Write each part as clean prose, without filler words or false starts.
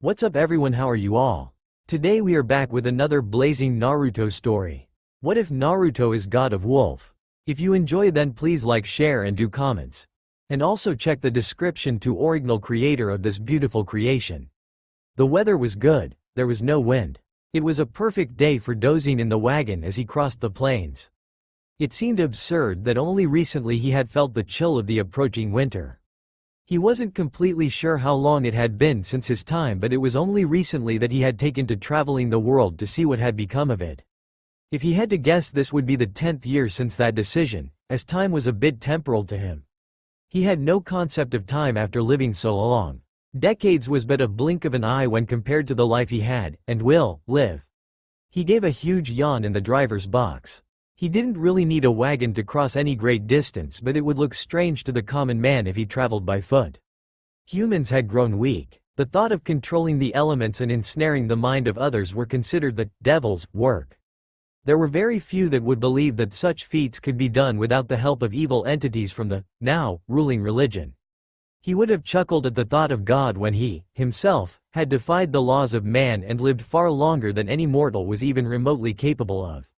What's up everyone, how are you all? Today we are back with another blazing Naruto story. What if Naruto is God of Wolf? If you enjoy then please like, share and do comments. And also check the description to original creator of this beautiful creation. The weather was good, there was no wind. It was a perfect day for dozing in the wagon as he crossed the plains. It seemed absurd that only recently he had felt the chill of the approaching winter. He wasn't completely sure how long it had been since his time, but it was only recently that he had taken to traveling the world to see what had become of it. If he had to guess, this would be the 10th year since that decision, as time was a bit temporal to him. He had no concept of time after living so long. Decades was but a blink of an eye when compared to the life he had, and will, live. He gave a huge yawn in the driver's box. He didn't really need a wagon to cross any great distance, but it would look strange to the common man if he traveled by foot. Humans had grown weak. The thought of controlling the elements and ensnaring the mind of others were considered the devil's work. There were very few that would believe that such feats could be done without the help of evil entities from the, now, ruling religion. He would have chuckled at the thought of God when he, himself, had defied the laws of man and lived far longer than any mortal was even remotely capable of.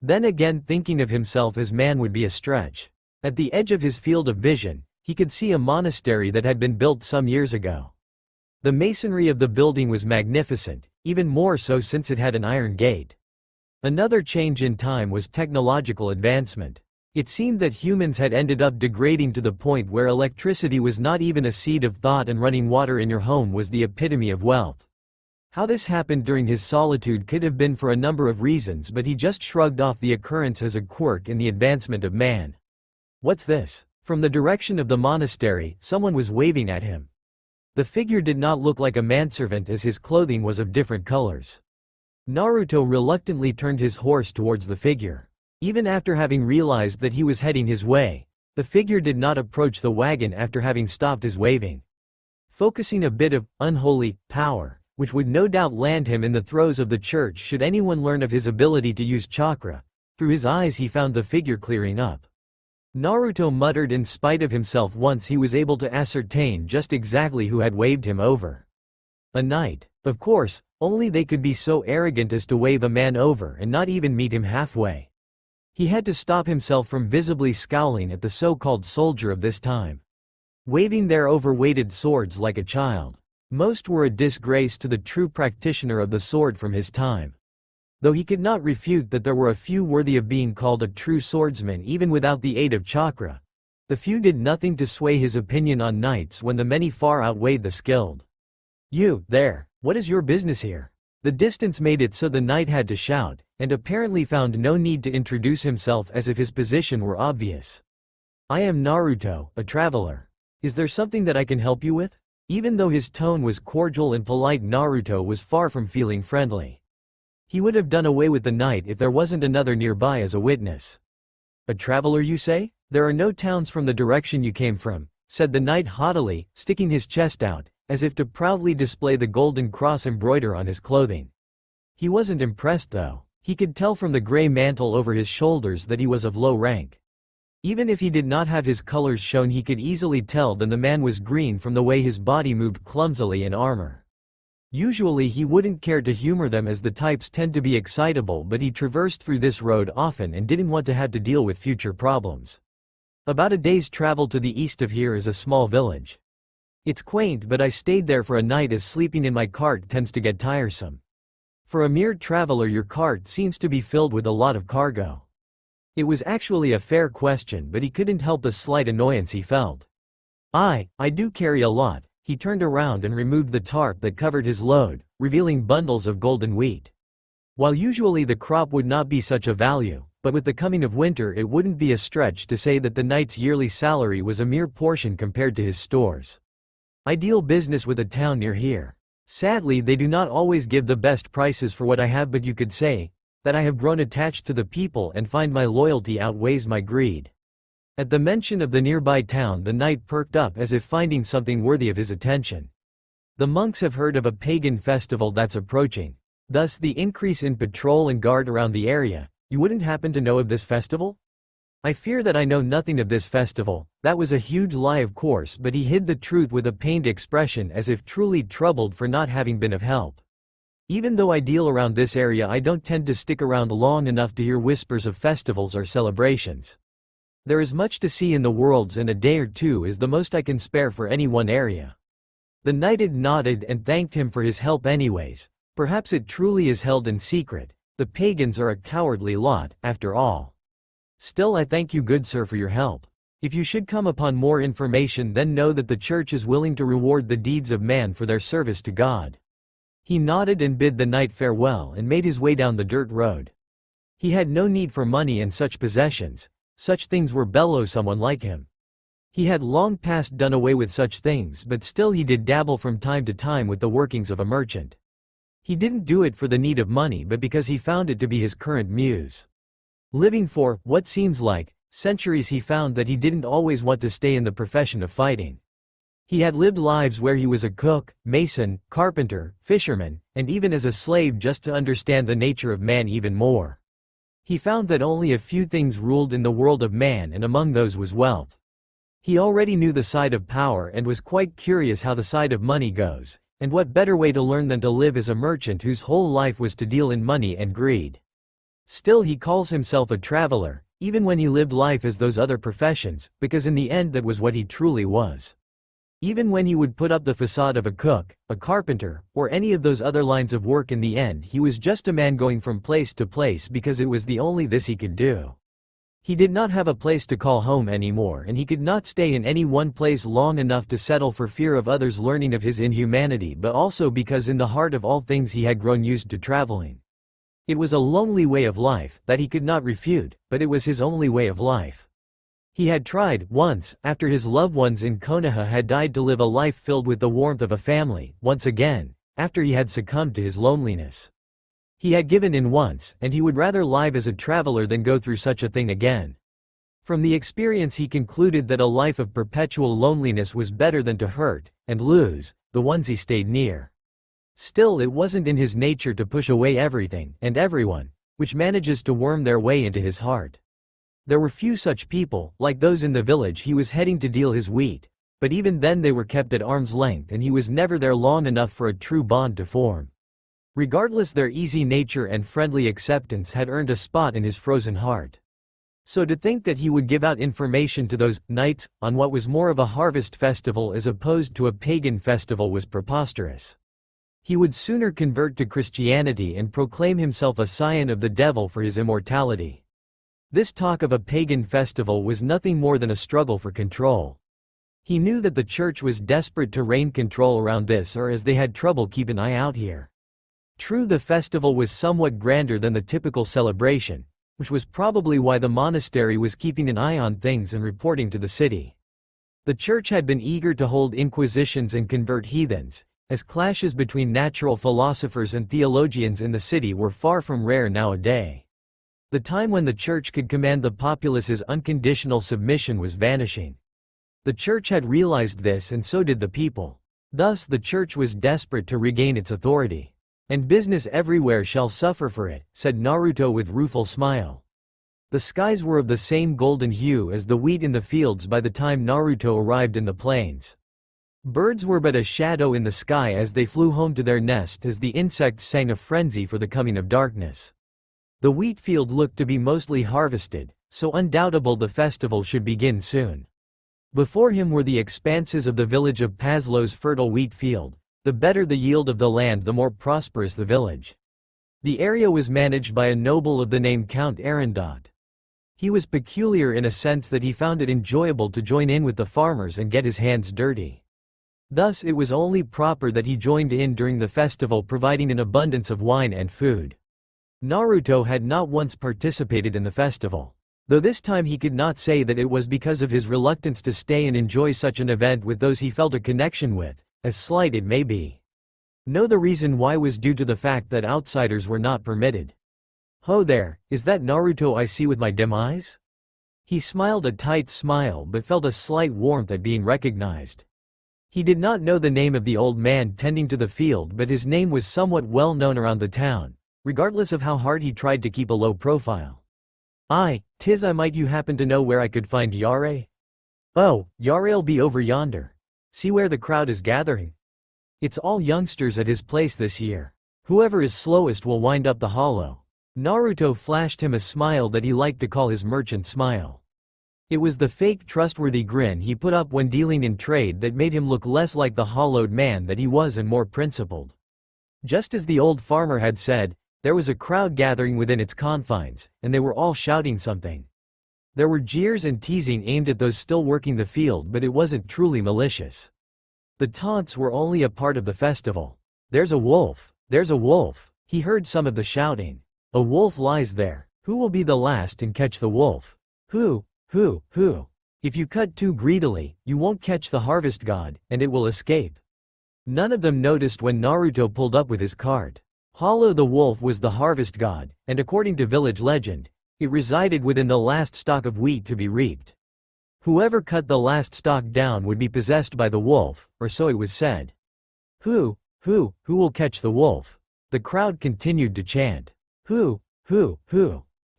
Then again, thinking of himself as man would be a stretch. At the edge of his field of vision, he could see a monastery that had been built some years ago. The masonry of the building was magnificent, even more so since it had an iron gate. Another change in time was technological advancement. It seemed that humans had ended up degrading to the point where electricity was not even a seed of thought and running water in your home was the epitome of wealth. How this happened during his solitude could have been for a number of reasons, but he just shrugged off the occurrence as a quirk in the advancement of man. What's this? From the direction of the monastery, someone was waving at him. The figure did not look like a manservant as his clothing was of different colors. Naruto reluctantly turned his horse towards the figure. Even after having realized that he was heading his way, the figure did not approach the wagon after having stopped his waving. Focusing a bit of unholy power, which would no doubt land him in the throes of the church should anyone learn of his ability to use chakra. Through his eyes he found the figure clearing up. Naruto muttered in spite of himself once he was able to ascertain just exactly who had waved him over. A knight. Of course, only they could be so arrogant as to wave a man over and not even meet him halfway. He had to stop himself from visibly scowling at the so-called soldier of this time. Waving their overweighted swords like a child. Most were a disgrace to the true practitioner of the sword from his time. Though he could not refute that there were a few worthy of being called a true swordsman even without the aid of chakra, the few did nothing to sway his opinion on knights when the many far outweighed the skilled. "You, there, what is your business here?" The distance made it so the knight had to shout, and apparently found no need to introduce himself as if his position were obvious. "I am Naruto, a traveler. Is there something that I can help you with?" Even though his tone was cordial and polite, Naruto was far from feeling friendly. He would have done away with the knight if there wasn't another nearby as a witness. "A traveler, you say? There are no towns from the direction you came from," said the knight haughtily, sticking his chest out, as if to proudly display the golden cross embroider on his clothing. He wasn't impressed though. He could tell from the gray mantle over his shoulders that he was of low rank. Even if he did not have his colors shown, he could easily tell that the man was green from the way his body moved clumsily in armor. Usually he wouldn't care to humor them as the types tend to be excitable, but he traversed through this road often and didn't want to have to deal with future problems. About a day's travel to the east of here is a small village. It's quaint, but I stayed there for a night as sleeping in my cart tends to get tiresome. For a mere traveler, your cart seems to be filled with a lot of cargo. It was actually a fair question, but he couldn't help the slight annoyance he felt. I do carry a lot." He turned around and removed the tarp that covered his load, revealing bundles of golden wheat. While usually the crop would not be such a value, but with the coming of winter it wouldn't be a stretch to say that the knight's yearly salary was a mere portion compared to his stores. "I deal business with a town near here. Sadly they do not always give the best prices for what I have, but you could say that I have grown attached to the people and find my loyalty outweighs my greed." At the mention of the nearby town, the knight perked up as if finding something worthy of his attention. "The monks have heard of a pagan festival that's approaching, thus the increase in patrol and guard around the area. You wouldn't happen to know of this festival?" I fear that I know nothing of this festival. That was a huge lie, of course, but he hid the truth with a pained expression, as if truly troubled for not having been of help. Even though I deal around this area, I don't tend to stick around long enough to hear whispers of festivals or celebrations. There is much to see in the worlds, and a day or two is the most I can spare for any one area. The knighted nodded and thanked him for his help anyways. Perhaps it truly is held in secret. The pagans are a cowardly lot, after all. Still, I thank you, good sir, for your help. If you should come upon more information, then know that the church is willing to reward the deeds of man for their service to God. He nodded and bid the knight farewell and made his way down the dirt road. He had no need for money and such possessions. Such things were below someone like him. He had long past done away with such things, but still he did dabble from time to time with the workings of a merchant. He didn't do it for the need of money, but because he found it to be his current muse. Living for, what seems like, centuries, he found that he didn't always want to stay in the profession of fighting. He had lived lives where he was a cook, mason, carpenter, fisherman, and even as a slave, just to understand the nature of man even more. He found that only a few things ruled in the world of man, and among those was wealth. He already knew the side of power and was quite curious how the side of money goes, and what better way to learn than to live as a merchant whose whole life was to deal in money and greed. Still, he calls himself a traveler, even when he lived life as those other professions, because in the end that was what he truly was. Even when he would put up the facade of a cook, a carpenter, or any of those other lines of work, in the end he was just a man going from place to place because it was the only this he could do. He did not have a place to call home anymore, and he could not stay in any one place long enough to settle for fear of others learning of his inhumanity, but also because in the heart of all things he had grown used to traveling. It was a lonely way of life that he could not refute, but it was his only way of life. He had tried, once, after his loved ones in Konoha had died, to live a life filled with the warmth of a family, once again, after he had succumbed to his loneliness. He had given in once, and he would rather live as a traveler than go through such a thing again. From the experience he concluded that a life of perpetual loneliness was better than to hurt, and lose, the ones he stayed near. Still, it wasn't in his nature to push away everything, and everyone, which manages to worm their way into his heart. There were few such people, like those in the village he was heading to deal his wheat, but even then they were kept at arm's length, and he was never there long enough for a true bond to form. Regardless, their easy nature and friendly acceptance had earned a spot in his frozen heart. So to think that he would give out information to those knights on what was more of a harvest festival as opposed to a pagan festival was preposterous. He would sooner convert to Christianity and proclaim himself a scion of the devil for his immortality. This talk of a pagan festival was nothing more than a struggle for control. He knew that the church was desperate to rein control around this, or as they had trouble keep an eye out here. True, the festival was somewhat grander than the typical celebration, which was probably why the monastery was keeping an eye on things and reporting to the city. The church had been eager to hold inquisitions and convert heathens, as clashes between natural philosophers and theologians in the city were far from rare nowadays. The time when the church could command the populace's unconditional submission was vanishing. The church had realized this, and so did the people. Thus the church was desperate to regain its authority. And business everywhere shall suffer for it, said Naruto with rueful smile. The skies were of the same golden hue as the wheat in the fields by the time Naruto arrived in the plains. Birds were but a shadow in the sky as they flew home to their nest, as the insects sang a frenzy for the coming of darkness. The wheat field looked to be mostly harvested, so undoubtable the festival should begin soon. Before him were the expanses of the village of Pazlow's fertile wheat field. The better the yield of the land, the more prosperous the village. The area was managed by a noble of the name Count Arendot. He was peculiar in a sense that he found it enjoyable to join in with the farmers and get his hands dirty. Thus it was only proper that he joined in during the festival, providing an abundance of wine and food. Naruto had not once participated in the festival, though this time he could not say that it was because of his reluctance to stay and enjoy such an event with those he felt a connection with, as slight it may be. No, the reason why was due to the fact that outsiders were not permitted. "Ho there, is that Naruto I see with my dim eyes?" He smiled a tight smile but felt a slight warmth at being recognized. He did not know the name of the old man tending to the field, but his name was somewhat well known around the town, regardless of how hard he tried to keep a low profile. 'Tis I might you happen to know where I could find Yare? Oh, Yare'll be over yonder. See where the crowd is gathering? It's all youngsters at his place this year. Whoever is slowest will wind up the hollow. Naruto flashed him a smile that he liked to call his merchant smile. It was the fake trustworthy grin he put up when dealing in trade that made him look less like the hollowed man that he was and more principled. Just as the old farmer had said, there was a crowd gathering within its confines, and they were all shouting something. There were jeers and teasing aimed at those still working the field, but it wasn't truly malicious. The taunts were only a part of the festival. There's a wolf! There's a wolf! He heard some of the shouting. A wolf lies there. Who will be the last and catch the wolf? Who? If you cut too greedily, you won't catch the harvest god, and it will escape. None of them noticed when Naruto pulled up with his cart. Hollow the wolf was the harvest god, and according to village legend, it resided within the last stalk of wheat to be reaped. Whoever cut the last stalk down would be possessed by the wolf, or so it was said. Who will catch the wolf? The crowd continued to chant. Who?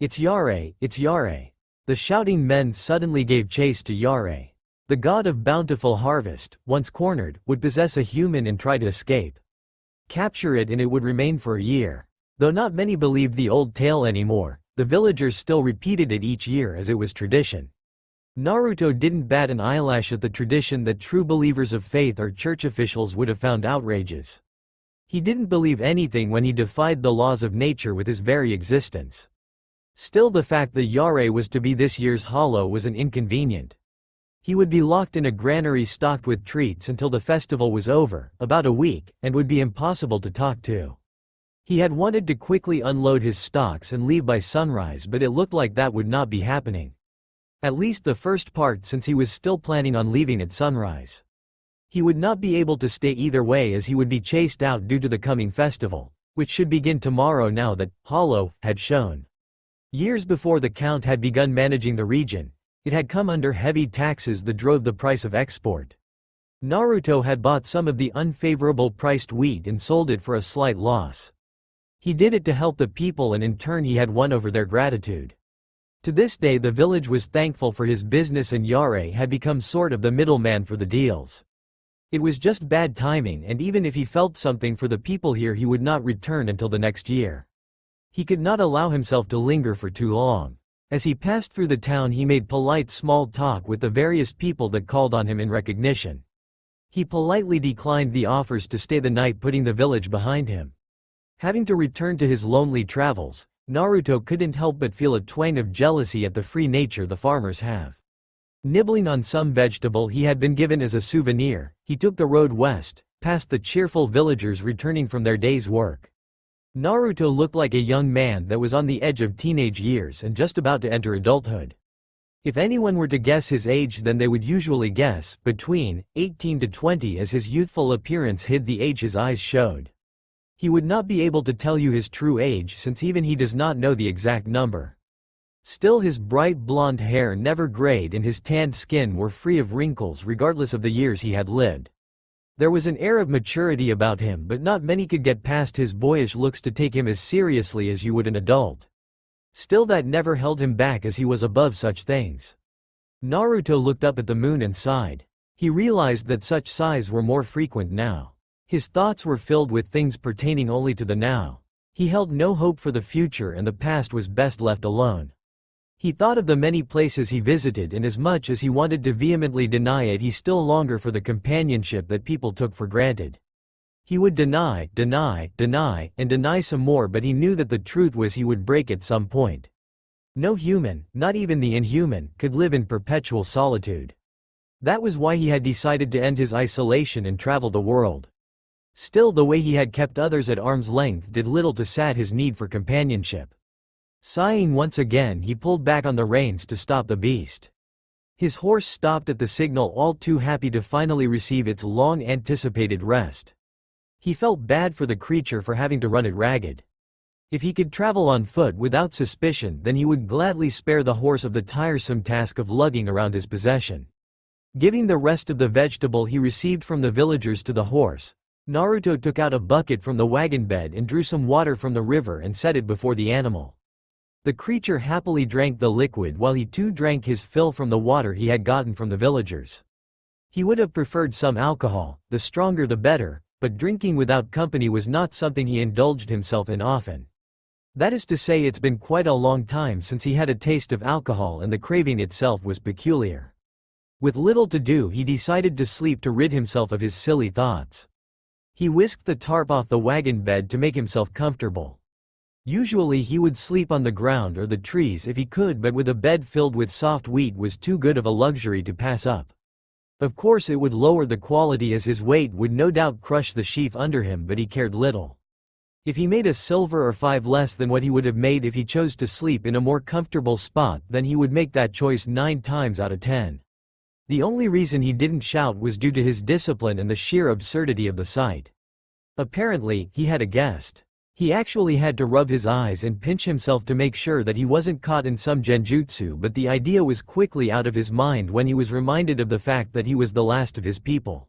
It's Yare, it's Yare. The shouting men suddenly gave chase to Yare. The god of bountiful harvest, once cornered, would possess a human and try to escape. Capture it and it would remain for a year. Though not many believed the old tale anymore, the villagers still repeated it each year as it was tradition. Naruto didn't bat an eyelash at the tradition that true believers of faith or church officials would have found outrageous. He didn't believe anything when he defied the laws of nature with his very existence. Still, the fact that Yare was to be this year's hollow was an inconvenient. He would be locked in a granary stocked with treats until the festival was over, about a week, and would be impossible to talk to. He had wanted to quickly unload his stocks and leave by sunrise, but it looked like that would not be happening. At least the first part, since he was still planning on leaving at sunrise. He would not be able to stay either way as he would be chased out due to the coming festival, which should begin tomorrow now that Hollow had shown. Years before the Count had begun managing the region, it had come under heavy taxes that drove the price of export. Naruto had bought some of the unfavorable priced wheat and sold it for a slight loss. He did it to help the people, and in turn he had won over their gratitude. To this day the village was thankful for his business, and Yare had become sort of the middleman for the deals. It was just bad timing, and even if he felt something for the people here, he would not return until the next year. He could not allow himself to linger for too long. As he passed through the town, he made polite small talk with the various people that called on him in recognition. He politely declined the offers to stay the night, putting the village behind him. Having to return to his lonely travels, Naruto couldn't help but feel a twang of jealousy at the free nature the farmers have. Nibbling on some vegetable he had been given as a souvenir, he took the road west, past the cheerful villagers returning from their day's work. Naruto looked like a young man that was on the edge of teenage years and just about to enter adulthood. If anyone were to guess his age, then they would usually guess between 18 to 20, as his youthful appearance hid the age his eyes showed. He would not be able to tell you his true age, since even he does not know the exact number. Still, his bright blonde hair never grayed and his tanned skin were free of wrinkles regardless of the years he had lived. There was an air of maturity about him, but not many could get past his boyish looks to take him as seriously as you would an adult. Still, that never held him back, as he was above such things. Naruto looked up at the moon and sighed. He realized that such sighs were more frequent now. His thoughts were filled with things pertaining only to the now. He held no hope for the future, and the past was best left alone. He thought of the many places he visited, and as much as he wanted to vehemently deny it, he still longed for the companionship that people took for granted. He would deny, and deny some more, but he knew that the truth was he would break at some point. No human, not even the inhuman, could live in perpetual solitude. That was why he had decided to end his isolation and travel the world. Still, the way he had kept others at arm's length did little to sat his need for companionship. Sighing once again, he pulled back on the reins to stop the beast. His horse stopped at the signal, all too happy to finally receive its long-anticipated rest. He felt bad for the creature for having to run it ragged. If he could travel on foot without suspicion, then he would gladly spare the horse of the tiresome task of lugging around his possession. Giving the rest of the vegetable he received from the villagers to the horse, Naruto took out a bucket from the wagon bed and drew some water from the river and set it before the animal. The creature happily drank the liquid while he too drank his fill from the water he had gotten from the villagers. He would have preferred some alcohol, the stronger the better, but drinking without company was not something he indulged himself in often. That is to say, it's been quite a long time since he had a taste of alcohol, and the craving itself was peculiar. With little to do, he decided to sleep to rid himself of his silly thoughts. He whisked the tarp off the wagon bed to make himself comfortable. Usually he would sleep on the ground or the trees if he could, but with a bed filled with soft wheat was too good of a luxury to pass up. Of course it would lower the quality, as his weight would no doubt crush the sheaf under him, but he cared little. If he made a silver or 5 less than what he would have made if he chose to sleep in a more comfortable spot, then he would make that choice 9 times out of 10. The only reason he didn't shout was due to his discipline and the sheer absurdity of the sight. Apparently, he had a guest. He actually had to rub his eyes and pinch himself to make sure that he wasn't caught in some genjutsu, but the idea was quickly out of his mind when he was reminded of the fact that he was the last of his people.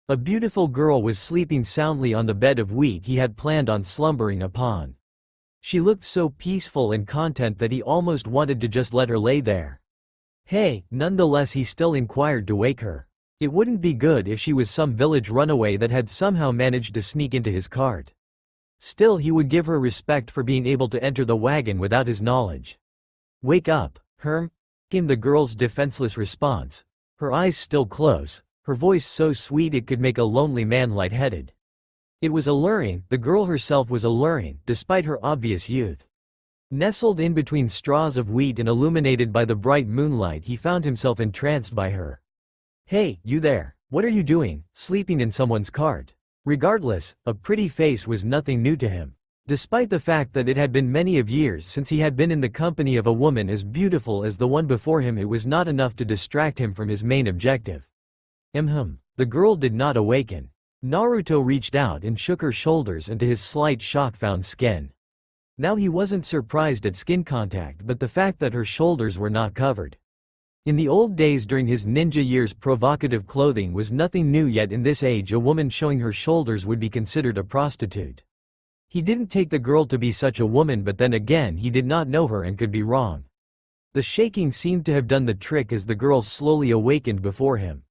A beautiful girl was sleeping soundly on the bed of wheat he had planned on slumbering upon. She looked so peaceful and content that he almost wanted to just let her lay there. Hey, nonetheless he still inquired to wake her. It wouldn't be good if she was some village runaway that had somehow managed to sneak into his cart. Still, he would give her respect for being able to enter the wagon without his knowledge. "Wake up, Herm," came the girl's defenseless response, her eyes still closed, her voice so sweet it could make a lonely man lightheaded. It was alluring, the girl herself was alluring, despite her obvious youth. Nestled in between straws of wheat and illuminated by the bright moonlight, he found himself entranced by her. "Hey, you there, what are you doing, sleeping in someone's cart?" Regardless, a pretty face was nothing new to him. Despite the fact that it had been many of years since he had been in the company of a woman as beautiful as the one before him, it was not enough to distract him from his main objective. The girl did not awaken. Naruto reached out and shook her shoulders, and to his slight shock found skin. Now he wasn't surprised at skin contact, but the fact that her shoulders were not covered. In the old days during his ninja years, provocative clothing was nothing new, yet in this age a woman showing her shoulders would be considered a prostitute. He didn't take the girl to be such a woman, but then again he did not know her and could be wrong. The shaking seemed to have done the trick as the girl slowly awakened before him.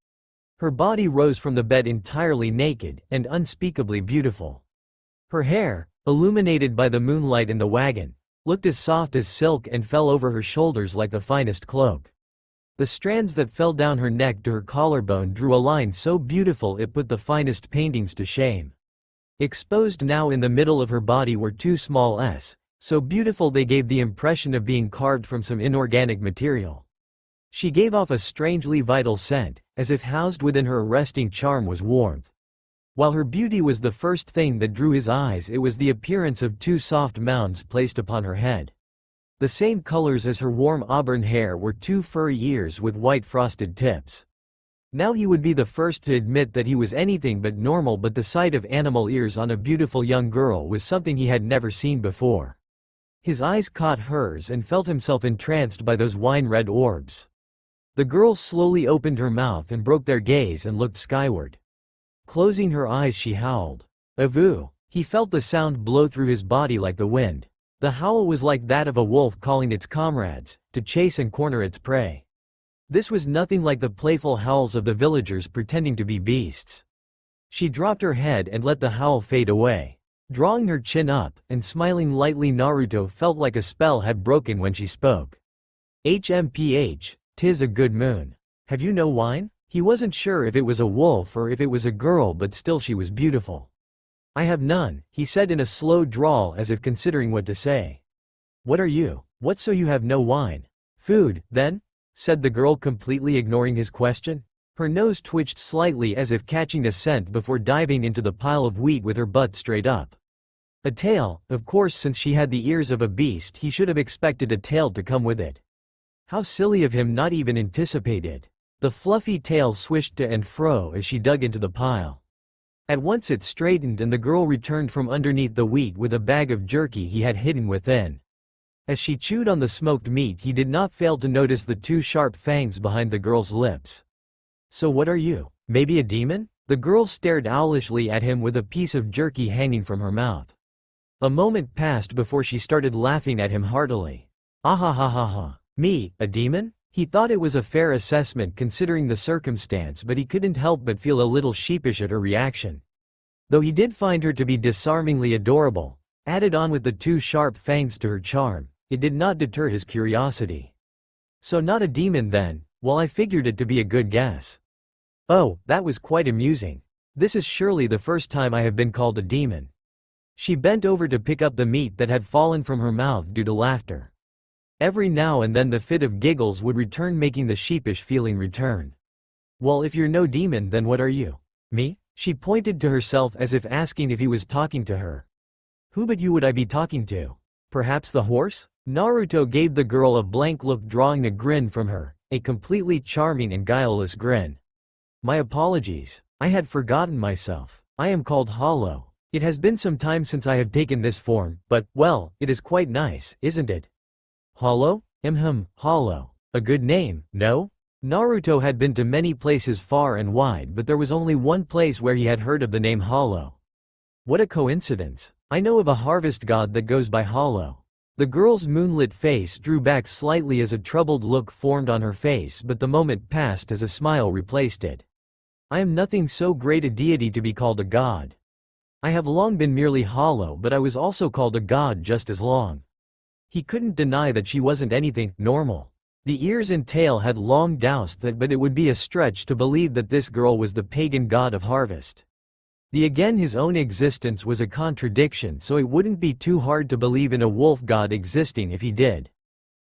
Her body rose from the bed entirely naked and unspeakably beautiful. Her hair, illuminated by the moonlight in the wagon, looked as soft as silk and fell over her shoulders like the finest cloak. The strands that fell down her neck to her collarbone drew a line so beautiful it put the finest paintings to shame. Exposed now in the middle of her body were 2 small S, so beautiful they gave the impression of being carved from some inorganic material. She gave off a strangely vital scent, as if housed within her arresting charm was warmth. While her beauty was the first thing that drew his eyes, it was the appearance of 2 soft mounds placed upon her head. The same colors as her warm auburn hair were 2 furry ears with white frosted tips. Now he would be the first to admit that he was anything but normal, but the sight of animal ears on a beautiful young girl was something he had never seen before. His eyes caught hers and felt himself entranced by those wine-red orbs. The girl slowly opened her mouth and broke their gaze and looked skyward. Closing her eyes, she howled. Avu! He felt the sound blow through his body like the wind. The howl was like that of a wolf calling its comrades to chase and corner its prey. This was nothing like the playful howls of the villagers pretending to be beasts. She dropped her head and let the howl fade away. Drawing her chin up and smiling lightly, Naruto felt like a spell had broken when she spoke. HMPH, 'tis a good moon. Have you no wine? He wasn't sure if it was a wolf or if it was a girl, but still she was beautiful. I have none, he said in a slow drawl as if considering what to say. What are you? What, so you have no wine? Food, then? Said the girl, completely ignoring his question. Her nose twitched slightly as if catching a scent before diving into the pile of wheat with her butt straight up. A tail, of course, since she had the ears of a beast he should have expected a tail to come with it. How silly of him not even anticipate it. The fluffy tail swished to and fro as she dug into the pile. At once it straightened and the girl returned from underneath the wheat with a bag of jerky he had hidden within. As she chewed on the smoked meat, he did not fail to notice the 2 sharp fangs behind the girl's lips. So what are you, maybe a demon? The girl stared owlishly at him with a piece of jerky hanging from her mouth. A moment passed before she started laughing at him heartily. Ah ha ha ha ha. Me, a demon? He thought it was a fair assessment considering the circumstance, but he couldn't help but feel a little sheepish at her reaction. Though he did find her to be disarmingly adorable, added on with the two sharp fangs to her charm, it did not deter his curiosity. So not a demon then? Well, I figured it to be a good guess. Oh, that was quite amusing. This is surely the first time I have been called a demon. She bent over to pick up the meat that had fallen from her mouth due to laughter. Every now and then the fit of giggles would return, making the sheepish feeling return. Well, if you're no demon, then what are you? Me? She pointed to herself as if asking if he was talking to her. Who but you would I be talking to? Perhaps the horse? Naruto gave the girl a blank look, drawing a grin from her, a completely charming and guileless grin. My apologies. I had forgotten myself. I am called Hollow. It has been some time since I have taken this form, but, well, it is quite nice, isn't it? Hollow? Hollow. A good name, no? Naruto had been to many places far and wide, but there was only one place where he had heard of the name Hollow. What a coincidence. I know of a harvest god that goes by Hollow. The girl's moonlit face drew back slightly as a troubled look formed on her face, but the moment passed as a smile replaced it. I am nothing so great a deity to be called a god. I have long been merely Hollow, but I was also called a god just as long. He couldn't deny that she wasn't anything normal. The ears and tail had long doused that, but it would be a stretch to believe that this girl was the pagan god of harvest. His own existence was a contradiction, so it wouldn't be too hard to believe in a wolf god existing if he did.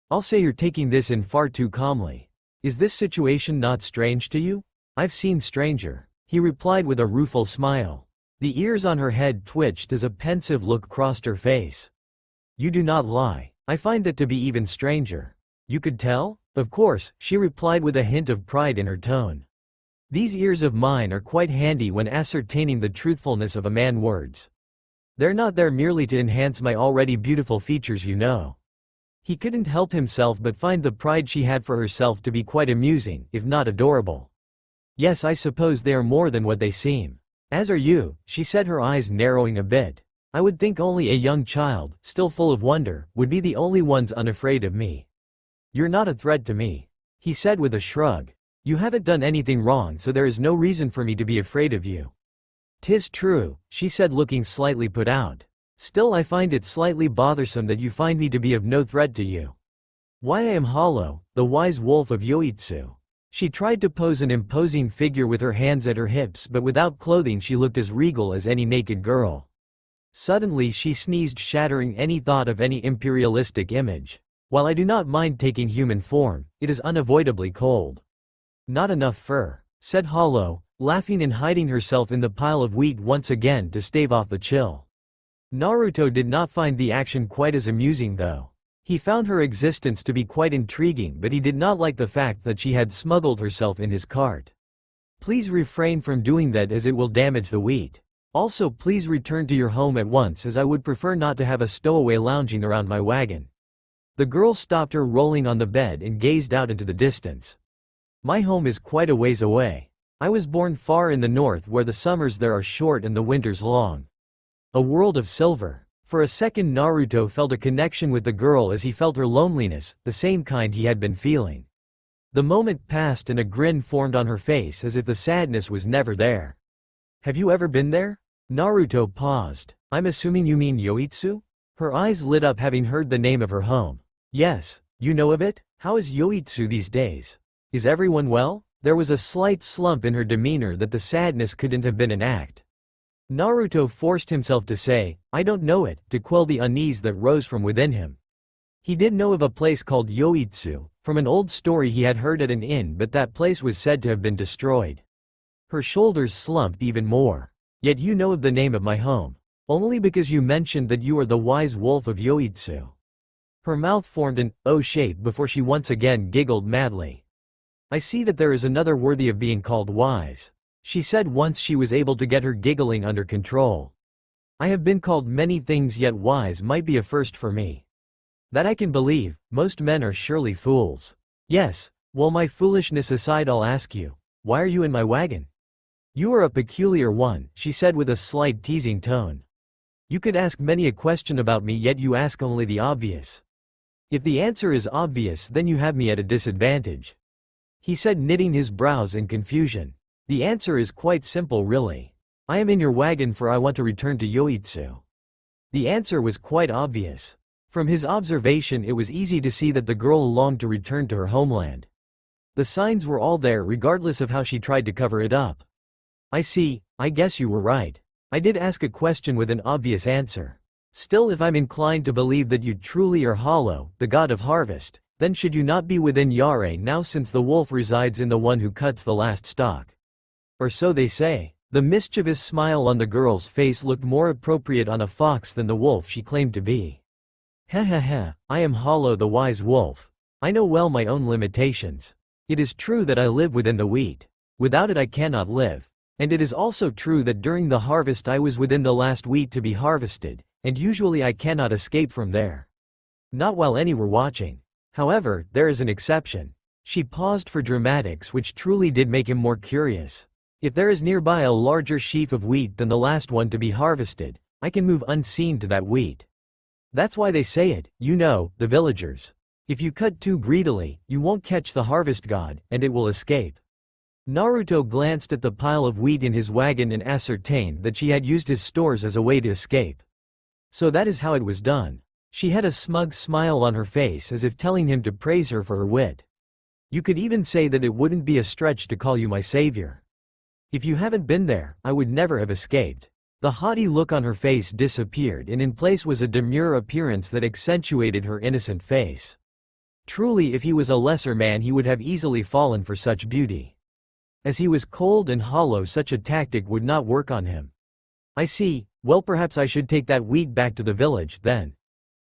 I'll say you're taking this in far too calmly. Is this situation not strange to you? I've seen stranger, he replied with a rueful smile. The ears on her head twitched as a pensive look crossed her face. You do not lie. I find that to be even stranger. You could tell? Of course, she replied with a hint of pride in her tone. These ears of mine are quite handy when ascertaining the truthfulness of a man's words. They're not there merely to enhance my already beautiful features, you know. He couldn't help himself but find the pride she had for herself to be quite amusing, if not adorable. Yes, I suppose they are more than what they seem. As are you, she said, her eyes narrowing a bit. I would think only a young child, still full of wonder, would be the only ones unafraid of me. You're not a threat to me, he said with a shrug. You haven't done anything wrong, so there is no reason for me to be afraid of you. 'Tis true, she said, looking slightly put out. Still, I find it slightly bothersome that you find me to be of no threat to you. Why, I am Hollow, the wise wolf of Yoitsu. She tried to pose an imposing figure with her hands at her hips, but without clothing she looked as regal as any naked girl. Suddenly she sneezed, shattering any thought of any imperialistic image. While I do not mind taking human form, it is unavoidably cold. Not enough fur, said Hollow, laughing and hiding herself in the pile of wheat once again to stave off the chill. Naruto did not find the action quite as amusing though. He found her existence to be quite intriguing, but he did not like the fact that she had smuggled herself in his cart. Please refrain from doing that, as it will damage the wheat. Also, please return to your home at once, as I would prefer not to have a stowaway lounging around my wagon. The girl stopped her rolling on the bed and gazed out into the distance. My home is quite a ways away. I was born far in the north, where the summers there are short and the winters long. A world of silver. For a second Naruto felt a connection with the girl, as he felt her loneliness, the same kind he had been feeling. The moment passed and a grin formed on her face, as if the sadness was never there. Have you ever been there? Naruto paused. I'm assuming you mean Yoitsu? Her eyes lit up, having heard the name of her home. Yes, you know of it? How is Yoitsu these days? Is everyone well? There was a slight slump in her demeanor that the sadness couldn't have been an act. Naruto forced himself to say, I don't know it, to quell the unease that rose from within him. He did know of a place called Yoitsu, from an old story he had heard at an inn, but that place was said to have been destroyed. Her shoulders slumped even more. Yet you know of the name of my home. Only because you mentioned that you are the wise wolf of Yoitsu. Her mouth formed an O shape before she once again giggled madly. I see that there is another worthy of being called wise, she said once she was able to get her giggling under control. I have been called many things, yet wise might be a first for me. That I can believe. Most men are surely fools. Yes, well, my foolishness aside, I'll ask you, why are you in my wagon? You are a peculiar one, she said with a slight teasing tone. You could ask many a question about me, yet you ask only the obvious. If the answer is obvious, then you have me at a disadvantage," he said, knitting his brows in confusion. "The answer is quite simple really. I am in your wagon for I want to return to Yoitsu." The answer was quite obvious. From his observation it was easy to see that the girl longed to return to her homeland. The signs were all there regardless of how she tried to cover it up. "I see, I guess you were right. I did ask a question with an obvious answer. Still, if I'm inclined to believe that you truly are Hollow, the god of harvest, then should you not be within Yare now, since the wolf resides in the one who cuts the last stalk? Or so they say." The mischievous smile on the girl's face looked more appropriate on a fox than the wolf she claimed to be. "Heh heh heh, I am Hollow the wise wolf. I know well my own limitations. It is true that I live within the wheat. Without it I cannot live. And it is also true that during the harvest I was within the last wheat to be harvested, and usually I cannot escape from there. Not while any were watching. However, there is an exception." She paused for dramatics, which truly did make him more curious. "If there is nearby a larger sheaf of wheat than the last one to be harvested, I can move unseen to that wheat. That's why they say it, you know, the villagers. If you cut too greedily, you won't catch the harvest god, and it will escape." Naruto glanced at the pile of wheat in his wagon and ascertained that she had used his stores as a way to escape. So that is how it was done. She had a smug smile on her face as if telling him to praise her for her wit. "You could even say that it wouldn't be a stretch to call you my savior. If you haven't been there, I would never have escaped." The haughty look on her face disappeared, and in place was a demure appearance that accentuated her innocent face. Truly, if he was a lesser man he would have easily fallen for such beauty. As he was cold and hollow, such a tactic would not work on him. "I see, well perhaps I should take that wheat back to the village, then.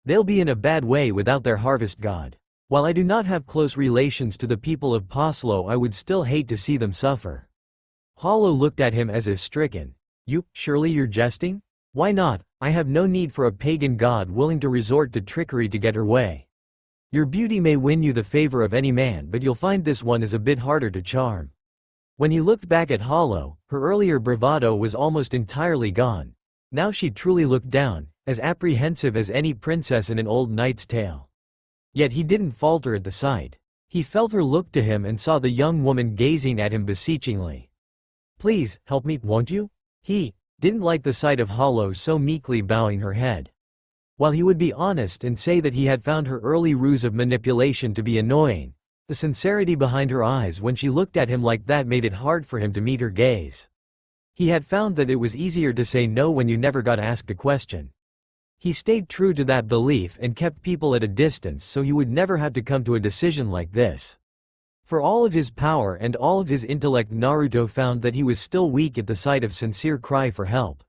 They'll be in a bad way without their harvest god. While I do not have close relations to the people of Poslo, I would still hate to see them suffer." Hollow looked at him as if stricken. Surely you're jesting? Why not? I have no need for a pagan god willing to resort to trickery to get her way. Your beauty may win you the favor of any man, but you'll find this one is a bit harder to charm." When he looked back at Hollow, her earlier bravado was almost entirely gone. Now she truly looked down, as apprehensive as any princess in an old knight's tale. Yet he didn't falter at the sight. He felt her look to him and saw the young woman gazing at him beseechingly. "Please, help me, won't you?" He didn't like the sight of Hollow so meekly bowing her head. While he would be honest and say that he had found her early ruse of manipulation to be annoying, the sincerity behind her eyes when she looked at him like that made it hard for him to meet her gaze. He had found that it was easier to say no when you never got asked a question. He stayed true to that belief and kept people at a distance so he would never have to come to a decision like this. For all of his power and all of his intellect, Naruto found that he was still weak at the sight of sincere cry for help.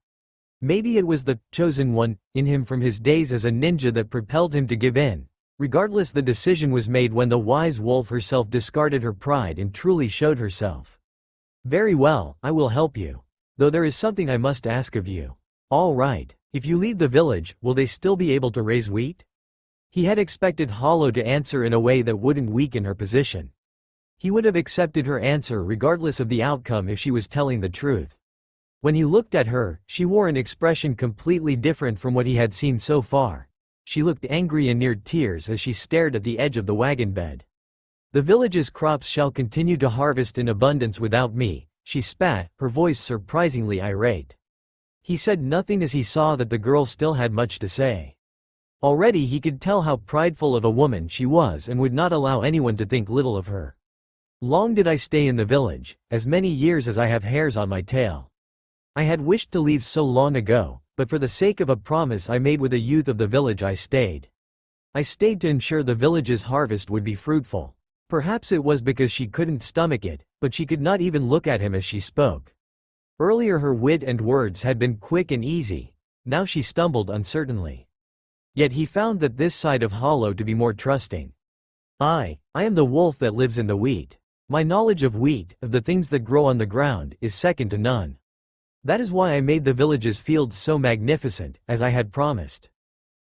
Maybe it was the chosen one in him from his days as a ninja that propelled him to give in. Regardless, the decision was made when the wise wolf herself discarded her pride and truly showed herself. "Very well, I will help you. Though there is something I must ask of you." "All right. If you leave the village, will they still be able to raise wheat?" He had expected Hollow to answer in a way that wouldn't weaken her position. He would have accepted her answer regardless of the outcome if she was telling the truth. When he looked at her, she wore an expression completely different from what he had seen so far. She looked angry and near tears as she stared at the edge of the wagon bed. "The village's crops shall continue to harvest in abundance without me," she spat, her voice surprisingly irate. He said nothing as he saw that the girl still had much to say. Already he could tell how prideful of a woman she was and would not allow anyone to think little of her. "Long did I stay in the village, as many years as I have hairs on my tail. I had wished to leave so long ago, but for the sake of a promise I made with a youth of the village I stayed. I stayed to ensure the village's harvest would be fruitful." Perhaps it was because she couldn't stomach it, but she could not even look at him as she spoke. Earlier her wit and words had been quick and easy, now she stumbled uncertainly. Yet he found that this side of Hollow to be more trusting. I am the wolf that lives in the wheat. My knowledge of wheat, of the things that grow on the ground, is second to none. That is why I made the village's fields so magnificent, as I had promised.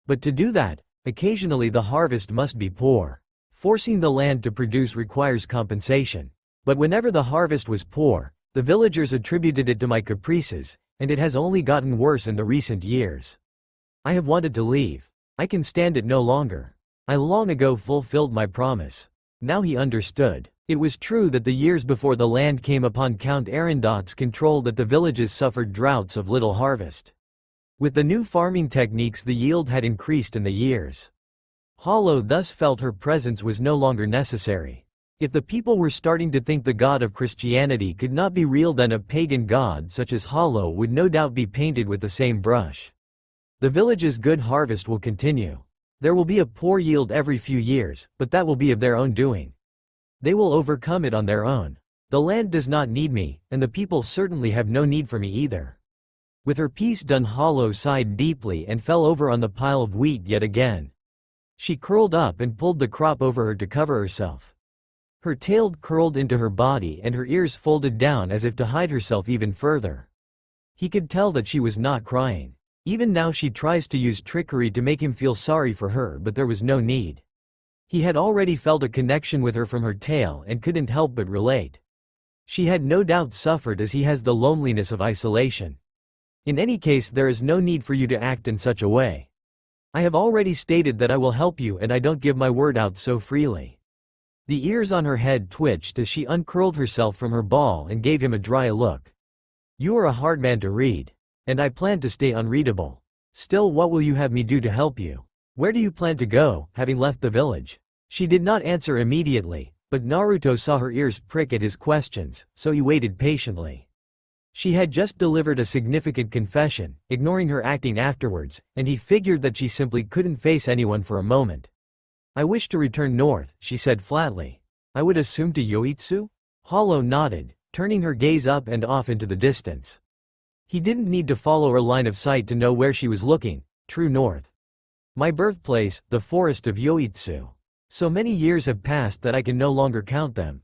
But to do that, occasionally the harvest must be poor. Forcing the land to produce requires compensation. But whenever the harvest was poor, the villagers attributed it to my caprices, and it has only gotten worse in the recent years. I have wanted to leave. I can stand it no longer. I long ago fulfilled my promise. Now he understood. It was true that the years before the land came upon Count Arendot's control that the villages suffered droughts of little harvest. With the new farming techniques the yield had increased in the years. Hollow thus felt her presence was no longer necessary. If the people were starting to think the God of Christianity could not be real, then a pagan god such as Hollow would no doubt be painted with the same brush. The village's good harvest will continue. There will be a poor yield every few years, but that will be of their own doing. They will overcome it on their own. The land does not need me, and the people certainly have no need for me either. With her peace done, Hollow sighed deeply and fell over on the pile of wheat yet again. She curled up and pulled the crop over her to cover herself. Her tail curled into her body and her ears folded down as if to hide herself even further. He could tell that she was not crying. Even now she tries to use trickery to make him feel sorry for her, but there was no need. He had already felt a connection with her from her tail and couldn't help but relate. She had no doubt suffered as he has the loneliness of isolation. In any case, there is no need for you to act in such a way. I have already stated that I will help you, and I don't give my word out so freely. The ears on her head twitched as she uncurled herself from her ball and gave him a dry look. You are a hard man to read. And I plan to stay unreadable. Still, what will you have me do to help you? Where do you plan to go, having left the village? She did not answer immediately, but Naruto saw her ears prick at his questions, so he waited patiently. She had just delivered a significant confession, ignoring her acting afterwards, and he figured that she simply couldn't face anyone for a moment. I wish to return north, she said flatly. I would assume to Yoitsu? Hollow nodded, turning her gaze up and off into the distance. He didn't need to follow her line of sight to know where she was looking, true north. My birthplace, the forest of Yoitsu. So many years have passed that I can no longer count them.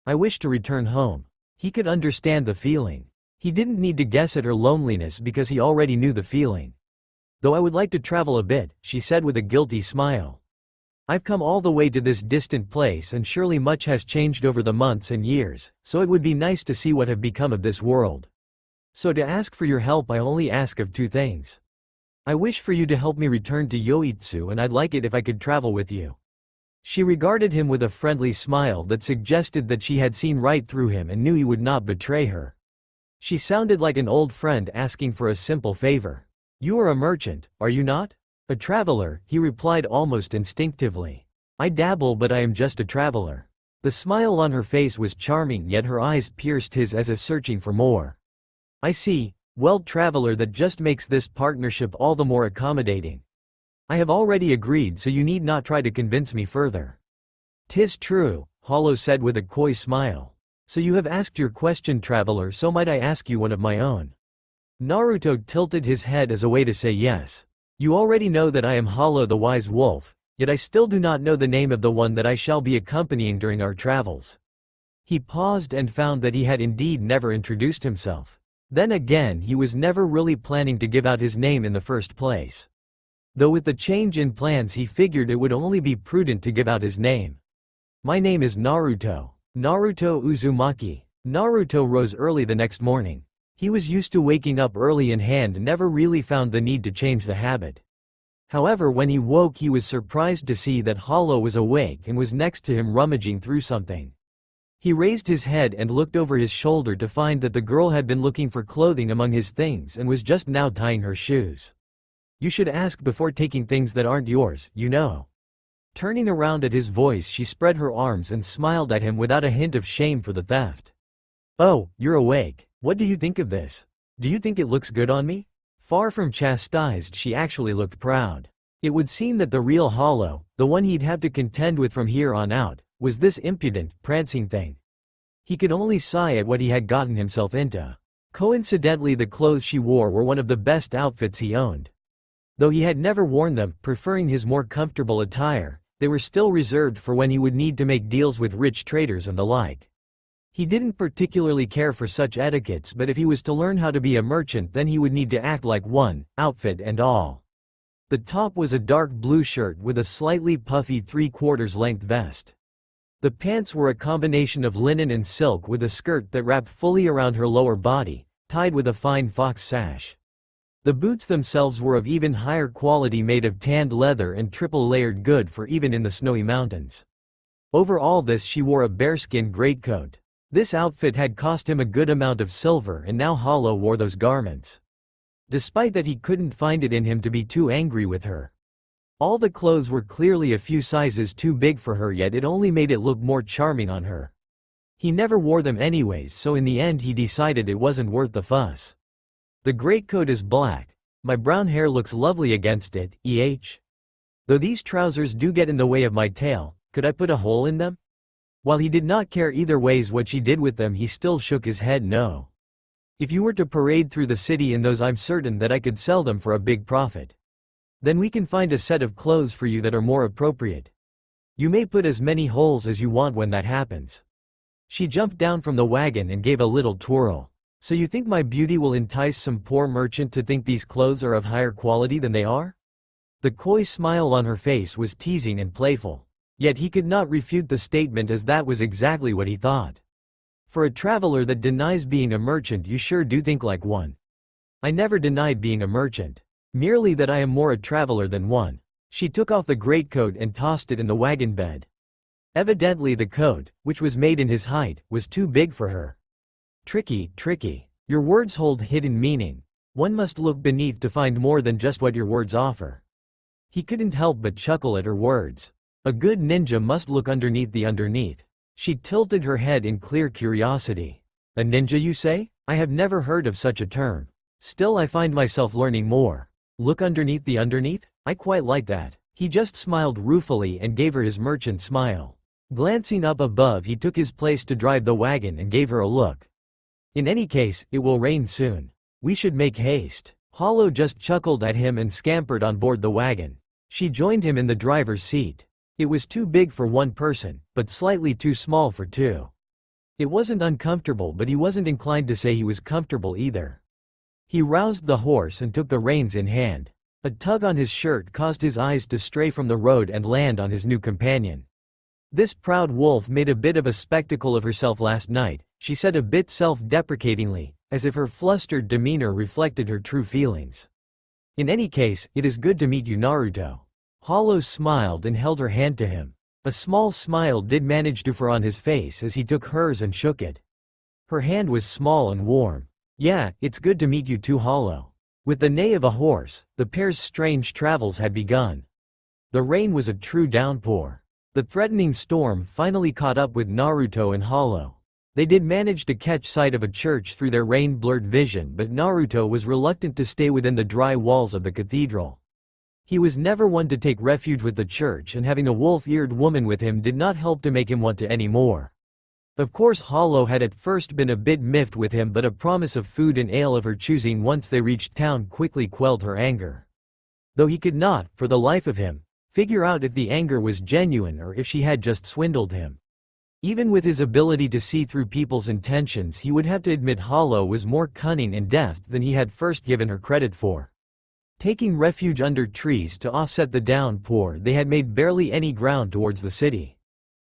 I wish to return home. He could understand the feeling. He didn't need to guess at her loneliness because he already knew the feeling. Though I would like to travel a bit, she said with a guilty smile. I've come all the way to this distant place and surely much has changed over the months and years, so it would be nice to see what have become of this world. So to ask for your help I only ask of two things. I wish for you to help me return to Yoitsu, and I'd like it if I could travel with you. She regarded him with a friendly smile that suggested that she had seen right through him and knew he would not betray her. She sounded like an old friend asking for a simple favor. You are a merchant, are you not? A traveler, he replied almost instinctively. I dabble, but I am just a traveler. The smile on her face was charming, yet her eyes pierced his as if searching for more. I see, well, traveler, that just makes this partnership all the more accommodating. I have already agreed, so you need not try to convince me further. 'Tis true, Hollow said with a coy smile. So you have asked your question, traveler, so might I ask you one of my own? Naruto tilted his head as a way to say yes. You already know that I am Hollow the Wise Wolf, yet I still do not know the name of the one that I shall be accompanying during our travels. He paused and found that he had indeed never introduced himself. Then again, he was never really planning to give out his name in the first place. Though with the change in plans he figured it would only be prudent to give out his name. My name is Naruto. Naruto Uzumaki. Naruto rose early the next morning. He was used to waking up early and never really found the need to change the habit. However, when he woke he was surprised to see that Hollow was awake and was next to him rummaging through something. He raised his head and looked over his shoulder to find that the girl had been looking for clothing among his things and was just now tying her shoes. You should ask before taking things that aren't yours, you know. Turning around at his voice, she spread her arms and smiled at him without a hint of shame for the theft. Oh, you're awake. What do you think of this? Do you think it looks good on me? Far from chastised, she actually looked proud. It would seem that the real Hollow, the one he'd have to contend with from here on out, was this impudent, prancing thing. He could only sigh at what he had gotten himself into. Coincidentally, the clothes she wore were one of the best outfits he owned. Though he had never worn them, preferring his more comfortable attire, they were still reserved for when he would need to make deals with rich traders and the like. He didn't particularly care for such etiquettes, but if he was to learn how to be a merchant then he would need to act like one, outfit and all. The top was a dark blue shirt with a slightly puffy 3/4 length vest. The pants were a combination of linen and silk with a skirt that wrapped fully around her lower body, tied with a fine fox sash. The boots themselves were of even higher quality, made of tanned leather and triple-layered, good for even in the snowy mountains. Over all this she wore a bearskin greatcoat. This outfit had cost him a good amount of silver, and now Hollow wore those garments. Despite that, he couldn't find it in him to be too angry with her. All the clothes were clearly a few sizes too big for her, yet it only made it look more charming on her. He never wore them anyways, so in the end he decided it wasn't worth the fuss. The greatcoat is black. My brown hair looks lovely against it, Though these trousers do get in the way of my tail, could I put a hole in them? While he did not care either ways what she did with them, he still shook his head no. If you were to parade through the city in those, I'm certain that I could sell them for a big profit. Then we can find a set of clothes for you that are more appropriate. You may put as many holes as you want when that happens. She jumped down from the wagon and gave a little twirl. So you think my beauty will entice some poor merchant to think these clothes are of higher quality than they are? The coy smile on her face was teasing and playful. Yet he could not refute the statement, as that was exactly what he thought. For a traveler that denies being a merchant, you sure do think like one. I never denied being a merchant. Merely that I am more a traveler than one. She took off the greatcoat and tossed it in the wagon bed. Evidently the coat, which was made in his height, was too big for her. Tricky. Your words hold hidden meaning. One must look beneath to find more than just what your words offer. He couldn't help but chuckle at her words. A good ninja must look underneath the underneath. She tilted her head in clear curiosity. A ninja, you say? I have never heard of such a term. Still, I find myself learning more. Look underneath the underneath? I quite like that. He just smiled ruefully and gave her his merchant smile. Glancing up above, he took his place to drive the wagon and gave her a look. In any case, it will rain soon. We should make haste. Hollow just chuckled at him and scampered on board the wagon. She joined him in the driver's seat. It was too big for one person, but slightly too small for two. It wasn't uncomfortable, but he wasn't inclined to say he was comfortable either. He roused the horse and took the reins in hand. A tug on his shirt caused his eyes to stray from the road and land on his new companion. This proud wolf made a bit of a spectacle of herself last night, she said a bit self-deprecatingly, as if her flustered demeanor reflected her true feelings. In any case, it is good to meet you, Naruto. Hollow smiled and held her hand to him. A small smile did manage to fur on his face as he took hers and shook it. Her hand was small and warm. Yeah, it's good to meet you too, Hollow. With the neigh of a horse, the pair's strange travels had begun. The rain was a true downpour. The threatening storm finally caught up with Naruto and Hollow. They did manage to catch sight of a church through their rain-blurred vision, but Naruto was reluctant to stay within the dry walls of the cathedral. He was never one to take refuge with the church, and having a wolf-eared woman with him did not help to make him want to any more. Of course, Hollow had at first been a bit miffed with him, but a promise of food and ale of her choosing once they reached town quickly quelled her anger. Though he could not, for the life of him, figure out if the anger was genuine or if she had just swindled him. Even with his ability to see through people's intentions, he would have to admit Hollow was more cunning and deft than he had first given her credit for. Taking refuge under trees to offset the downpour, they had made barely any ground towards the city.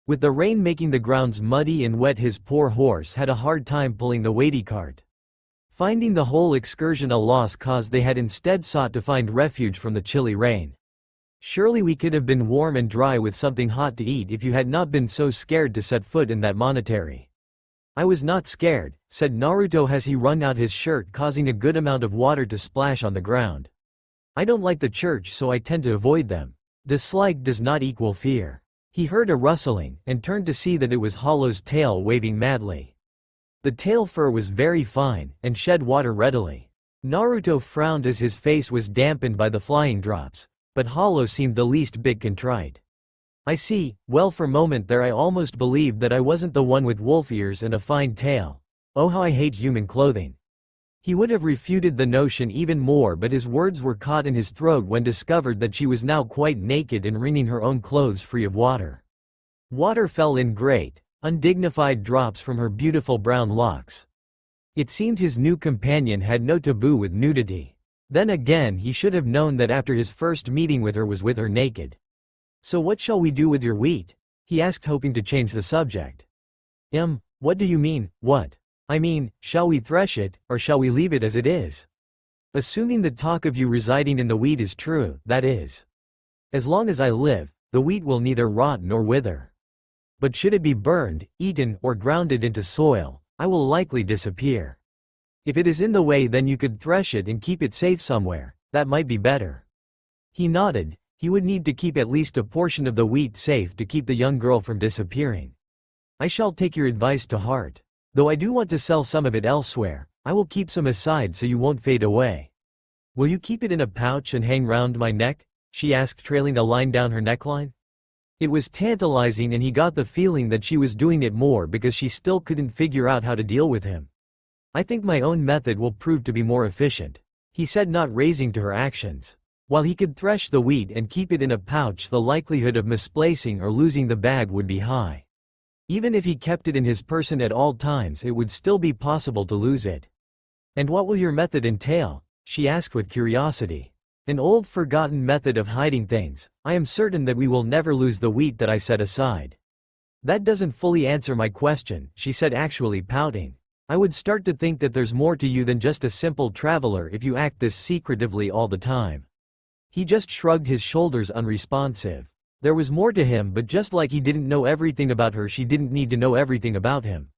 With the rain making the grounds muddy and wet, his poor horse had a hard time pulling the weighty cart. Finding the whole excursion a lost cause, they had instead sought to find refuge from the chilly rain. Surely we could have been warm and dry with something hot to eat if you had not been so scared to set foot in that monastery. I was not scared, said Naruto as he wrung out his shirt, causing a good amount of water to splash on the ground. I don't like the church, so I tend to avoid them. Dislike does not equal fear. He heard a rustling, and turned to see that it was Hollow's tail waving madly. The tail fur was very fine, and shed water readily. Naruto frowned as his face was dampened by the flying drops, but Hollow seemed the least bit contrite. I see, well, for a moment there I almost believed that I wasn't the one with wolf ears and a fine tail. Oh, how I hate human clothing. He would have refuted the notion even more, but his words were caught in his throat when discovered that she was now quite naked and wringing her own clothes free of water. Water fell in great, undignified drops from her beautiful brown locks. It seemed his new companion had no taboo with nudity. Then again, he should have known that after his first meeting with her was with her naked. So what shall we do with your wheat? He asked, hoping to change the subject. What do you mean, what? I mean, shall we thresh it, or shall we leave it as it is? Assuming the talk of you residing in the wheat is true, that is. As long as I live, the wheat will neither rot nor wither. But should it be burned, eaten, or grounded into soil, I will likely disappear. If it is in the way, then you could thresh it and keep it safe somewhere, that might be better. He nodded. He would need to keep at least a portion of the wheat safe to keep the young girl from disappearing. I shall take your advice to heart. Though I do want to sell some of it elsewhere, I will keep some aside so you won't fade away. Will you keep it in a pouch and hang round my neck? She asked, trailing a line down her neckline. It was tantalizing, and he got the feeling that she was doing it more because she still couldn't figure out how to deal with him. I think my own method will prove to be more efficient, he said, not raising to her actions. While he could thresh the wheat and keep it in a pouch, the likelihood of misplacing or losing the bag would be high. Even if he kept it in his person at all times, it would still be possible to lose it. And what will your method entail? She asked with curiosity. An old forgotten method of hiding things. I am certain that we will never lose the wheat that I set aside. That doesn't fully answer my question, she said, actually pouting. I would start to think that there's more to you than just a simple traveler if you act this secretively all the time. He just shrugged his shoulders, unresponsive. There was more to him, but just like he didn't know everything about her, she didn't need to know everything about him.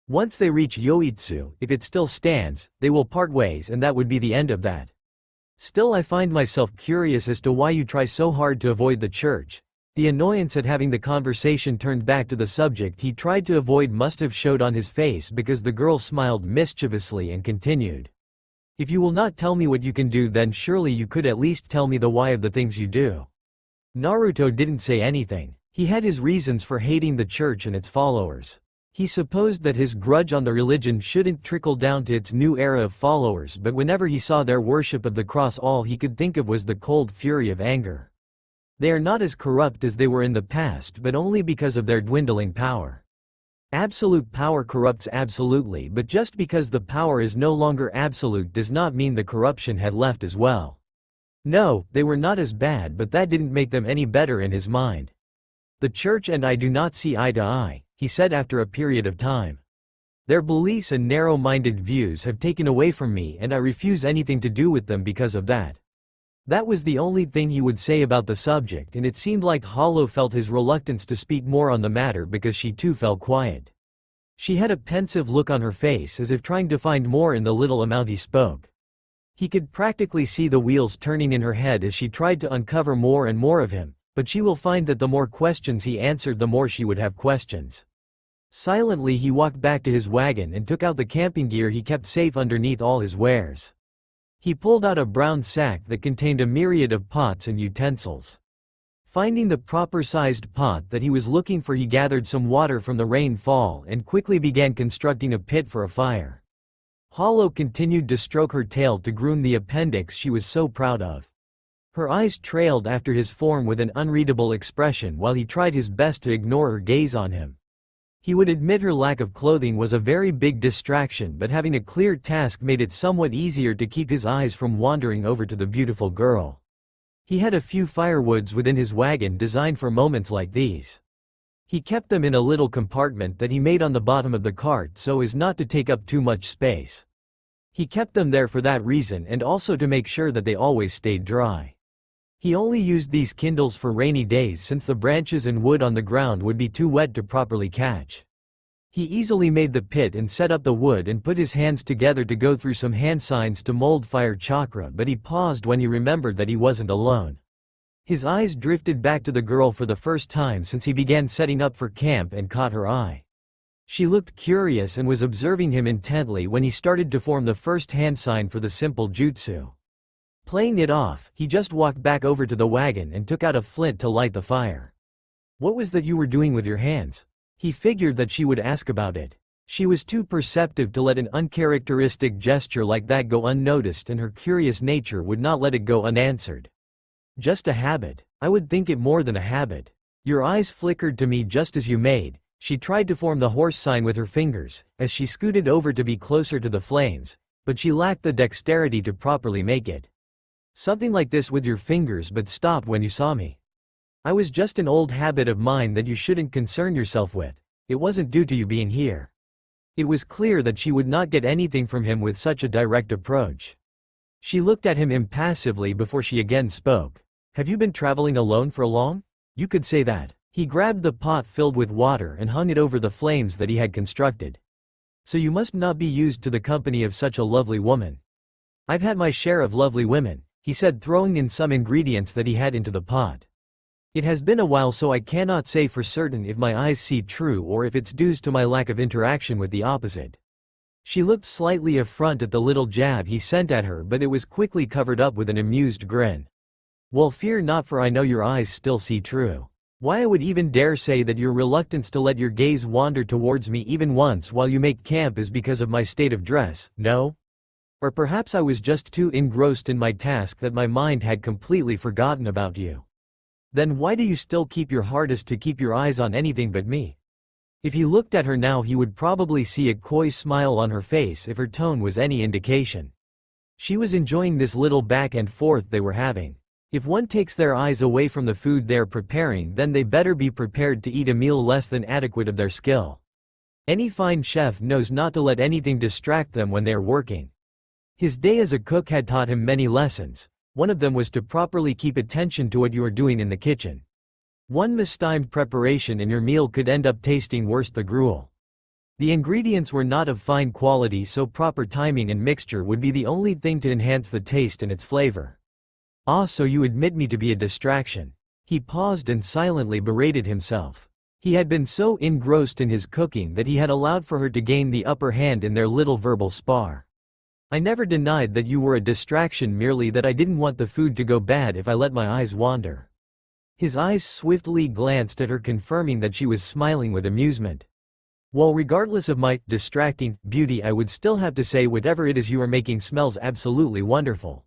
Once they reach Yoitsu, if it still stands, they will part ways, and that would be the end of that. Still, I find myself curious as to why you try so hard to avoid the church. The annoyance at having the conversation turned back to the subject he tried to avoid must have showed on his face, because the girl smiled mischievously and continued. If you will not tell me what you can do, then surely you could at least tell me the why of the things you do. Naruto didn't say anything. He had his reasons for hating the church and its followers. He supposed that his grudge on the religion shouldn't trickle down to its new era of followers, but whenever he saw their worship of the cross, all he could think of was the cold fury of anger. They are not as corrupt as they were in the past, but only because of their dwindling power. Absolute power corrupts absolutely, but just because the power is no longer absolute does not mean the corruption had left as well. No, they were not as bad, but that didn't make them any better in his mind. The church and I do not see eye to eye, he said after a period of time. Their beliefs and narrow-minded views have taken away from me, and I refuse anything to do with them because of that. That was the only thing he would say about the subject, and it seemed like Hollow felt his reluctance to speak more on the matter because she too fell quiet. She had a pensive look on her face, as if trying to find more in the little amount he spoke. He could practically see the wheels turning in her head as she tried to uncover more and more of him, but she will find that the more questions he answered, the more she would have questions. Silently he walked back to his wagon and took out the camping gear he kept safe underneath all his wares. He pulled out a brown sack that contained a myriad of pots and utensils. Finding the proper-sized pot that he was looking for, he gathered some water from the rainfall and quickly began constructing a pit for a fire. Hollow continued to stroke her tail to groom the appendix she was so proud of. Her eyes trailed after his form with an unreadable expression while he tried his best to ignore her gaze on him. He would admit her lack of clothing was a very big distraction, but having a clear task made it somewhat easier to keep his eyes from wandering over to the beautiful girl. He had a few firewoods within his wagon designed for moments like these. He kept them in a little compartment that he made on the bottom of the cart so as not to take up too much space. He kept them there for that reason, and also to make sure that they always stayed dry. He only used these kindles for rainy days since the branches and wood on the ground would be too wet to properly catch. He easily made the pit and set up the wood and put his hands together to go through some hand signs to mold fire chakra, but he paused when he remembered that he wasn't alone. His eyes drifted back to the girl for the first time since he began setting up for camp and caught her eye. She looked curious and was observing him intently when he started to form the first hand sign for the simple jutsu. Playing it off, he just walked back over to the wagon and took out a flint to light the fire. What was that you were doing with your hands? He figured that she would ask about it. She was too perceptive to let an uncharacteristic gesture like that go unnoticed, and her curious nature would not let it go unanswered. Just a habit. I would think it more than a habit. Your eyes flickered to me just as you made. She tried to form the horse sign with her fingers, as she scooted over to be closer to the flames, but she lacked the dexterity to properly make it. Something like this with your fingers, but stopped when you saw me. I was just an old habit of mine that you shouldn't concern yourself with. It wasn't due to you being here. It was clear that she would not get anything from him with such a direct approach. She looked at him impassively before she again spoke. Have you been traveling alone for long? You could say that. He grabbed the pot filled with water and hung it over the flames that he had constructed. So you must not be used to the company of such a lovely woman. I've had my share of lovely women, he said, throwing in some ingredients that he had into the pot. It has been a while, so I cannot say for certain if my eyes see true or if it's due to my lack of interaction with the opposite. She looked slightly affronted at the little jab he sent at her, but it was quickly covered up with an amused grin. Well, fear not, for I know your eyes still see true. Why I would even dare say that your reluctance to let your gaze wander towards me even once while you make camp is because of my state of dress, no? Or perhaps I was just too engrossed in my task that my mind had completely forgotten about you. Then why do you still keep your hardest to keep your eyes on anything but me? If he looked at her now, he would probably see a coy smile on her face if her tone was any indication. She was enjoying this little back and forth they were having. If one takes their eyes away from the food they're preparing, then they better be prepared to eat a meal less than adequate of their skill. Any fine chef knows not to let anything distract them when they are working. His day as a cook had taught him many lessons. One of them was to properly keep attention to what you are doing in the kitchen. One mistimed preparation and your meal could end up tasting worse than gruel. The ingredients were not of fine quality, so proper timing and mixture would be the only thing to enhance the taste and its flavor. Ah, so you admit me to be a distraction. He paused and silently berated himself. He had been so engrossed in his cooking that he had allowed for her to gain the upper hand in their little verbal spar. I never denied that you were a distraction, merely that I didn't want the food to go bad if I let my eyes wander. His eyes swiftly glanced at her, confirming that she was smiling with amusement. Well, regardless of my distracting beauty, I would still have to say whatever it is you are making smells absolutely wonderful.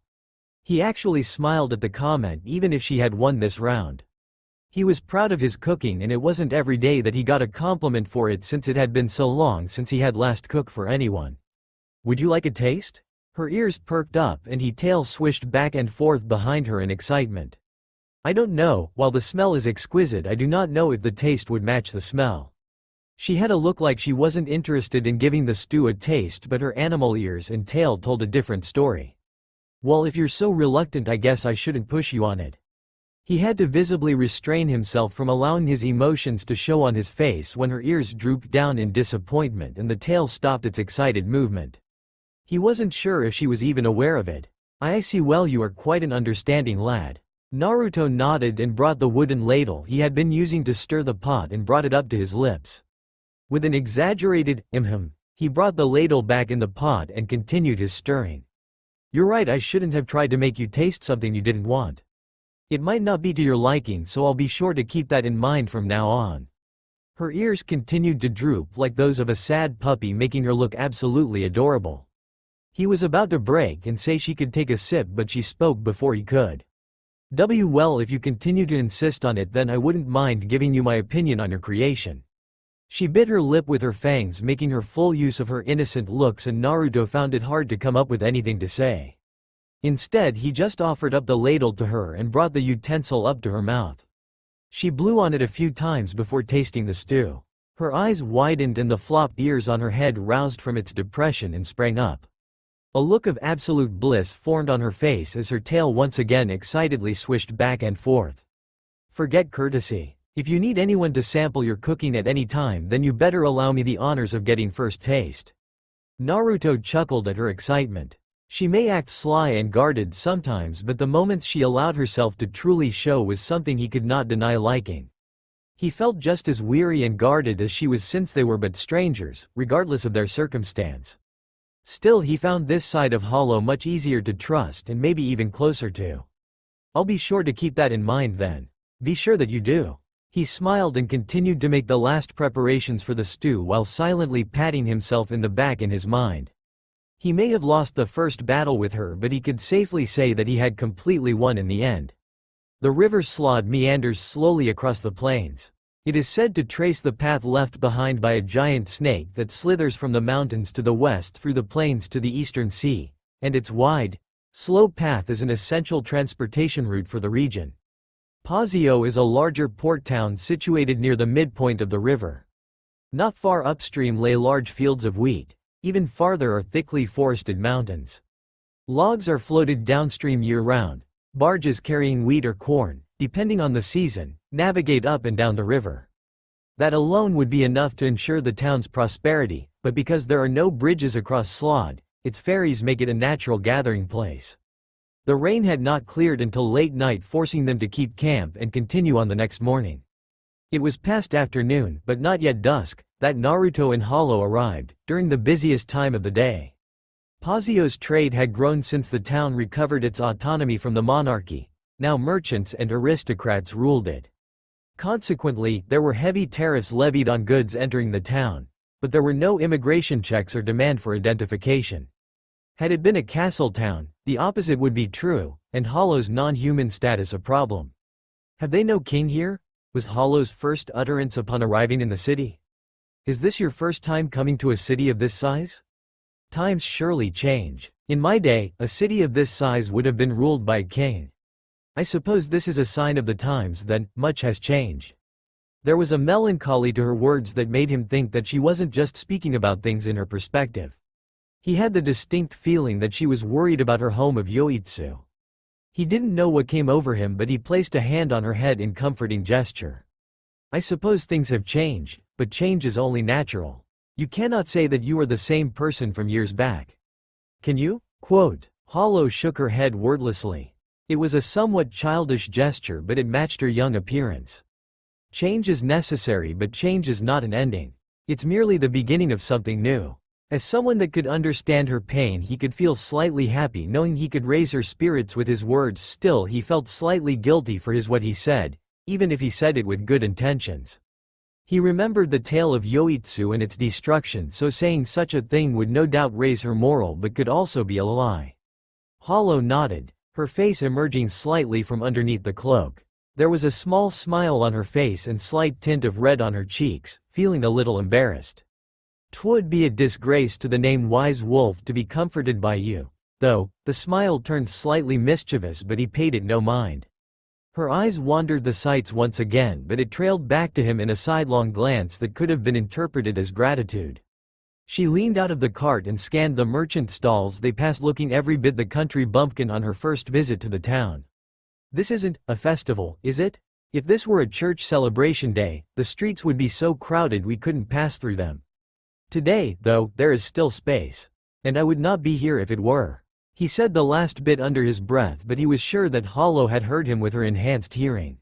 He actually smiled at the comment, even if she had won this round. He was proud of his cooking, and it wasn't every day that he got a compliment for it, since it had been so long since he had last cooked for anyone. Would you like a taste? Her ears perked up and his tail swished back and forth behind her in excitement. I don't know, while the smell is exquisite, I do not know if the taste would match the smell. She had a look like she wasn't interested in giving the stew a taste, but her animal ears and tail told a different story. Well, if you're so reluctant, I guess I shouldn't push you on it. He had to visibly restrain himself from allowing his emotions to show on his face when her ears drooped down in disappointment and the tail stopped its excited movement. He wasn't sure if she was even aware of it. I see, well, you are quite an understanding lad. Naruto nodded and brought the wooden ladle he had been using to stir the pot and brought it up to his lips. With an exaggerated he brought the ladle back in the pot and continued his stirring. You're right, I shouldn't have tried to make you taste something you didn't want. It might not be to your liking, so I'll be sure to keep that in mind from now on. Her ears continued to droop like those of a sad puppy, making her look absolutely adorable. He was about to break and say she could take a sip, but she spoke before he could. Well, if you continue to insist on it, then I wouldn't mind giving you my opinion on your creation. She bit her lip with her fangs, making her full use of her innocent looks, and Naruto found it hard to come up with anything to say. Instead, he just offered up the ladle to her and brought the utensil up to her mouth. She blew on it a few times before tasting the stew. Her eyes widened and the flopped ears on her head roused from its depression and sprang up. A look of absolute bliss formed on her face as her tail once again excitedly swished back and forth. Forget courtesy. If you need anyone to sample your cooking at any time, then you better allow me the honors of getting first taste. Naruto chuckled at her excitement. She may act sly and guarded sometimes, but the moments she allowed herself to truly show was something he could not deny liking. He felt just as weary and guarded as she was, since they were but strangers, regardless of their circumstance. Still, he found this side of Hollow much easier to trust and maybe even closer to. I'll be sure to keep that in mind then. Be sure that you do. He smiled and continued to make the last preparations for the stew while silently patting himself in the back in his mind. He may have lost the first battle with her, but he could safely say that he had completely won in the end. The river Slod meanders slowly across the plains. It is said to trace the path left behind by a giant snake that slithers from the mountains to the west through the plains to the eastern sea, and its wide, slow path is an essential transportation route for the region. Pazio is a larger port town situated near the midpoint of the river. Not far upstream lay large fields of wheat. Even farther are thickly forested mountains. Logs are floated downstream year-round. Barges carrying wheat or corn, depending on the season, navigate up and down the river. That alone would be enough to ensure the town's prosperity, but because there are no bridges across Slod, its ferries make it a natural gathering place. The rain had not cleared until late night, forcing them to keep camp and continue on the next morning. It was past afternoon, but not yet dusk, that Naruto and Hollow arrived, during the busiest time of the day. Pazio's trade had grown since the town recovered its autonomy from the monarchy. Now merchants and aristocrats ruled it. Consequently, there were heavy tariffs levied on goods entering the town, but there were no immigration checks or demand for identification. Had it been a castle town, the opposite would be true, and Hollow's non-human status a problem. "Have they no king here?" was Hollow's first utterance upon arriving in the city. "Is this your first time coming to a city of this size? Times surely change. In my day, a city of this size would have been ruled by a king. I suppose this is a sign of the times, then, much has changed." There was a melancholy to her words that made him think that she wasn't just speaking about things in her perspective. He had the distinct feeling that she was worried about her home of Yoitsu. He didn't know what came over him, but he placed a hand on her head in comforting gesture. "I suppose things have changed, but change is only natural. You cannot say that you are the same person from years back. Can you?" Hollow shook her head wordlessly. It was a somewhat childish gesture, but it matched her young appearance. Change is necessary, but change is not an ending. It's merely the beginning of something new. As someone that could understand her pain, he could feel slightly happy knowing he could raise her spirits with his words. Still, he felt slightly guilty for what he said, even if he said it with good intentions. He remembered the tale of Yoitsu and its destruction, so saying such a thing would no doubt raise her morale but could also be a lie. Hollow nodded, her face emerging slightly from underneath the cloak. There was a small smile on her face and slight tint of red on her cheeks, feeling a little embarrassed. "'Twould be a disgrace to the name Wise Wolf to be comforted by you, though." The smile turned slightly mischievous, but he paid it no mind. Her eyes wandered the sights once again, but it trailed back to him in a sidelong glance that could have been interpreted as gratitude. She leaned out of the cart and scanned the merchant stalls they passed, looking every bit the country bumpkin on her first visit to the town. "This isn't a festival, is it? If this were a church celebration day, the streets would be so crowded we couldn't pass through them. Today, though, there is still space. And I would not be here if it were." He said the last bit under his breath, but he was sure that Hollow had heard him with her enhanced hearing.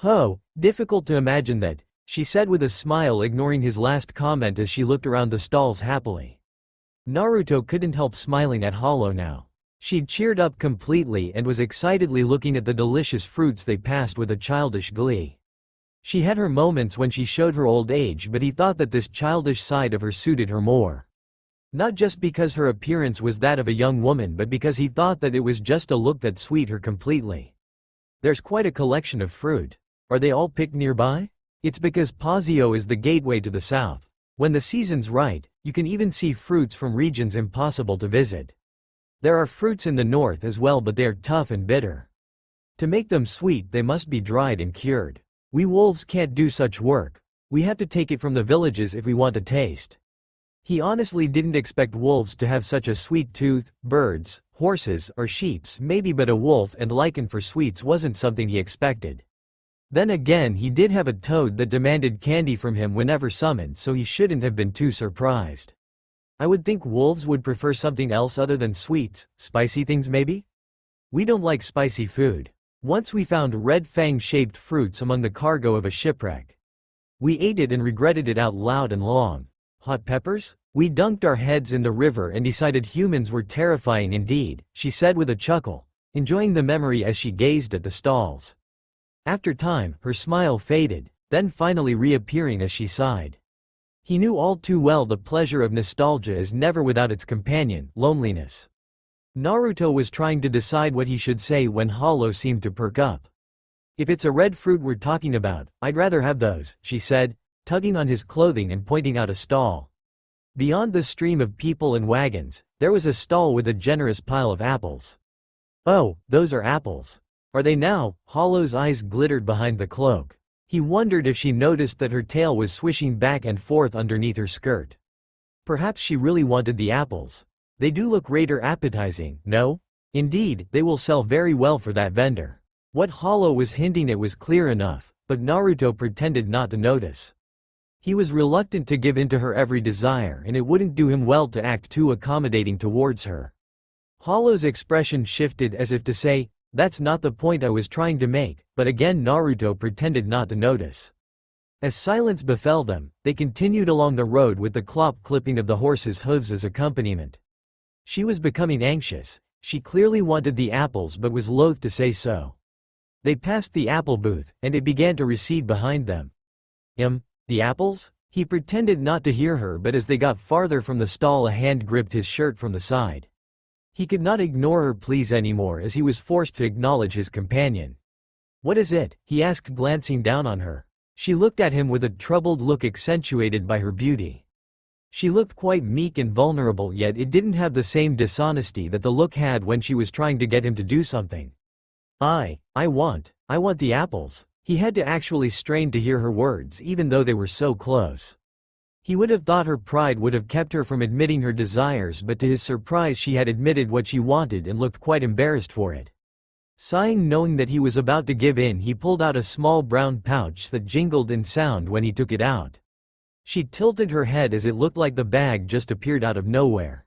"Oh, difficult to imagine that," she said with a smile, ignoring his last comment as she looked around the stalls happily. Naruto couldn't help smiling at Hollow now. She'd cheered up completely and was excitedly looking at the delicious fruits they passed with a childish glee. She had her moments when she showed her old age, but he thought that this childish side of her suited her more. Not just because her appearance was that of a young woman, but because he thought that it was just a look that sweet her completely. "There's quite a collection of fruit. Are they all picked nearby?" "It's because Pazio is the gateway to the south. When the season's right, you can even see fruits from regions impossible to visit. There are fruits in the north as well, but they are tough and bitter. To make them sweet, they must be dried and cured. We wolves can't do such work. We have to take it from the villages if we want to taste." He honestly didn't expect wolves to have such a sweet tooth. Birds, horses, or sheeps maybe, but a wolf and lichen for sweets wasn't something he expected. Then again, he did have a toad that demanded candy from him whenever summoned, so he shouldn't have been too surprised. "I would think wolves would prefer something else other than sweets, spicy things maybe? We don't like spicy food. Once we found red fang-shaped fruits among the cargo of a shipwreck. We ate it and regretted it out loud and long. Hot peppers? We dunked our heads in the river and decided humans were terrifying indeed," she said with a chuckle, enjoying the memory as she gazed at the stalls. After time, her smile faded, then finally reappearing as she sighed. He knew all too well the pleasure of nostalgia is never without its companion, loneliness. Naruto was trying to decide what he should say when Hollow seemed to perk up. "If it's a red fruit we're talking about, I'd rather have those," she said, tugging on his clothing and pointing out a stall. Beyond the stream of people and wagons, there was a stall with a generous pile of apples. "Oh, those are apples. Are they now?" Hollow's eyes glittered behind the cloak. He wondered if she noticed that her tail was swishing back and forth underneath her skirt. Perhaps she really wanted the apples. They do look rather appetizing, no? Indeed, they will sell very well for that vendor. What Hollow was hinting at was clear enough, but Naruto pretended not to notice. He was reluctant to give in to her every desire, and it wouldn't do him well to act too accommodating towards her. Hollow's expression shifted as if to say, "That's not the point I was trying to make," but again Naruto pretended not to notice. As silence befell them, they continued along the road with the clop-clipping of the horse's hooves as accompaniment. She was becoming anxious. She clearly wanted the apples but was loath to say so. They passed the apple booth, and it began to recede behind them. The apples?" He pretended not to hear her, but as they got farther from the stall a hand gripped his shirt from the side. He could not ignore her pleas anymore as he was forced to acknowledge his companion. "What is it?" he asked, glancing down on her. She looked at him with a troubled look accentuated by her beauty. She looked quite meek and vulnerable, yet it didn't have the same dishonesty that the look had when she was trying to get him to do something. I want the apples." He had to actually strain to hear her words even though they were so close. He would have thought her pride would have kept her from admitting her desires, but to his surprise she had admitted what she wanted and looked quite embarrassed for it. Sighing, knowing that he was about to give in, he pulled out a small brown pouch that jingled in sound when he took it out. She tilted her head as it looked like the bag just appeared out of nowhere.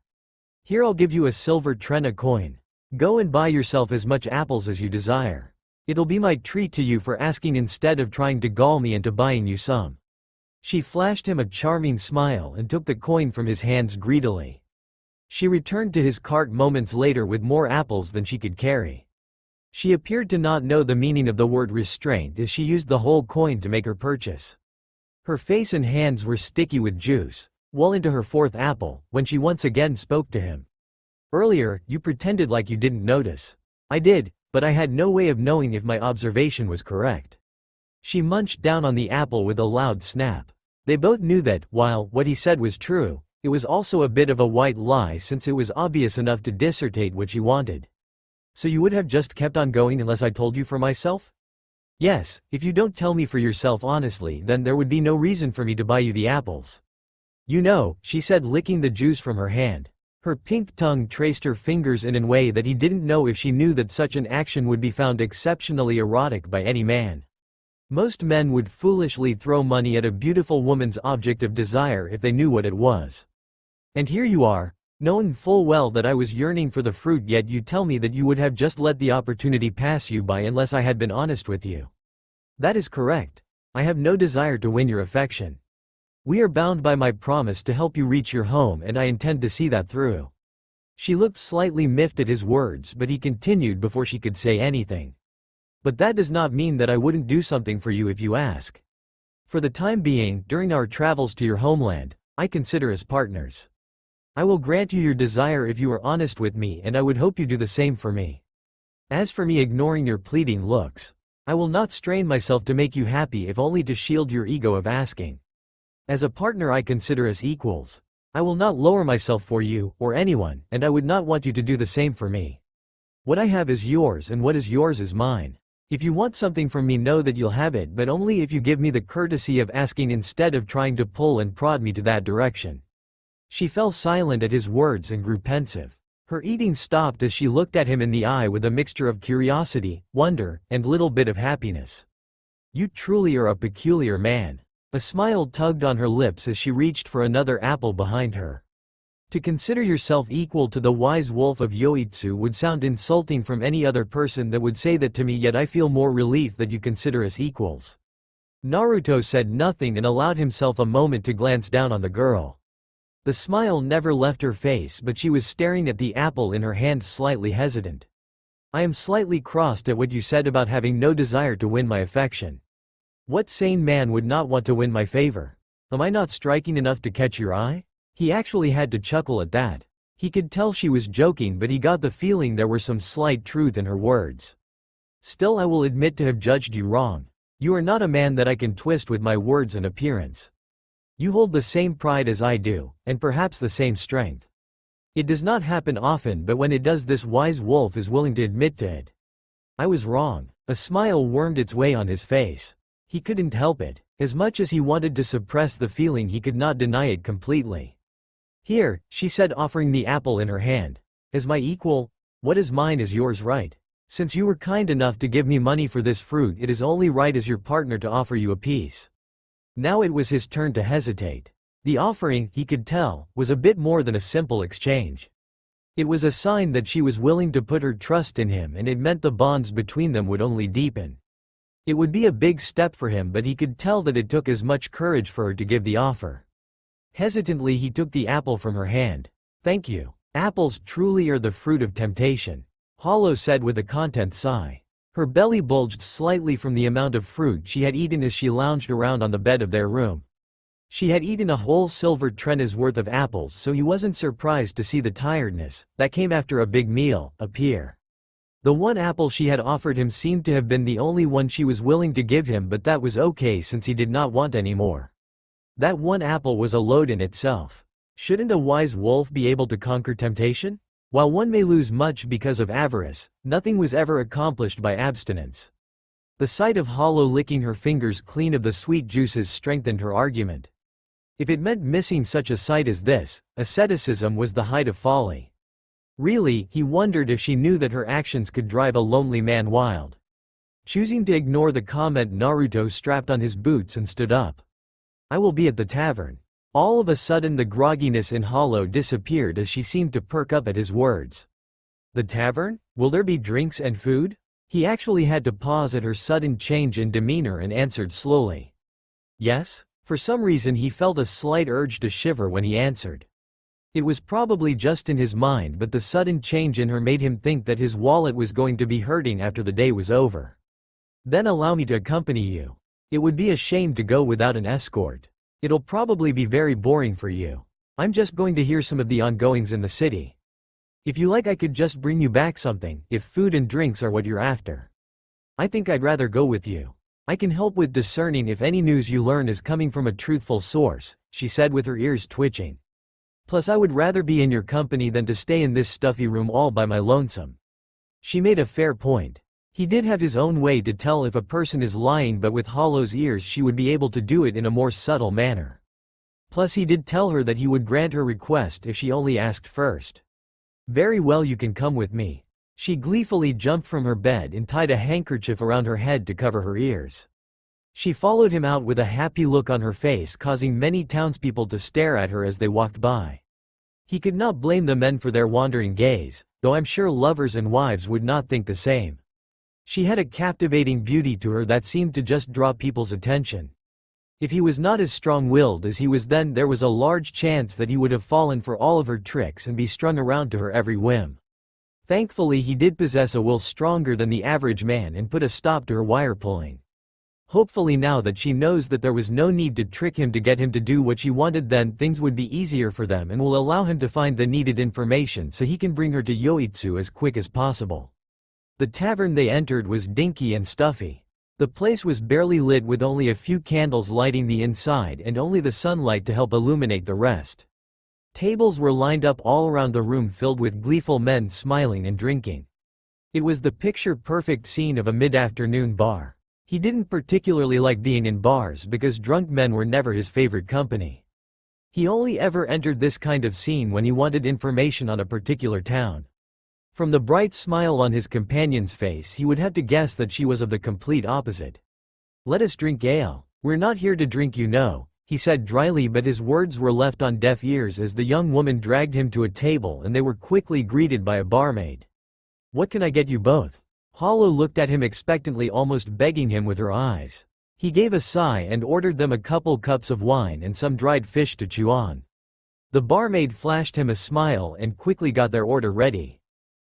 "Here, I'll give you a silver trena coin. Go and buy yourself as much apples as you desire. It'll be my treat to you for asking instead of trying to gull me into buying you some." She flashed him a charming smile and took the coin from his hands greedily. She returned to his cart moments later with more apples than she could carry. She appeared to not know the meaning of the word restraint as she used the whole coin to make her purchase. Her face and hands were sticky with juice, well into her fourth apple, when she once again spoke to him. "Earlier, you pretended like you didn't notice." "I did, but I had no way of knowing if my observation was correct." She munched down on the apple with a loud snap. They both knew that, while what he said was true, it was also a bit of a white lie since it was obvious enough to dissertate what she wanted. "So you would have just kept on going unless I told you for myself?" "Yes, if you don't tell me for yourself honestly, then there would be no reason for me to buy you the apples." "You know," she said, licking the juice from her hand. Her pink tongue traced her fingers in a way that he didn't know if she knew that such an action would be found exceptionally erotic by any man. Most men would foolishly throw money at a beautiful woman's object of desire if they knew what it was. "And here you are, knowing full well that I was yearning for the fruit, yet you tell me that you would have just let the opportunity pass you by unless I had been honest with you." "That is correct. I have no desire to win your affection. We are bound by my promise to help you reach your home, and I intend to see that through." She looked slightly miffed at his words, but he continued before she could say anything. "But that does not mean that I wouldn't do something for you if you ask. For the time being, during our travels to your homeland, I consider us partners. I will grant you your desire if you are honest with me, and I would hope you do the same for me. As for me ignoring your pleading looks, I will not strain myself to make you happy if only to shield your ego of asking. As a partner I consider us equals. I will not lower myself for you, or anyone, and I would not want you to do the same for me. What I have is yours, and what is yours is mine. If you want something from me, know that you'll have it, but only if you give me the courtesy of asking instead of trying to pull and prod me to that direction." She fell silent at his words and grew pensive. Her eating stopped as she looked at him in the eye with a mixture of curiosity, wonder, and little bit of happiness. "You truly are a peculiar man." A smile tugged on her lips as she reached for another apple behind her. To consider yourself equal to the wise wolf of Yoitsu would sound insulting from any other person that would say that to me, yet I feel more relief that you consider us equals. Naruto said nothing and allowed himself a moment to glance down on the girl. The smile never left her face, but she was staring at the apple in her hands, slightly hesitant. "I am slightly crossed at what you said about having no desire to win my affection. What sane man would not want to win my favor? Am I not striking enough to catch your eye?" He actually had to chuckle at that. He could tell she was joking, but he got the feeling there was some slight truth in her words. "Still, I will admit to have judged you wrong. You are not a man that I can twist with my words and appearance. You hold the same pride as I do, and perhaps the same strength. It does not happen often, but when it does, this wise wolf is willing to admit to it. I was wrong." A smile wormed its way on his face. He couldn't help it. As much as he wanted to suppress the feeling, he could not deny it completely. Here, she said, offering the apple in her hand. As my equal, what is mine is yours, right? Since you were kind enough to give me money for this fruit, it is only right as your partner to offer you a piece. Now it was his turn to hesitate. The offering, he could tell, was a bit more than a simple exchange. It was a sign that she was willing to put her trust in him, and it meant the bonds between them would only deepen. It would be a big step for him, but he could tell that it took as much courage for her to give the offer. Hesitantly he took the apple from her hand. Thank you. Apples truly are the fruit of temptation, Hollow said with a content sigh. Her belly bulged slightly from the amount of fruit she had eaten as she lounged around on the bed of their room. She had eaten a whole silver trena's worth of apples, so he wasn't surprised to see the tiredness, that came after a big meal, appear. The one apple she had offered him seemed to have been the only one she was willing to give him, but that was okay since he did not want any more. That one apple was a load in itself. Shouldn't a wise wolf be able to conquer temptation? While one may lose much because of avarice, nothing was ever accomplished by abstinence. The sight of Hollow licking her fingers clean of the sweet juices strengthened her argument. If it meant missing such a sight as this, asceticism was the height of folly. Really, he wondered if she knew that her actions could drive a lonely man wild. Choosing to ignore the comment, Naruto strapped on his boots and stood up. I will be at the tavern. All of a sudden the grogginess in Hollow disappeared as she seemed to perk up at his words. The tavern? Will there be drinks and food? He actually had to pause at her sudden change in demeanor and answered slowly. Yes? For some reason he felt a slight urge to shiver when he answered. It was probably just in his mind, but the sudden change in her made him think that his wallet was going to be hurting after the day was over. Then allow me to accompany you. It would be a shame to go without an escort. It'll probably be very boring for you. I'm just going to hear some of the ongoings in the city. If you like, I could just bring you back something, if food and drinks are what you're after. I think I'd rather go with you. I can help with discerning if any news you learn is coming from a truthful source, she said with her ears twitching. Plus I would rather be in your company than to stay in this stuffy room all by my lonesome. She made a fair point. He did have his own way to tell if a person is lying, but with Hollow's ears she would be able to do it in a more subtle manner. Plus he did tell her that he would grant her request if she only asked first. Very well, you can come with me. She gleefully jumped from her bed and tied a handkerchief around her head to cover her ears. She followed him out with a happy look on her face, causing many townspeople to stare at her as they walked by. He could not blame the men for their wandering gaze, though I'm sure lovers and wives would not think the same. She had a captivating beauty to her that seemed to just draw people's attention. If he was not as strong-willed as he was then, there was a large chance that he would have fallen for all of her tricks and be strung around to her every whim. Thankfully he did possess a will stronger than the average man and put a stop to her wire-pulling. Hopefully now that she knows that there was no need to trick him to get him to do what she wanted, then things would be easier for them and will allow him to find the needed information so he can bring her to Yoitsu as quick as possible. The tavern they entered was dinky and stuffy. The place was barely lit, with only a few candles lighting the inside and only the sunlight to help illuminate the rest. Tables were lined up all around the room, filled with gleeful men smiling and drinking. It was the picture-perfect scene of a mid-afternoon bar. He didn't particularly like being in bars because drunk men were never his favorite company. He only ever entered this kind of scene when he wanted information on a particular town. From the bright smile on his companion's face, he would have to guess that she was of the complete opposite. Let us drink ale. We're not here to drink, you know, he said dryly, but his words were left on deaf ears as the young woman dragged him to a table and they were quickly greeted by a barmaid. What can I get you both? Hollow looked at him expectantly, almost begging him with her eyes. He gave a sigh and ordered them a couple cups of wine and some dried fish to chew on. The barmaid flashed him a smile and quickly got their order ready.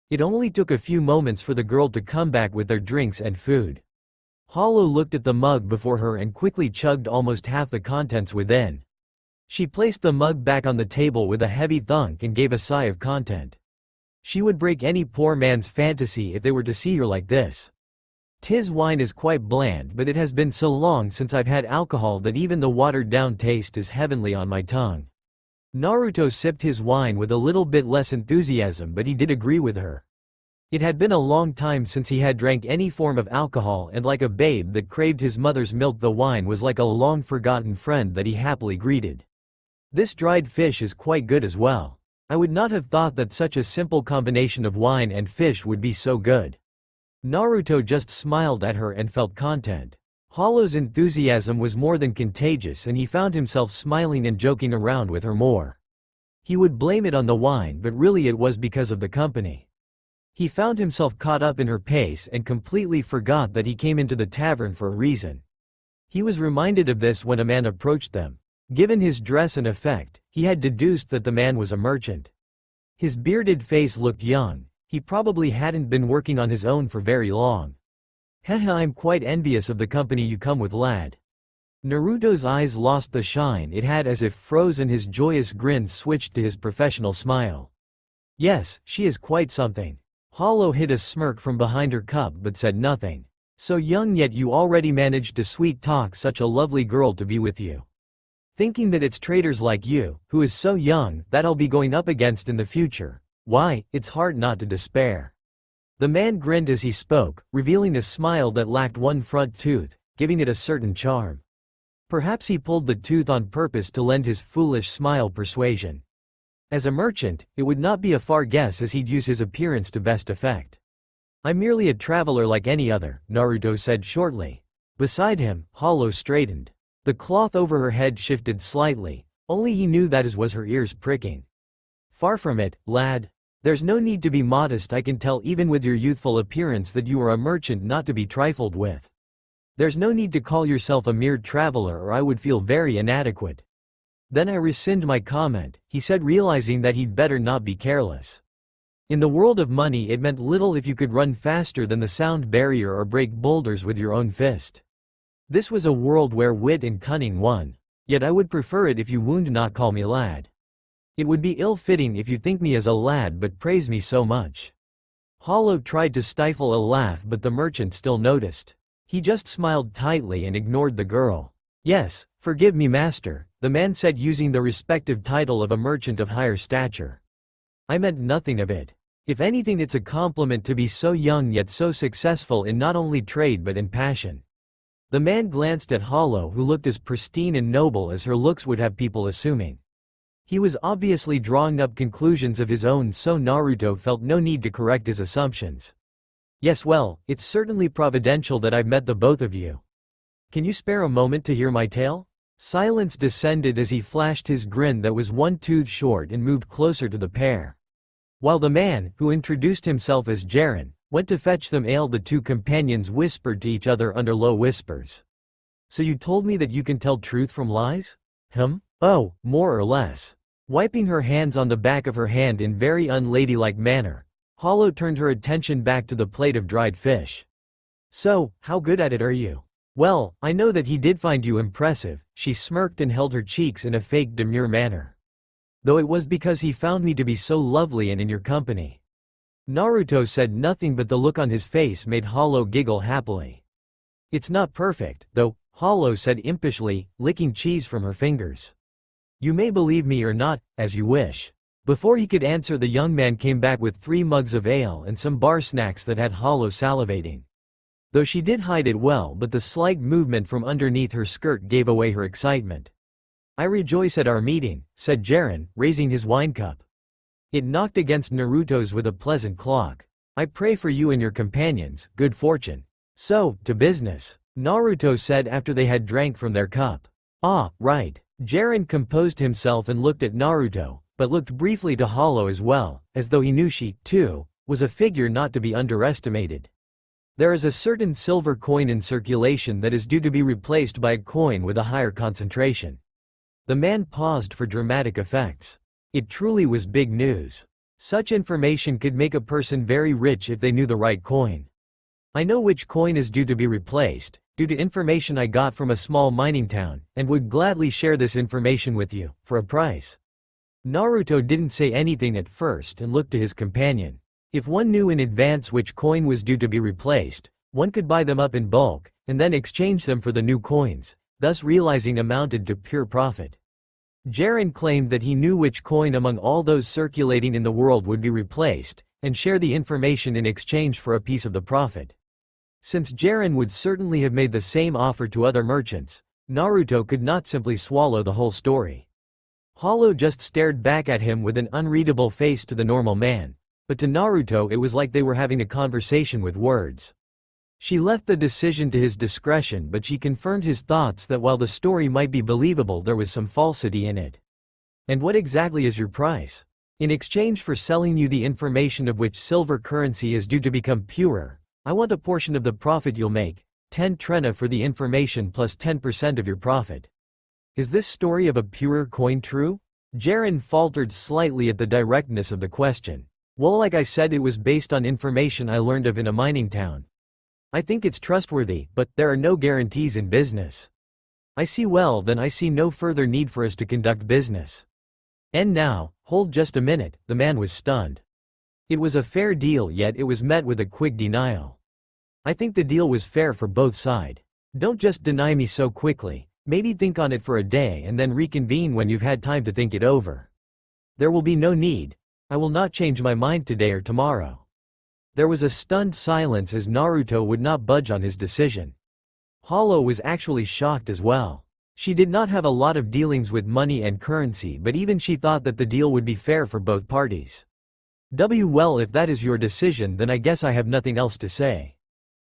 It only took a few moments for the girl to come back with their drinks and food. Hollow looked at the mug before her and quickly chugged almost half the contents within. She placed the mug back on the table with a heavy thunk and gave a sigh of content. She would break any poor man's fantasy if they were to see her like this. "'Tis wine is quite bland, but it has been so long since I've had alcohol that even the watered-down taste is heavenly on my tongue." Naruto sipped his wine with a little bit less enthusiasm, but he did agree with her. It had been a long time since he had drank any form of alcohol, and like a babe that craved his mother's milk, the wine was like a long-forgotten friend that he happily greeted. This dried fish is quite good as well. I would not have thought that such a simple combination of wine and fish would be so good. Naruto just smiled at her and felt content. Hollow's enthusiasm was more than contagious and he found himself smiling and joking around with her more. He would blame it on the wine, but really it was because of the company. He found himself caught up in her pace and completely forgot that he came into the tavern for a reason. He was reminded of this when a man approached them. Given his dress and effect, he had deduced that the man was a merchant. His bearded face looked young. He probably hadn't been working on his own for very long. Hehe, I'm quite envious of the company you come with, lad. Naruto's eyes lost the shine it had as if froze and his joyous grin switched to his professional smile. Yes, she is quite something. Hollow hid a smirk from behind her cup but said nothing. So young yet you already managed to sweet talk such a lovely girl to be with you. Thinking that it's traitors like you, who is so young, that I'll be going up against in the future. Why, it's hard not to despair. The man grinned as he spoke, revealing a smile that lacked one front tooth, giving it a certain charm. Perhaps he pulled the tooth on purpose to lend his foolish smile persuasion. As a merchant, it would not be a far guess as he'd use his appearance to best effect. I'm merely a traveler like any other, Naruto said shortly. Beside him, Hollow straightened. The cloth over her head shifted slightly, only he knew that as was her ears pricking. Far from it, lad. There's no need to be modest. I can tell even with your youthful appearance that you are a merchant not to be trifled with. There's no need to call yourself a mere traveler or I would feel very inadequate. Then I rescind my comment, he said, realizing that he'd better not be careless. In the world of money it meant little if you could run faster than the sound barrier or break boulders with your own fist. This was a world where wit and cunning won. Yet I would prefer it if you would not call me lad. It would be ill-fitting if you think me as a lad but praise me so much. Hollow tried to stifle a laugh but the merchant still noticed. He just smiled tightly and ignored the girl. Yes, forgive me master, the man said using the respective title of a merchant of higher stature. I meant nothing of it. If anything it's a compliment to be so young yet so successful in not only trade but in passion. The man glanced at Hollow who looked as pristine and noble as her looks would have people assuming. He was obviously drawing up conclusions of his own so Naruto felt no need to correct his assumptions. Yes, well, it's certainly providential that I've met the both of you. Can you spare a moment to hear my tale? Silence descended as he flashed his grin that was one tooth short and moved closer to the pair. While the man, who introduced himself as Jiren, went to fetch them ale, the two companions whispered to each other under low whispers. So you told me that you can tell truth from lies? Oh, more or less. Wiping her hands on the back of her hand in very unladylike manner, Hollow turned her attention back to the plate of dried fish. So, how good at it are you? Well, I know that he did find you impressive, she smirked and held her cheeks in a fake demure manner. Though it was because he found me to be so lovely and in your company. Naruto said nothing but the look on his face made Hollow giggle happily. It's not perfect, though, Hollow said impishly, licking cheese from her fingers. You may believe me or not, as you wish. Before he could answer the young man came back with 3 mugs of ale and some bar snacks that had Hollow salivating. Though she did hide it well but the slight movement from underneath her skirt gave away her excitement. I rejoice at our meeting, said Jiren, raising his wine cup. It knocked against Naruto's with a pleasant clock. I pray for you and your companions, good fortune. So, to business, Naruto said after they had drank from their cup. Ah, right. Jiren composed himself and looked at Naruto, but looked briefly to Hollow as well, as though he knew she, too, was a figure not to be underestimated. There is a certain silver coin in circulation that is due to be replaced by a coin with a higher concentration. The man paused for dramatic effects. It truly was big news. Such information could make a person very rich if they knew the right coin. I know which coin is due to be replaced, due to information I got from a small mining town, and would gladly share this information with you, for a price. Naruto didn't say anything at first and looked to his companion. If one knew in advance which coin was due to be replaced, one could buy them up in bulk, and then exchange them for the new coins, thus realizing amounted to pure profit. Jiren claimed that he knew which coin among all those circulating in the world would be replaced, and share the information in exchange for a piece of the profit. Since Jiren would certainly have made the same offer to other merchants, Naruto could not simply swallow the whole story. Hollow just stared back at him with an unreadable face to the normal man. But to Naruto it was like they were having a conversation with words. She left the decision to his discretion, but she confirmed his thoughts that while the story might be believable, there was some falsity in it. And what exactly is your price? In exchange for selling you the information of which silver currency is due to become purer, I want a portion of the profit you'll make, 10 trena for the information plus 10% of your profit. Is this story of a purer coin true? Jiren faltered slightly at the directness of the question. Well, like I said, it was based on information I learned of in a mining town. I think it's trustworthy, but there are no guarantees in business. I see. Well, then I see no further need for us to conduct business. And now, hold just a minute, the man was stunned. It was a fair deal, yet it was met with a quick denial. I think the deal was fair for both sides. Don't just deny me so quickly. Maybe think on it for a day and then reconvene when you've had time to think it over. There will be no need. I will not change my mind today or tomorrow. There was a stunned silence as Naruto would not budge on his decision. Hollow was actually shocked as well. She did not have a lot of dealings with money and currency, but even she thought that the deal would be fair for both parties. Well, if that is your decision, then I guess I have nothing else to say.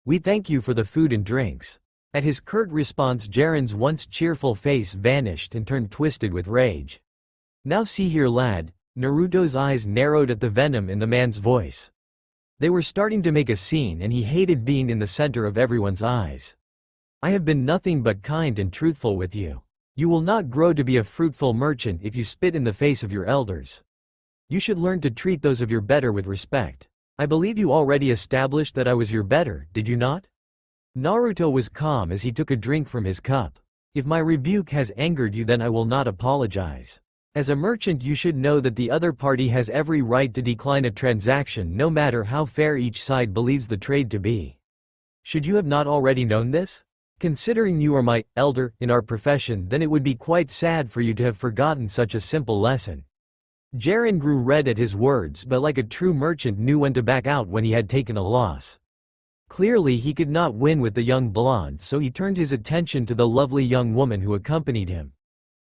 We thank you for the food and drinks. At his curt response, Jiren's once cheerful face vanished and turned twisted with rage. Now see here, lad. Naruto's eyes narrowed at the venom in the man's voice. They were starting to make a scene, and he hated being in the center of everyone's eyes. I have been nothing but kind and truthful with you. You will not grow to be a fruitful merchant if you spit in the face of your elders. You should learn to treat those of your better with respect. I believe you already established that I was your better, did you not? Naruto was calm as he took a drink from his cup. If my rebuke has angered you, then I will not apologize. As a merchant, you should know that the other party has every right to decline a transaction no matter how fair each side believes the trade to be. Should you have not already known this? Considering you are my elder in our profession, then it would be quite sad for you to have forgotten such a simple lesson. Jiren grew red at his words, but like a true merchant knew when to back out when he had taken a loss. Clearly he could not win with the young blonde, so he turned his attention to the lovely young woman who accompanied him.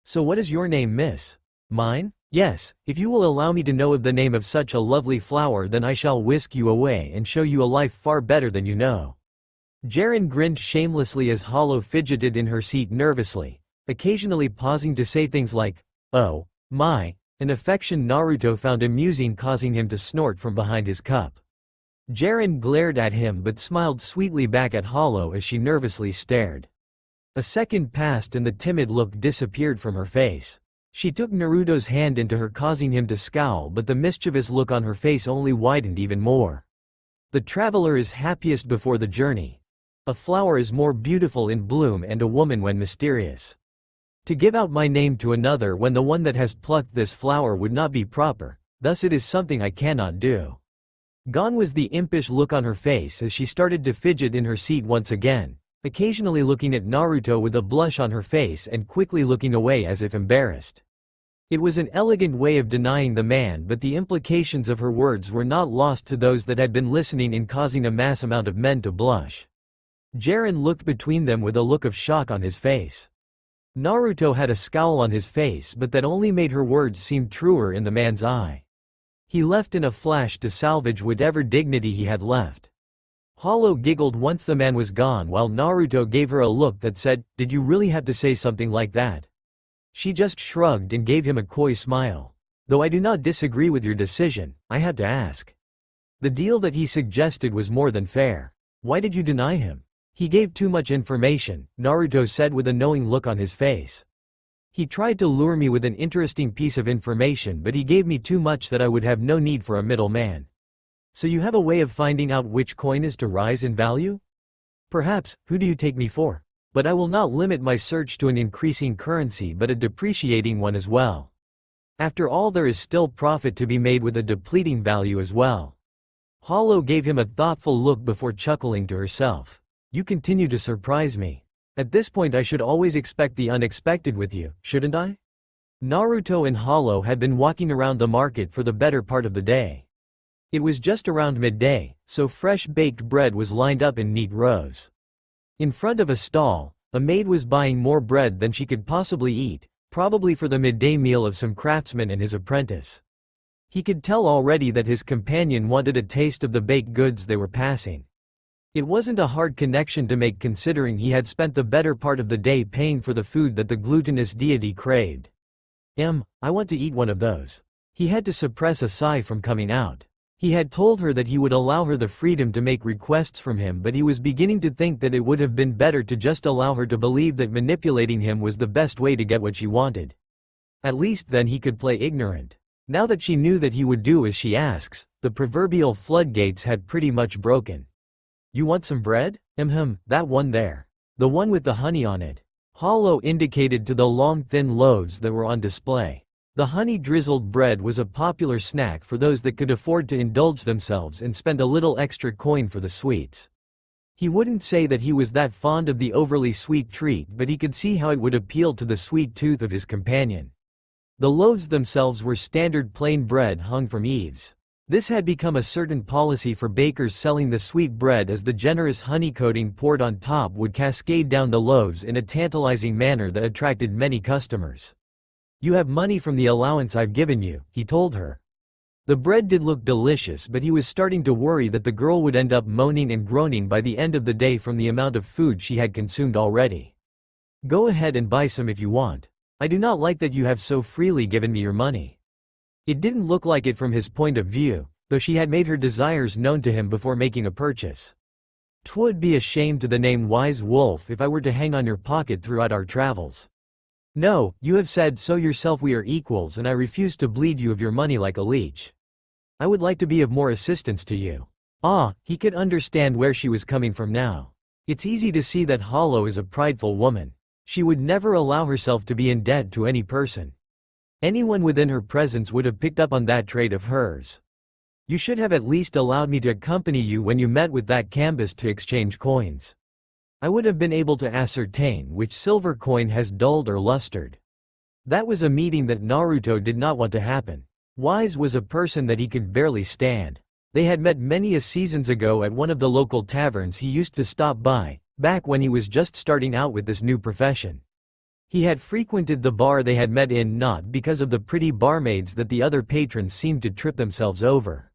So what is your name, miss? Mine? Yes, if you will allow me to know of the name of such a lovely flower, then I shall whisk you away and show you a life far better than you know. Jiren grinned shamelessly as Hollow fidgeted in her seat nervously, occasionally pausing to say things like, "Oh, my," an affection Naruto found amusing, causing him to snort from behind his cup. Jiren glared at him but smiled sweetly back at Hollow as she nervously stared. A second passed and the timid look disappeared from her face. She took Naruto's hand into her, causing him to scowl, but the mischievous look on her face only widened even more. The traveler is happiest before the journey. A flower is more beautiful in bloom and a woman when mysterious. To give out my name to another when the one that has plucked this flower would not be proper, thus it is something I cannot do. Gone was the impish look on her face as she started to fidget in her seat once again, occasionally looking at Naruto with a blush on her face and quickly looking away as if embarrassed. It was an elegant way of denying the man, but the implications of her words were not lost to those that had been listening in, causing a mass amount of men to blush. Jiren looked between them with a look of shock on his face. Naruto had a scowl on his face, but that only made her words seem truer in the man's eye. He left in a flash to salvage whatever dignity he had left. Hollow giggled once the man was gone, while Naruto gave her a look that said, "Did you really have to say something like that?" She just shrugged and gave him a coy smile. "Though I do not disagree with your decision, I had to ask. The deal that he suggested was more than fair. Why did you deny him?" "He gave too much information," Naruto said with a knowing look on his face. "He tried to lure me with an interesting piece of information, but he gave me too much that I would have no need for a middleman." "So you have a way of finding out which coin is to rise in value?" "Perhaps. Who do you take me for? But I will not limit my search to an increasing currency but a depreciating one as well. After all, there is still profit to be made with a depleting value as well." Hollow gave him a thoughtful look before chuckling to herself. "You continue to surprise me. At this point I should always expect the unexpected with you, shouldn't I?" Naruto and Hollow had been walking around the market for the better part of the day. It was just around midday, so fresh baked bread was lined up in neat rows. In front of a stall, a maid was buying more bread than she could possibly eat, probably for the midday meal of some craftsman and his apprentice. He could tell already that his companion wanted a taste of the baked goods they were passing. It wasn't a hard connection to make considering he had spent the better part of the day paying for the food that the glutinous deity craved. I want to eat one of those. He had to suppress a sigh from coming out. He had told her that he would allow her the freedom to make requests from him, but he was beginning to think that it would have been better to just allow her to believe that manipulating him was the best way to get what she wanted. At least then he could play ignorant. Now that she knew that he would do as she asks, the proverbial floodgates had pretty much broken. You want some bread? That one there. The one with the honey on it. Hollow indicated to the long thin loaves that were on display. The honey-drizzled bread was a popular snack for those that could afford to indulge themselves and spend a little extra coin for the sweets. He wouldn't say that he was that fond of the overly sweet treat, but he could see how it would appeal to the sweet tooth of his companion. The loaves themselves were standard plain bread hung from eaves. This had become a certain policy for bakers selling the sweet bread, as the generous honey coating poured on top would cascade down the loaves in a tantalizing manner that attracted many customers. You have money from the allowance I've given you, he told her. The bread did look delicious, but he was starting to worry that the girl would end up moaning and groaning by the end of the day from the amount of food she had consumed already. Go ahead and buy some if you want. I do not like that you have so freely given me your money. It didn't look like it from his point of view, though she had made her desires known to him before making a purchase. 'Twould be a shame to the name Wise Wolf if I were to hang on your pocket throughout our travels. No, you have said so yourself, we are equals, and I refuse to bleed you of your money like a leech. I would like to be of more assistance to you. He could understand where she was coming from now. It's easy to see that Hollow is a prideful woman. She would never allow herself to be in debt to any person. Anyone within her presence would have picked up on that trait of hers. You should have at least allowed me to accompany you when you met with that canvas to exchange coins. I would have been able to ascertain which silver coin has dulled or lustered. That was a meeting that Naruto did not want to happen. Wise was a person that he could barely stand. They had met many a seasons ago at one of the local taverns he used to stop by, back when he was just starting out with this new profession. He had frequented the bar they had met in not because of the pretty barmaids that the other patrons seemed to trip themselves over.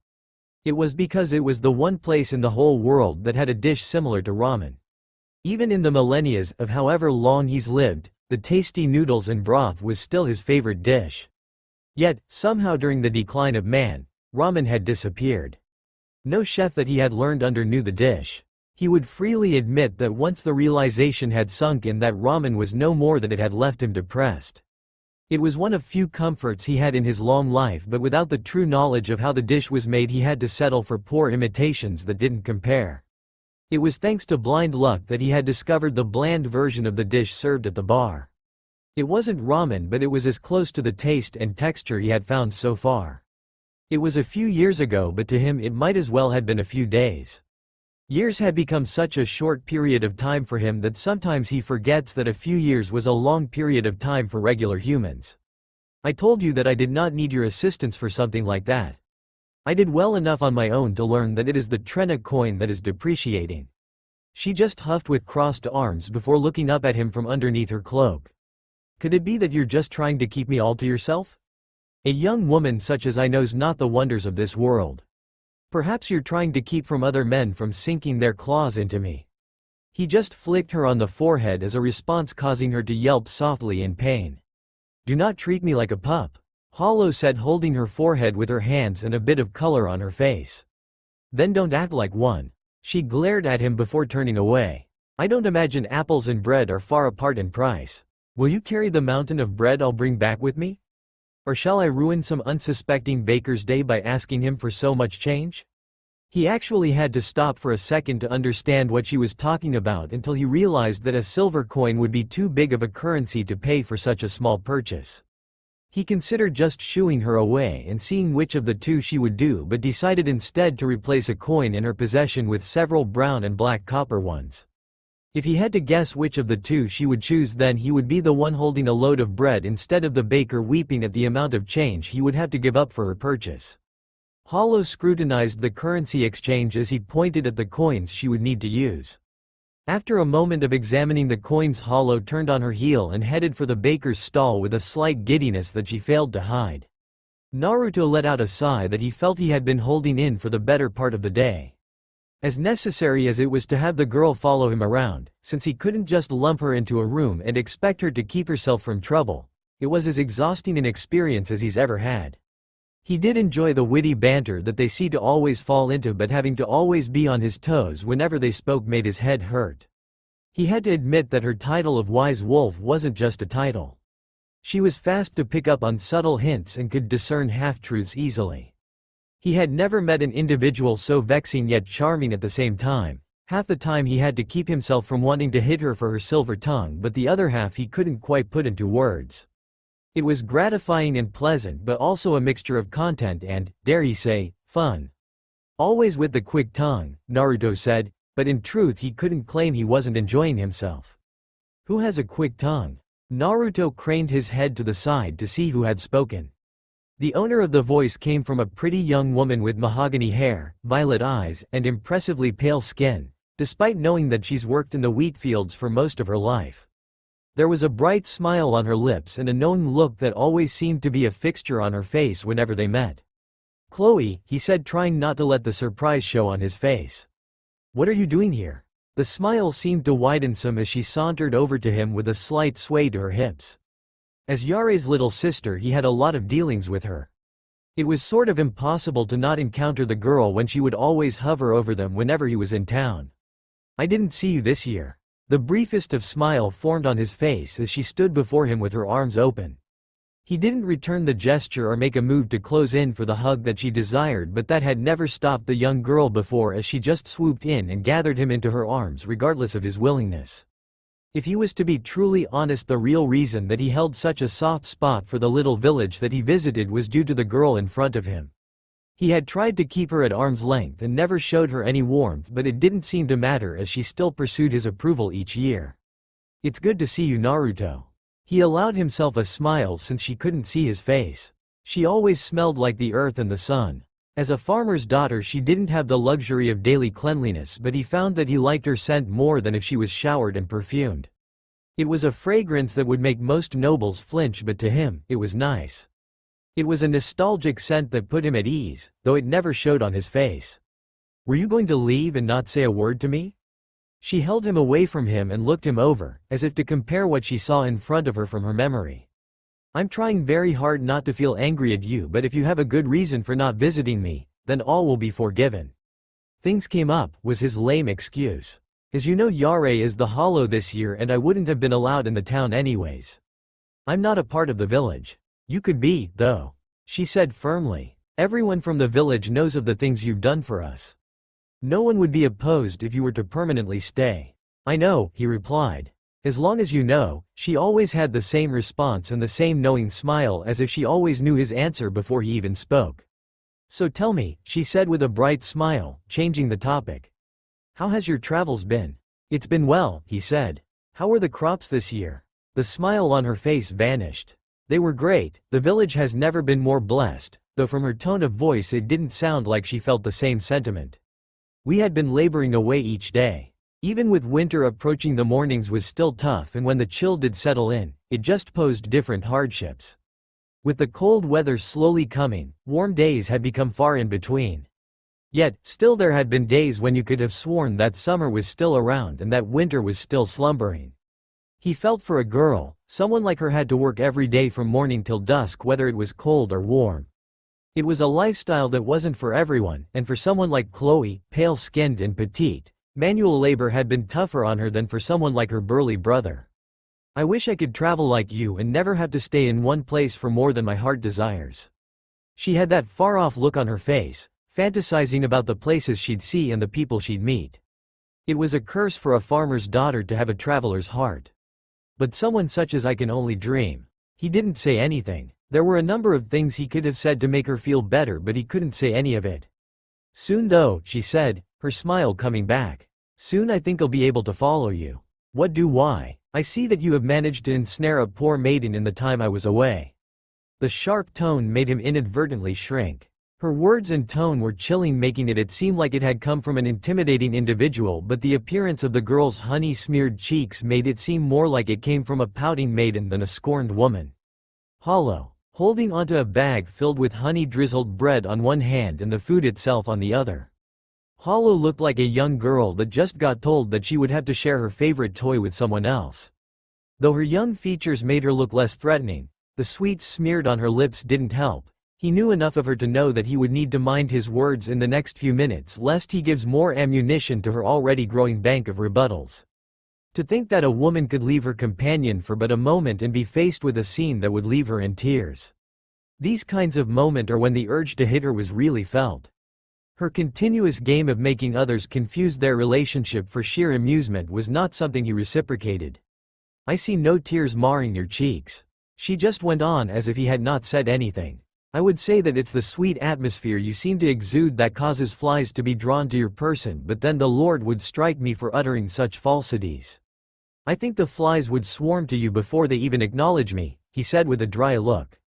It was because it was the one place in the whole world that had a dish similar to ramen. Even in the millennia of however long he's lived, the tasty noodles and broth was still his favorite dish. Yet, somehow during the decline of man, ramen had disappeared. No chef that he had learned under knew the dish. He would freely admit that once the realization had sunk in that ramen was no more, that it had left him depressed. It was one of few comforts he had in his long life, but without the true knowledge of how the dish was made he had to settle for poor imitations that didn't compare. It was thanks to blind luck that he had discovered the bland version of the dish served at the bar. It wasn't ramen, but it was as close to the taste and texture he had found so far. It was a few years ago, but to him it might as well have been a few days. Years had become such a short period of time for him that sometimes he forgets that a few years was a long period of time for regular humans. I told you that I did not need your assistance for something like that. I did well enough on my own to learn that it is the Trena coin that is depreciating. She just huffed with crossed arms before looking up at him from underneath her cloak. Could it be that you're just trying to keep me all to yourself? A young woman such as I knows not the wonders of this world. Perhaps you're trying to keep from other men from sinking their claws into me. He just flicked her on the forehead as a response, causing her to yelp softly in pain. Do not treat me like a pup, Hollow said, holding her forehead with her hands and a bit of color on her face. Then don't act like one. She glared at him before turning away. I don't imagine apples and bread are far apart in price. Will you carry the mountain of bread I'll bring back with me? Or shall I ruin some unsuspecting baker's day by asking him for so much change? He actually had to stop for a second to understand what she was talking about, until he realized that a silver coin would be too big of a currency to pay for such a small purchase. He considered just shooing her away and seeing which of the two she would do, but decided instead to replace a coin in her possession with several brown and black copper ones. If he had to guess which of the two she would choose, then he would be the one holding a load of bread instead of the baker weeping at the amount of change he would have to give up for her purchase. Hollow scrutinized the currency exchange as he pointed at the coins she would need to use. After a moment of examining the coins, Hollow turned on her heel and headed for the baker's stall with a slight giddiness that she failed to hide. Naruto let out a sigh that he felt he had been holding in for the better part of the day. As necessary as it was to have the girl follow him around, since he couldn't just lump her into a room and expect her to keep herself from trouble, it was as exhausting an experience as he's ever had. He did enjoy the witty banter that they seemed to always fall into, but having to always be on his toes whenever they spoke made his head hurt. He had to admit that her title of Wise Wolf wasn't just a title. She was fast to pick up on subtle hints and could discern half-truths easily. He had never met an individual so vexing yet charming at the same time. Half the time he had to keep himself from wanting to hit her for her silver tongue, but the other half he couldn't quite put into words. It was gratifying and pleasant, but also a mixture of content and, dare he say, fun. Always with the quick tongue, Naruto said, but in truth he couldn't claim he wasn't enjoying himself. Who has a quick tongue? Naruto craned his head to the side to see who had spoken. The owner of the voice came from a pretty young woman with mahogany hair, violet eyes, and impressively pale skin, despite knowing that she's worked in the wheat fields for most of her life. There was a bright smile on her lips and a knowing look that always seemed to be a fixture on her face whenever they met. "Chloe," he said, trying not to let the surprise show on his face. "What are you doing here?" The smile seemed to widen some as she sauntered over to him with a slight sway to her hips. As Yare's little sister, he had a lot of dealings with her. It was sort of impossible to not encounter the girl when she would always hover over them whenever he was in town. "I didn't see you this year." The briefest of smile formed on his face as she stood before him with her arms open. He didn't return the gesture or make a move to close in for the hug that she desired, but that had never stopped the young girl before, as she just swooped in and gathered him into her arms regardless of his willingness. If he was to be truly honest, the real reason that he held such a soft spot for the little village that he visited was due to the girl in front of him. He had tried to keep her at arm's length and never showed her any warmth, but it didn't seem to matter as she still pursued his approval each year. "It's good to see you, Naruto." He allowed himself a smile since she couldn't see his face. She always smelled like the earth and the sun. As a farmer's daughter, she didn't have the luxury of daily cleanliness, but he found that he liked her scent more than if she was showered and perfumed. It was a fragrance that would make most nobles flinch, but to him, it was nice. It was a nostalgic scent that put him at ease, though it never showed on his face. "Were you going to leave and not say a word to me?" She held him away from him and looked him over, as if to compare what she saw in front of her from her memory. "I'm trying very hard not to feel angry at you, but if you have a good reason for not visiting me, then all will be forgiven." "Things came up," was his lame excuse. "As you know, Yare is the Hollow this year and I wouldn't have been allowed in the town anyways. I'm not a part of the village." "You could be, though," she said firmly. "Everyone from the village knows of the things you've done for us. No one would be opposed if you were to permanently stay." "I know," he replied. "As long as you know." She always had the same response and the same knowing smile, as if she always knew his answer before he even spoke. "So tell me," she said with a bright smile, changing the topic. "How has your travels been?" "It's been well," he said. "How were the crops this year?" The smile on her face vanished. "They were great. The village has never been more blessed," though from her tone of voice it didn't sound like she felt the same sentiment. "We had been laboring away each day. Even with winter approaching, the mornings was still tough, and when the chill did settle in, it just posed different hardships. With the cold weather slowly coming, warm days had become far in between. Yet, still there had been days when you could have sworn that summer was still around and that winter was still slumbering." He felt for a girl. Someone like her had to work every day from morning till dusk, whether it was cold or warm. It was a lifestyle that wasn't for everyone, and for someone like Chloe, pale-skinned and petite, manual labor had been tougher on her than for someone like her burly brother. "I wish I could travel like you and never have to stay in one place for more than my heart desires." She had that far-off look on her face, fantasizing about the places she'd see and the people she'd meet. It was a curse for a farmer's daughter to have a traveler's heart. "But someone such as I can only dream." He didn't say anything. There were a number of things he could have said to make her feel better, but he couldn't say any of it. "Soon though," she said, her smile coming back. "Soon I think I'll be able to follow you." "What do? Why? I see that you have managed to ensnare a poor maiden in the time I was away." The sharp tone made him inadvertently shrink. Her words and tone were chilling, making it seem like it had come from an intimidating individual, but the appearance of the girl's honey-smeared cheeks made it seem more like it came from a pouting maiden than a scorned woman. Hollow, holding onto a bag filled with honey-drizzled bread on one hand and the food itself on the other. Hollow looked like a young girl that just got told that she would have to share her favorite toy with someone else. Though her young features made her look less threatening, the sweets smeared on her lips didn't help. He knew enough of her to know that he would need to mind his words in the next few minutes lest he gives more ammunition to her already growing bank of rebuttals. To think that a woman could leave her companion for but a moment and be faced with a scene that would leave her in tears. These kinds of moments are when the urge to hit her was really felt. Her continuous game of making others confuse their relationship for sheer amusement was not something he reciprocated. "I see no tears marring your cheeks," she just went on as if he had not said anything. "I would say that it's the sweet atmosphere you seem to exude that causes flies to be drawn to your person, but then the Lord would strike me for uttering such falsities. I think the flies would swarm to you before they even acknowledge me," he said with a dry look.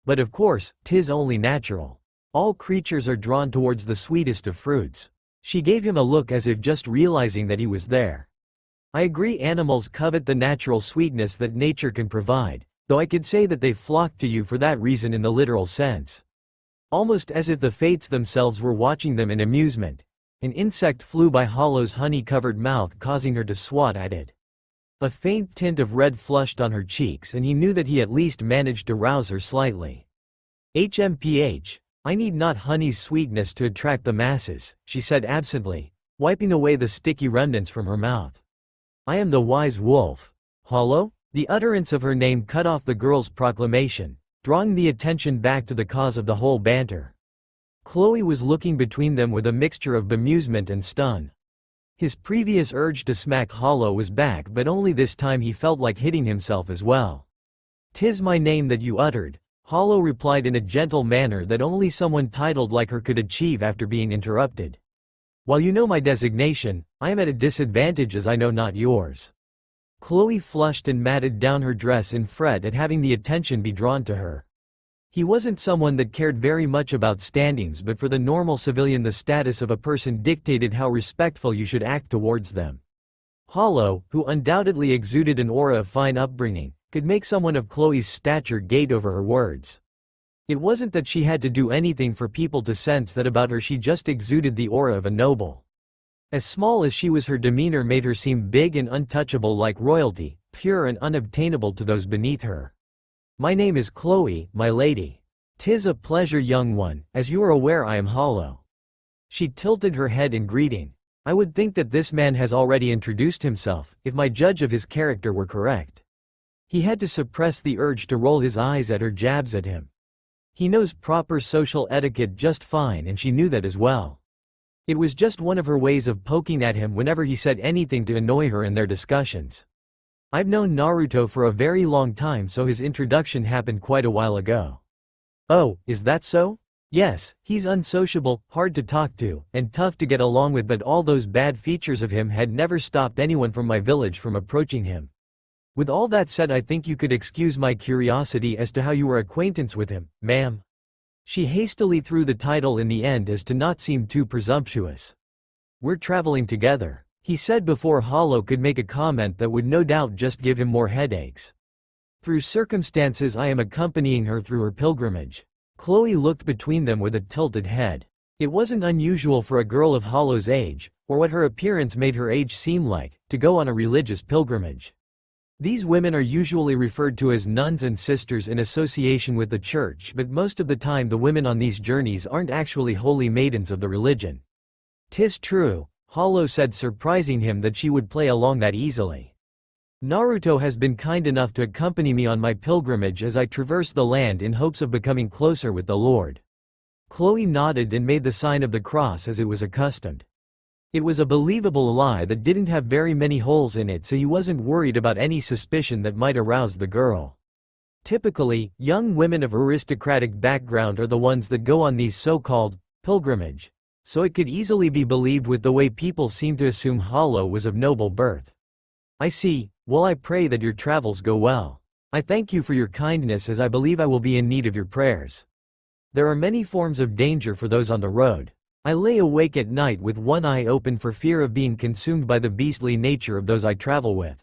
"But of course, 'tis only natural. All creatures are drawn towards the sweetest of fruits." She gave him a look as if just realizing that he was there. "I agree, animals covet the natural sweetness that nature can provide, though I could say that they flock to you for that reason in the literal sense. Almost as if the fates themselves were watching them in amusement." An insect flew by Hollow's honey-covered mouth, causing her to swat at it. A faint tint of red flushed on her cheeks, and he knew that he at least managed to rouse her slightly. "HMPH, I need not honey's sweetness to attract the masses," she said absently, wiping away the sticky remnants from her mouth. "I am the wise wolf." "Hollow?" The utterance of her name cut off the girl's proclamation, drawing the attention back to the cause of the whole banter. Chloe was looking between them with a mixture of bemusement and stun. His previous urge to smack Hollow was back, but only this time he felt like hitting himself as well. "'Tis my name that you uttered," Hollow replied in a gentle manner that only someone titled like her could achieve after being interrupted. "While you know my designation, I am at a disadvantage as I know not yours." Chloe flushed and matted down her dress in fret at having the attention be drawn to her. He wasn't someone that cared very much about standings, but for the normal civilian the status of a person dictated how respectful you should act towards them. Hollow, who undoubtedly exuded an aura of fine upbringing, could make someone of Chloe's stature gate over her words. It wasn't that she had to do anything for people to sense that about her, she just exuded the aura of a noble. As small as she was, her demeanor made her seem big and untouchable, like royalty, pure and unobtainable to those beneath her. "My name is Chloe, my lady." "'Tis a pleasure, young one, as you are aware I am Hollow." She tilted her head in greeting. "I would think that this man has already introduced himself, if my judge of his character were correct." He had to suppress the urge to roll his eyes at her jabs at him. He knows proper social etiquette just fine, and she knew that as well. It was just one of her ways of poking at him whenever he said anything to annoy her in their discussions. "I've known Naruto for a very long time, so his introduction happened quite a while ago." "Oh, is that so?" "Yes, he's unsociable, hard to talk to, and tough to get along with, but all those bad features of him had never stopped anyone from my village from approaching him. With all that said, I think you could excuse my curiosity as to how you were acquaintance with him, ma'am." She hastily threw the title in the end as to not seem too presumptuous. "We're traveling together," he said before Hollow could make a comment that would no doubt just give him more headaches. "Through circumstances I am accompanying her through her pilgrimage." Chloe looked between them with a tilted head. It wasn't unusual for a girl of Hollow's age, or what her appearance made her age seem like, to go on a religious pilgrimage. These women are usually referred to as nuns and sisters in association with the church, but most of the time the women on these journeys aren't actually holy maidens of the religion. "'Tis true," Hollow said, surprising him that she would play along that easily. "Naruto has been kind enough to accompany me on my pilgrimage as I traverse the land in hopes of becoming closer with the Lord." Chloe nodded and made the sign of the cross as it was accustomed. It was a believable lie that didn't have very many holes in it, so he wasn't worried about any suspicion that might arouse the girl. Typically, young women of aristocratic background are the ones that go on these so-called pilgrimage, so it could easily be believed with the way people seem to assume Hollow was of noble birth. "I see. Well, I pray that your travels go well. I thank you for your kindness, as I believe I will be in need of your prayers." There are many forms of danger for those on the road. I lay awake at night with one eye open for fear of being consumed by the beastly nature of those I travel with.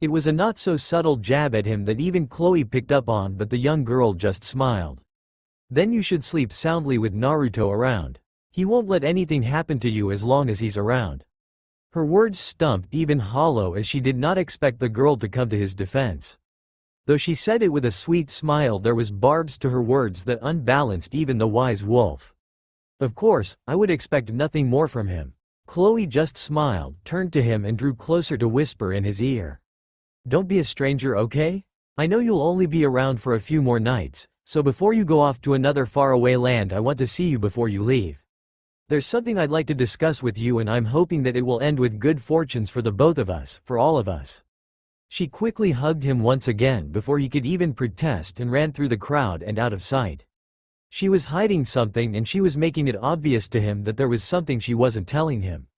It was a not-so-subtle jab at him that even Chloe picked up on, but the young girl just smiled. Then you should sleep soundly with Naruto around. He won't let anything happen to you as long as he's around. Her words stumped even Hollow, as she did not expect the girl to come to his defense. Though she said it with a sweet smile, there was barbs to her words that unbalanced even the wise wolf. Of course, I would expect nothing more from him. Chloe just smiled, turned to him and drew closer to whisper in his ear. Don't be a stranger, okay? I know you'll only be around for a few more nights, so before you go off to another faraway land I want to see you before you leave. There's something I'd like to discuss with you, and I'm hoping that it will end with good fortunes for the both of us, for all of us. She quickly hugged him once again before he could even protest and ran through the crowd and out of sight. She was hiding something, and she was making it obvious to him that there was something she wasn't telling him.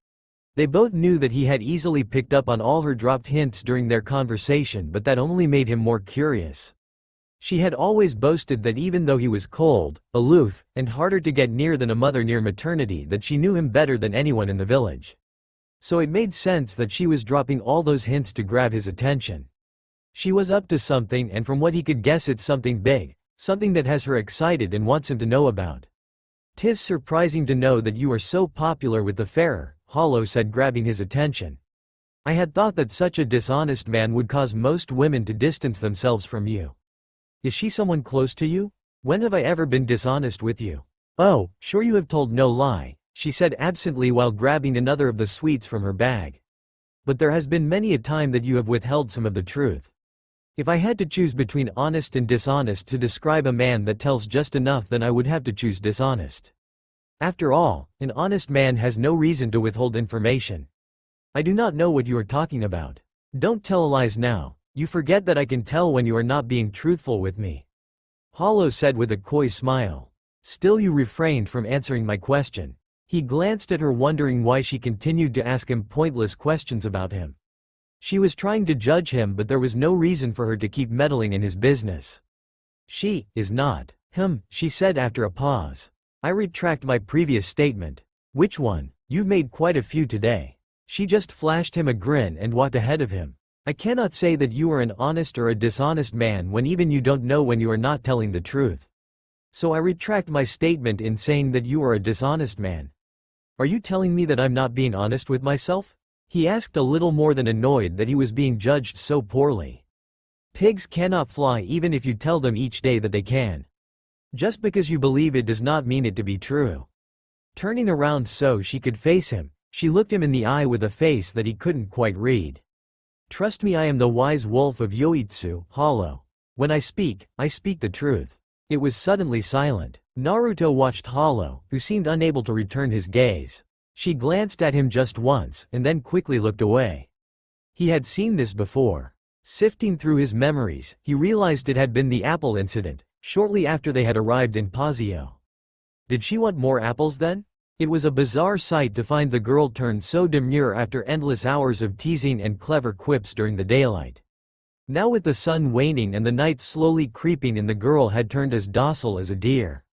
They both knew that he had easily picked up on all her dropped hints during their conversation, but that only made him more curious. She had always boasted that even though he was cold, aloof, and harder to get near than a mother near maternity, that she knew him better than anyone in the village. So it made sense that she was dropping all those hints to grab his attention. She was up to something, and from what he could guess, it's something big. Something that has her excited and wants him to know about. "'Tis surprising to know that you are so popular with the farer," Hollow said, grabbing his attention. "I had thought that such a dishonest man would cause most women to distance themselves from you. Is she someone close to you? When have I ever been dishonest with you?" "Oh, sure, you have told no lie," she said absently while grabbing another of the sweets from her bag. "But there has been many a time that you have withheld some of the truth. If I had to choose between honest and dishonest to describe a man that tells just enough, then I would have to choose dishonest. After all, an honest man has no reason to withhold information." "I do not know what you are talking about. Don't tell lies now. You forget that I can tell when you are not being truthful with me," Hollow said with a coy smile. "Still, you refrained from answering my question." He glanced at her, wondering why she continued to ask him pointless questions about him. She was trying to judge him, but there was no reason for her to keep meddling in his business. "She is not him," she said after a pause. "I retract my previous statement." "Which one? You've made quite a few today." She just flashed him a grin and walked ahead of him. "I cannot say that you are an honest or a dishonest man when even you don't know when you are not telling the truth. So I retract my statement in saying that you are a dishonest man." "Are you telling me that I'm not being honest with myself?" he asked, a little more than annoyed that he was being judged so poorly. "Pigs cannot fly even if you tell them each day that they can. Just because you believe it does not mean it to be true." Turning around so she could face him, she looked him in the eye with a face that he couldn't quite read. "Trust me, I am the wise wolf of Yoitsu, Hollow. When I speak the truth." It was suddenly silent. Naruto watched Hollow, who seemed unable to return his gaze. She glanced at him just once, and then quickly looked away. He had seen this before. Sifting through his memories, he realized it had been the apple incident, shortly after they had arrived in Pazio. Did she want more apples then? It was a bizarre sight to find the girl turn so demure after endless hours of teasing and clever quips during the daylight. Now, with the sun waning and the night slowly creeping in, the girl had turned as docile as a deer.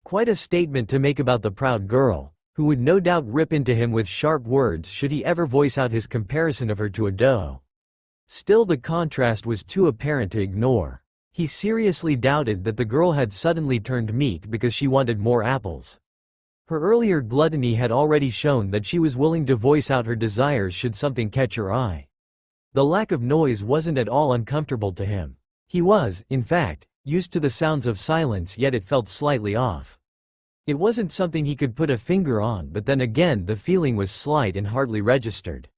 Quite a statement to make about the proud girl, who would no doubt rip into him with sharp words should he ever voice out his comparison of her to a doe. Still, the contrast was too apparent to ignore. He seriously doubted that the girl had suddenly turned meek because she wanted more apples. Her earlier gluttony had already shown that she was willing to voice out her desires should something catch her eye. The lack of noise wasn't at all uncomfortable to him. He was, in fact, used to the sounds of silence, yet it felt slightly off. It wasn't something he could put a finger on, but then again the feeling was slight and hardly registered.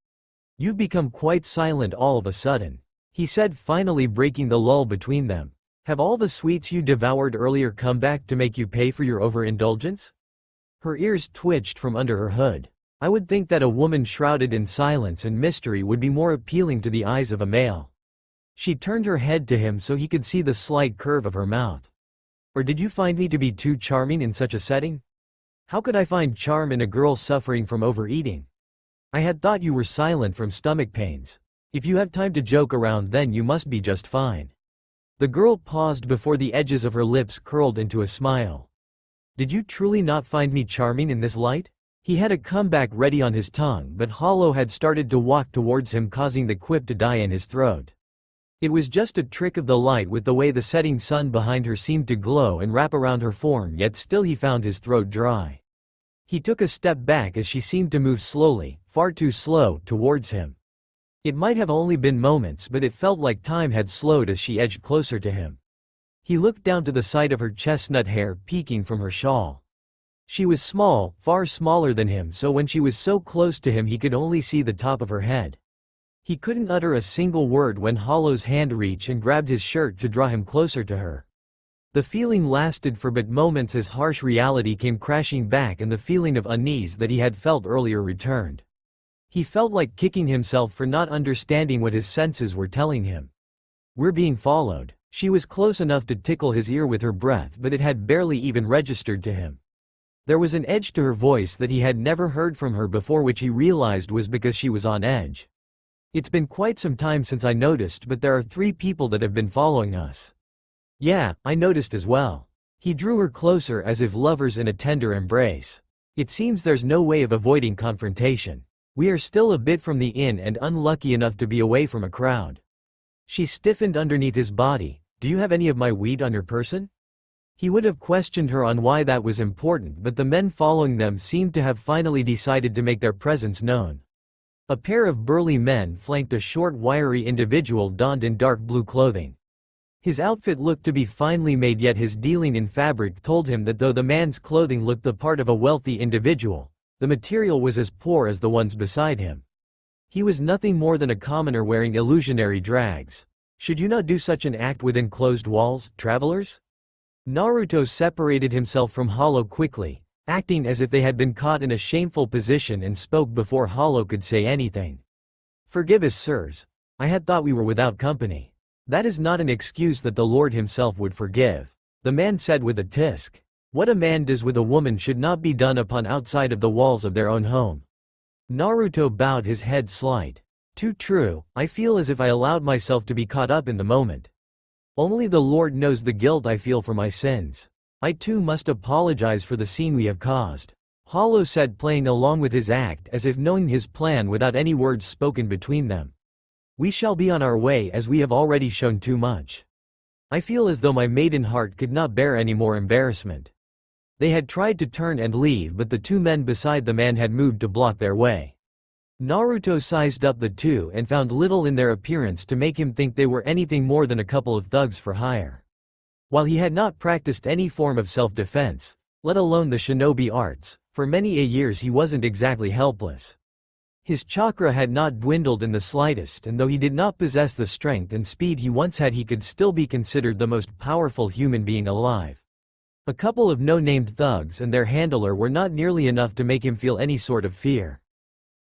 "You've become quite silent all of a sudden," he said, finally breaking the lull between them. "Have all the sweets you devoured earlier come back to make you pay for your overindulgence?" Her ears twitched from under her hood. I would think that a woman shrouded in silence and mystery would be more appealing to the eyes of a male. She turned her head to him so he could see the slight curve of her mouth. "Or did you find me to be too charming in such a setting?" "How could I find charm in a girl suffering from overeating? I had thought you were silent from stomach pains. If you have time to joke around, then you must be just fine." The girl paused before the edges of her lips curled into a smile. Did you truly not find me charming in this light? He had a comeback ready on his tongue, but Hollow had started to walk towards him, causing the quip to die in his throat. It was just a trick of the light with the way the setting sun behind her seemed to glow and wrap around her form, yet still he found his throat dry. He took a step back as she seemed to move slowly, far too slow, towards him. It might have only been moments, but it felt like time had slowed as she edged closer to him. He looked down to the side of her chestnut hair peeking from her shawl. She was small, far smaller than him, so when she was so close to him he could only see the top of her head. He couldn't utter a single word when Hollow's hand reached and grabbed his shirt to draw him closer to her. The feeling lasted for but moments as harsh reality came crashing back and the feeling of unease that he had felt earlier returned. He felt like kicking himself for not understanding what his senses were telling him. "We're being followed." She was close enough to tickle his ear with her breath, but it had barely even registered to him. There was an edge to her voice that he had never heard from her before, which he realized was because she was on edge. "It's been quite some time since I noticed, but there are 3 people that have been following us." "Yeah, I noticed as well." He drew her closer as if lovers in a tender embrace. "It seems there's no way of avoiding confrontation. We are still a bit from the inn and unlucky enough to be away from a crowd." She stiffened underneath his body. "Do you have any of my weed on your person?" He would have questioned her on why that was important, but the men following them seemed to have finally decided to make their presence known. A pair of burly men flanked a short, wiry individual donned in dark blue clothing. His outfit looked to be finely made, yet his dealing in fabric told him that though the man's clothing looked the part of a wealthy individual, the material was as poor as the ones beside him. He was nothing more than a commoner wearing illusionary drags. "Should you not do such an act within closed walls, travelers?" Naruto separated himself from Hollow quickly, acting as if they had been caught in a shameful position, and spoke before Hollow could say anything. "Forgive us, sirs. I had thought we were without company." "That is not an excuse that the Lord himself would forgive," the man said with a tisk. "What a man does with a woman should not be done upon outside of the walls of their own home." Naruto bowed his head slight. "Too true, I feel as if I allowed myself to be caught up in the moment. Only the Lord knows the guilt I feel for my sins. I too must apologize for the scene we have caused," Hollow said, playing along with his act as if knowing his plan without any words spoken between them. "We shall be on our way as we have already shown too much. I feel as though my maiden heart could not bear any more embarrassment." They had tried to turn and leave, but the 2 men beside the man had moved to block their way. Naruto sized up the 2 and found little in their appearance to make him think they were anything more than a couple of thugs for hire. While he had not practiced any form of self-defense, let alone the shinobi arts, for many years, he wasn't exactly helpless. His chakra had not dwindled in the slightest, and though he did not possess the strength and speed he once had, he could still be considered the most powerful human being alive. A couple of no-named thugs and their handler were not nearly enough to make him feel any sort of fear.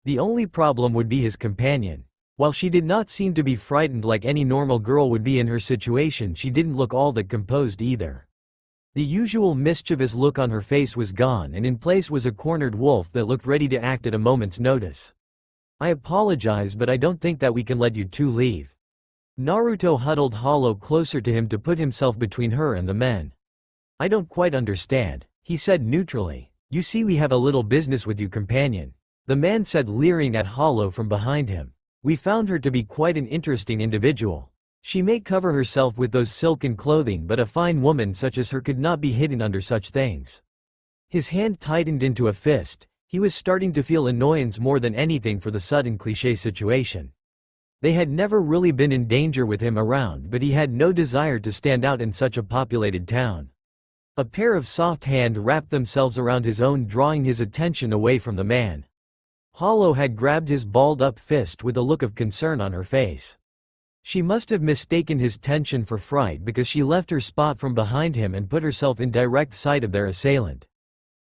The only problem would be his companion. While she did not seem to be frightened like any normal girl would be in her situation, she didn't look all that composed either. The usual mischievous look on her face was gone, and in place was a cornered wolf that looked ready to act at a moment's notice. "I apologize, but I don't think that we can let you 2 leave." Naruto huddled Hollow closer to him to put himself between her and the men. "I don't quite understand," he said neutrally. "You see, we have a little business with you, companion," the man said, leering at Hollow from behind him. "We found her to be quite an interesting individual. She may cover herself with those silken clothing, but a fine woman such as her could not be hidden under such things." His hand tightened into a fist. He was starting to feel annoyance more than anything for the sudden cliché situation. They had never really been in danger with him around, but he had no desire to stand out in such a populated town. A pair of soft hands wrapped themselves around his own, drawing his attention away from the man. Hollow had grabbed his balled-up fist with a look of concern on her face. She must have mistaken his tension for fright, because she left her spot from behind him and put herself in direct sight of their assailant.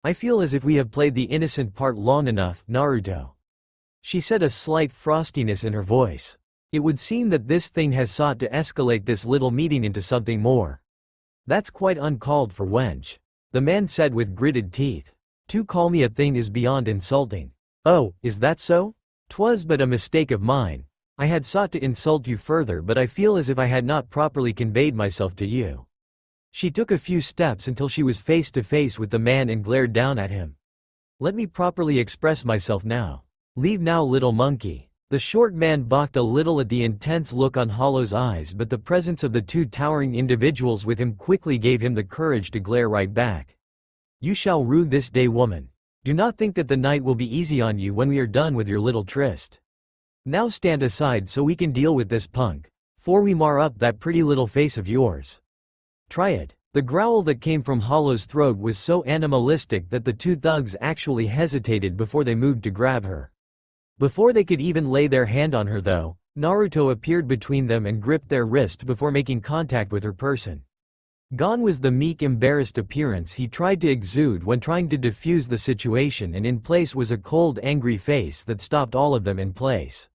"I feel as if we have played the innocent part long enough, Naruto," she said, a slight frostiness in her voice. "It would seem that this thing has sought to escalate this little meeting into something more." "That's quite uncalled for, wench," the man said with gritted teeth. "To call me a thing is beyond insulting." "Oh, is that so? 'Twas but a mistake of mine. I had sought to insult you further, but I feel as if I had not properly conveyed myself to you." She took a few steps until she was face to face with the man and glared down at him. Let me properly express myself now. Leave now, little monkey. The short man balked a little at the intense look on Hollow's eyes, but the presence of the two towering individuals with him quickly gave him the courage to glare right back. You shall rue this day, woman. Do not think that the night will be easy on you when we are done with your little tryst. Now stand aside so we can deal with this punk, before we mar up that pretty little face of yours. Try it. The growl that came from Hollow's throat was so animalistic that the two thugs actually hesitated before they moved to grab her. Before they could even lay their hand on her though, Naruto appeared between them and gripped their wrist before making contact with her person. Gone was the meek, embarrassed appearance he tried to exude when trying to defuse the situation, and in place was a cold, angry face that stopped all of them in place.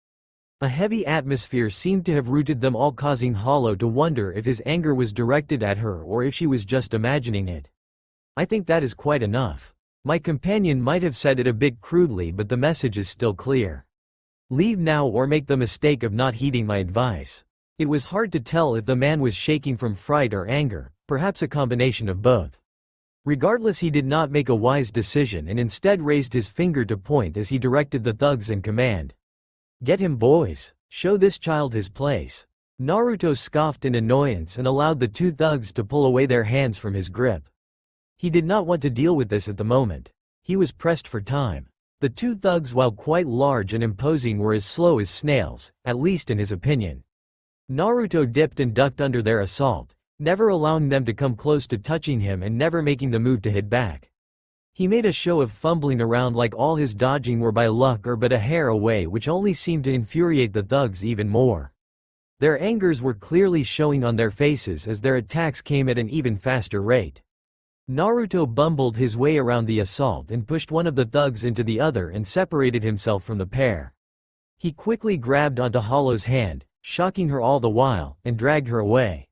A heavy atmosphere seemed to have rooted them all, causing Hollow to wonder if his anger was directed at her or if she was just imagining it. I think that is quite enough. My companion might have said it a bit crudely, but the message is still clear. Leave now or make the mistake of not heeding my advice. It was hard to tell if the man was shaking from fright or anger, perhaps a combination of both. Regardless, he did not make a wise decision and instead raised his finger to point as he directed the thugs in command. Get him, boys. Show this child his place. Naruto scoffed in annoyance and allowed the two thugs to pull away their hands from his grip. He did not want to deal with this at the moment. He was pressed for time. The two thugs, while quite large and imposing, were as slow as snails, at least in his opinion. Naruto dipped and ducked under their assault, never allowing them to come close to touching him and never making the move to hit back. He made a show of fumbling around like all his dodging were by luck or but a hair away, which only seemed to infuriate the thugs even more. Their angers were clearly showing on their faces as their attacks came at an even faster rate. Naruto bumbled his way around the assault and pushed one of the thugs into the other and separated himself from the pair. He quickly grabbed onto Hollow's hand, shocking her all the while, and dragged her away.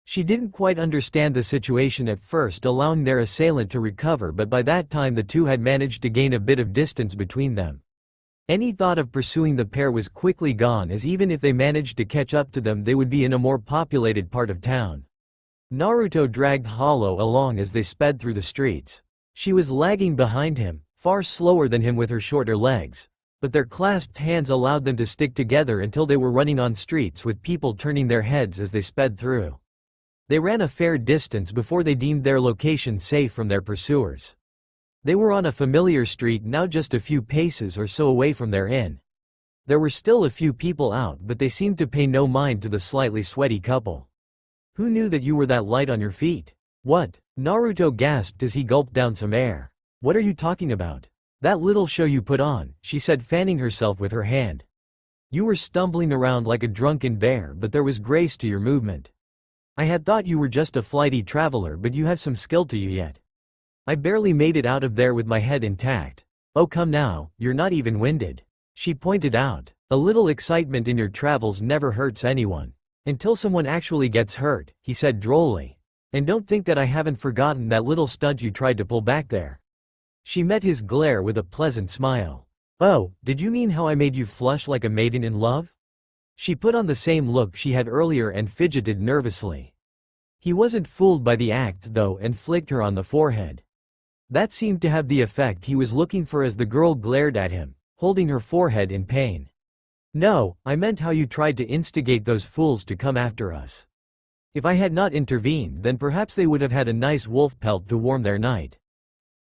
She didn't quite understand the situation at first, allowing their assailant to recover, but by that time the two had managed to gain a bit of distance between them. Any thought of pursuing the pair was quickly gone, as even if they managed to catch up to them they would be in a more populated part of town. Naruto dragged Hollow along as they sped through the streets. She was lagging behind him, far slower than him with her shorter legs, but their clasped hands allowed them to stick together until they were running on streets with people turning their heads as they sped through. They ran a fair distance before they deemed their location safe from their pursuers. They were on a familiar street now, just a few paces or so away from their inn. There were still a few people out, but they seemed to pay no mind to the slightly sweaty couple. Who knew that you were that light on your feet? What? Naruto gasped as he gulped down some air. What are you talking about? That little show you put on, she said, fanning herself with her hand. You were stumbling around like a drunken bear, but there was grace to your movement. I had thought you were just a flighty traveler, but you have some skill to you yet. I barely made it out of there with my head intact. Oh come now, you're not even winded. She pointed out. A little excitement in your travels never hurts anyone. Until someone actually gets hurt, he said drolly. And don't think that I haven't forgotten that little stunt you tried to pull back there. She met his glare with a pleasant smile. Oh, did you mean how I made you flush like a maiden in love? She put on the same look she had earlier and fidgeted nervously. He wasn't fooled by the act though and flicked her on the forehead. That seemed to have the effect he was looking for as the girl glared at him, holding her forehead in pain. No, I meant how you tried to instigate those fools to come after us. If I had not intervened, then perhaps they would have had a nice wolf pelt to warm their night.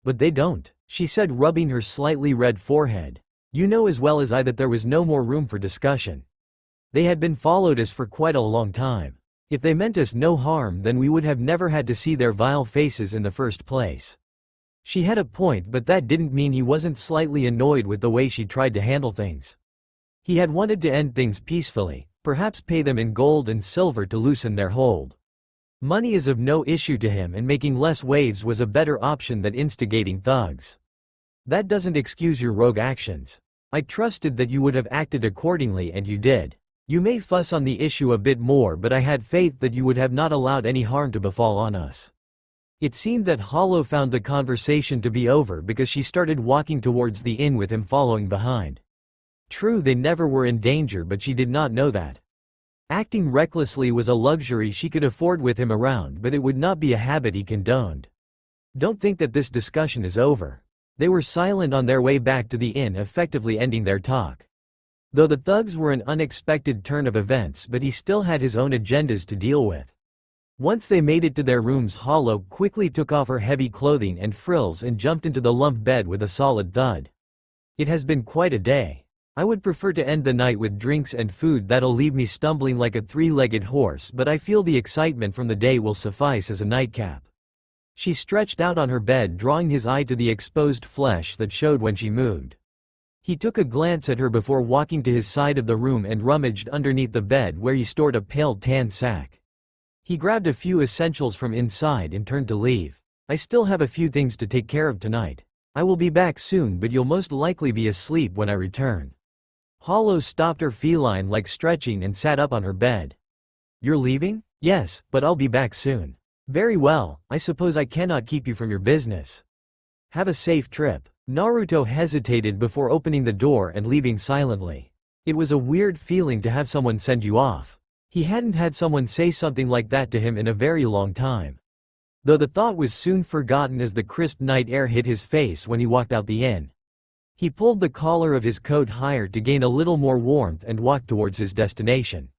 But they don't, she said, rubbing her slightly red forehead. You know as well as I that there was no more room for discussion. They had been followed us for quite a long time. If they meant us no harm, then we would have never had to see their vile faces in the first place. She had a point, but that didn't mean he wasn't slightly annoyed with the way she tried to handle things. He had wanted to end things peacefully, perhaps pay them in gold and silver to loosen their hold. Money is of no issue to him, and making less waves was a better option than instigating thugs. That doesn't excuse your rogue actions. I trusted that you would have acted accordingly, and you did. You may fuss on the issue a bit more, but I had faith that you would have not allowed any harm to befall on us. It seemed that Hollow found the conversation to be over because she started walking towards the inn with him following behind. True, they never were in danger, but she did not know that. Acting recklessly was a luxury she could afford with him around, but it would not be a habit he condoned. Don't think that this discussion is over. They were silent on their way back to the inn, effectively ending their talk. Though the thugs were an unexpected turn of events, but he still had his own agendas to deal with. Once they made it to their rooms, Hollow quickly took off her heavy clothing and frills and jumped into the lump bed with a solid thud. It has been quite a day. I would prefer to end the night with drinks and food that'll leave me stumbling like a three-legged horse, but I feel the excitement from the day will suffice as a nightcap. She stretched out on her bed, drawing his eye to the exposed flesh that showed when she moved. He took a glance at her before walking to his side of the room and rummaged underneath the bed where he stored a pale tan sack. He grabbed a few essentials from inside and turned to leave. I still have a few things to take care of tonight. I will be back soon, but you'll most likely be asleep when I return. Hollow stopped her feline-like stretching and sat up on her bed. You're leaving? Yes, but I'll be back soon. Very well, I suppose I cannot keep you from your business. Have a safe trip. Naruto hesitated before opening the door and leaving silently. It was a weird feeling to have someone send you off. He hadn't had someone say something like that to him in a very long time. Though the thought was soon forgotten as the crisp night air hit his face when he walked out the inn. He pulled the collar of his coat higher to gain a little more warmth and walked towards his destination.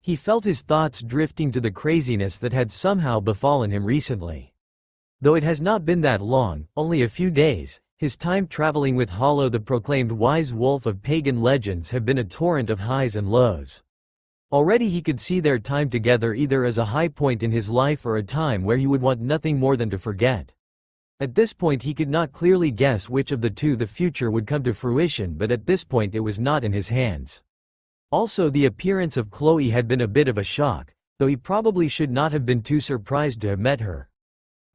He felt his thoughts drifting to the craziness that had somehow befallen him recently. Though it has not been that long, only a few days, his time traveling with Hollow, the proclaimed wise wolf of pagan legends, have been a torrent of highs and lows. Already he could see their time together either as a high point in his life or a time where he would want nothing more than to forget. At this point he could not clearly guess which of the two the future would come to fruition, but at this point it was not in his hands. Also, the appearance of Chloe had been a bit of a shock, though he probably should not have been too surprised to have met her.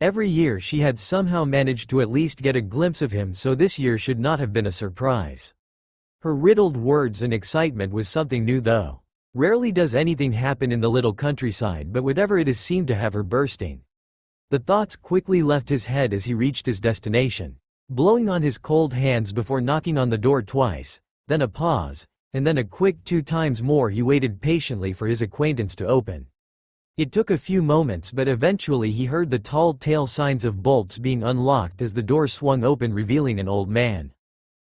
Every year she had somehow managed to at least get a glimpse of him, so this year should not have been a surprise. Her riddled words and excitement was something new though. Rarely does anything happen in the little countryside, but whatever it is seemed to have her bursting. The thoughts quickly left his head as he reached his destination. Blowing on his cold hands before knocking on the door twice, then a pause, and then a quick 2 times more, he waited patiently for his acquaintance to open. It took a few moments, but eventually he heard the tall tale signs of bolts being unlocked as the door swung open, revealing an old man.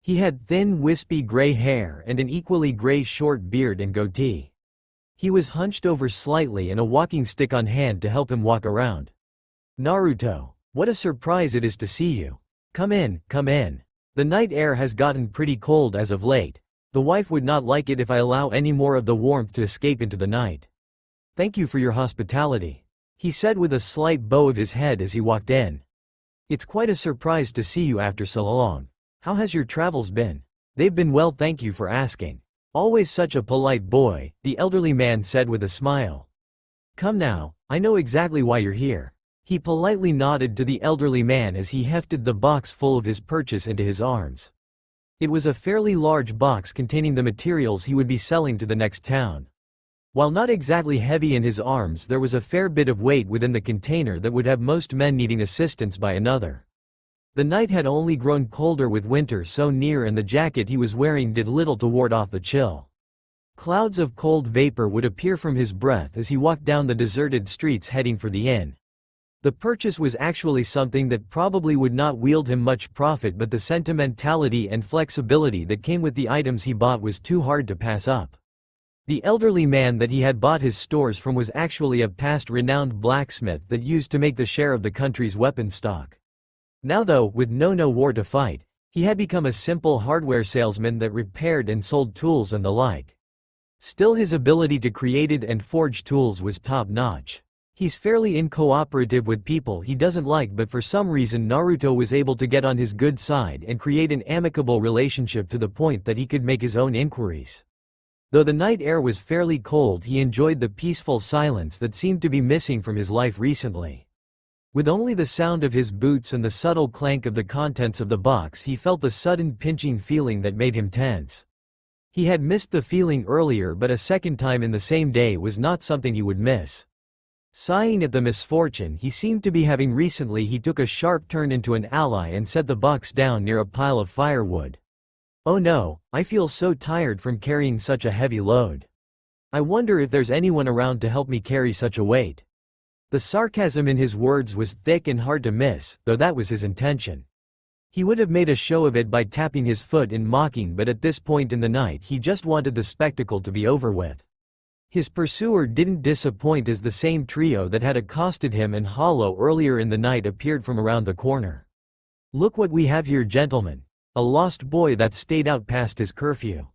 He had thin, wispy gray hair and an equally gray short beard and goatee. He was hunched over slightly and a walking stick on hand to help him walk around. Naruto, what a surprise it is to see you. Come in, come in. The night air has gotten pretty cold as of late. The wife would not like it if I allow any more of the warmth to escape into the night. Thank you for your hospitality, he said with a slight bow of his head as he walked in. It's quite a surprise to see you after so long. How has your travels been? They've been well, thank you for asking. Always such a polite boy, the elderly man said with a smile. Come now, I know exactly why you're here. He politely nodded to the elderly man as he hefted the box full of his purchase into his arms. It was a fairly large box containing the materials he would be selling to the next town. While not exactly heavy in his arms, there was a fair bit of weight within the container that would have most men needing assistance by another. The night had only grown colder with winter so near, and the jacket he was wearing did little to ward off the chill. Clouds of cold vapor would appear from his breath as he walked down the deserted streets heading for the inn. The purchase was actually something that probably would not yield him much profit, but the sentimentality and flexibility that came with the items he bought was too hard to pass up. The elderly man that he had bought his stores from was actually a past renowned blacksmith that used to make the share of the country's weapon stock. Now though, with no war to fight, he had become a simple hardware salesman that repaired and sold tools and the like. Still, his ability to create and forge tools was top-notch. He's fairly uncooperative with people he doesn't like, but for some reason Naruto was able to get on his good side and create an amicable relationship to the point that he could make his own inquiries. Though the night air was fairly cold, he enjoyed the peaceful silence that seemed to be missing from his life recently. With only the sound of his boots and the subtle clank of the contents of the box, he felt the sudden pinching feeling that made him tense. He had missed the feeling earlier, but a second time in the same day was not something he would miss. Sighing at the misfortune he seemed to be having recently, he took a sharp turn into an ally and set the box down near a pile of firewood. Oh no, I feel so tired from carrying such a heavy load. I wonder if there's anyone around to help me carry such a weight. The sarcasm in his words was thick and hard to miss, though that was his intention. He would have made a show of it by tapping his foot in mocking, but at this point in the night he just wanted the spectacle to be over with. His pursuer didn't disappoint as the same trio that had accosted him and Hollow earlier in the night appeared from around the corner. "Look what we have here, gentlemen. A lost boy that stayed out past his curfew."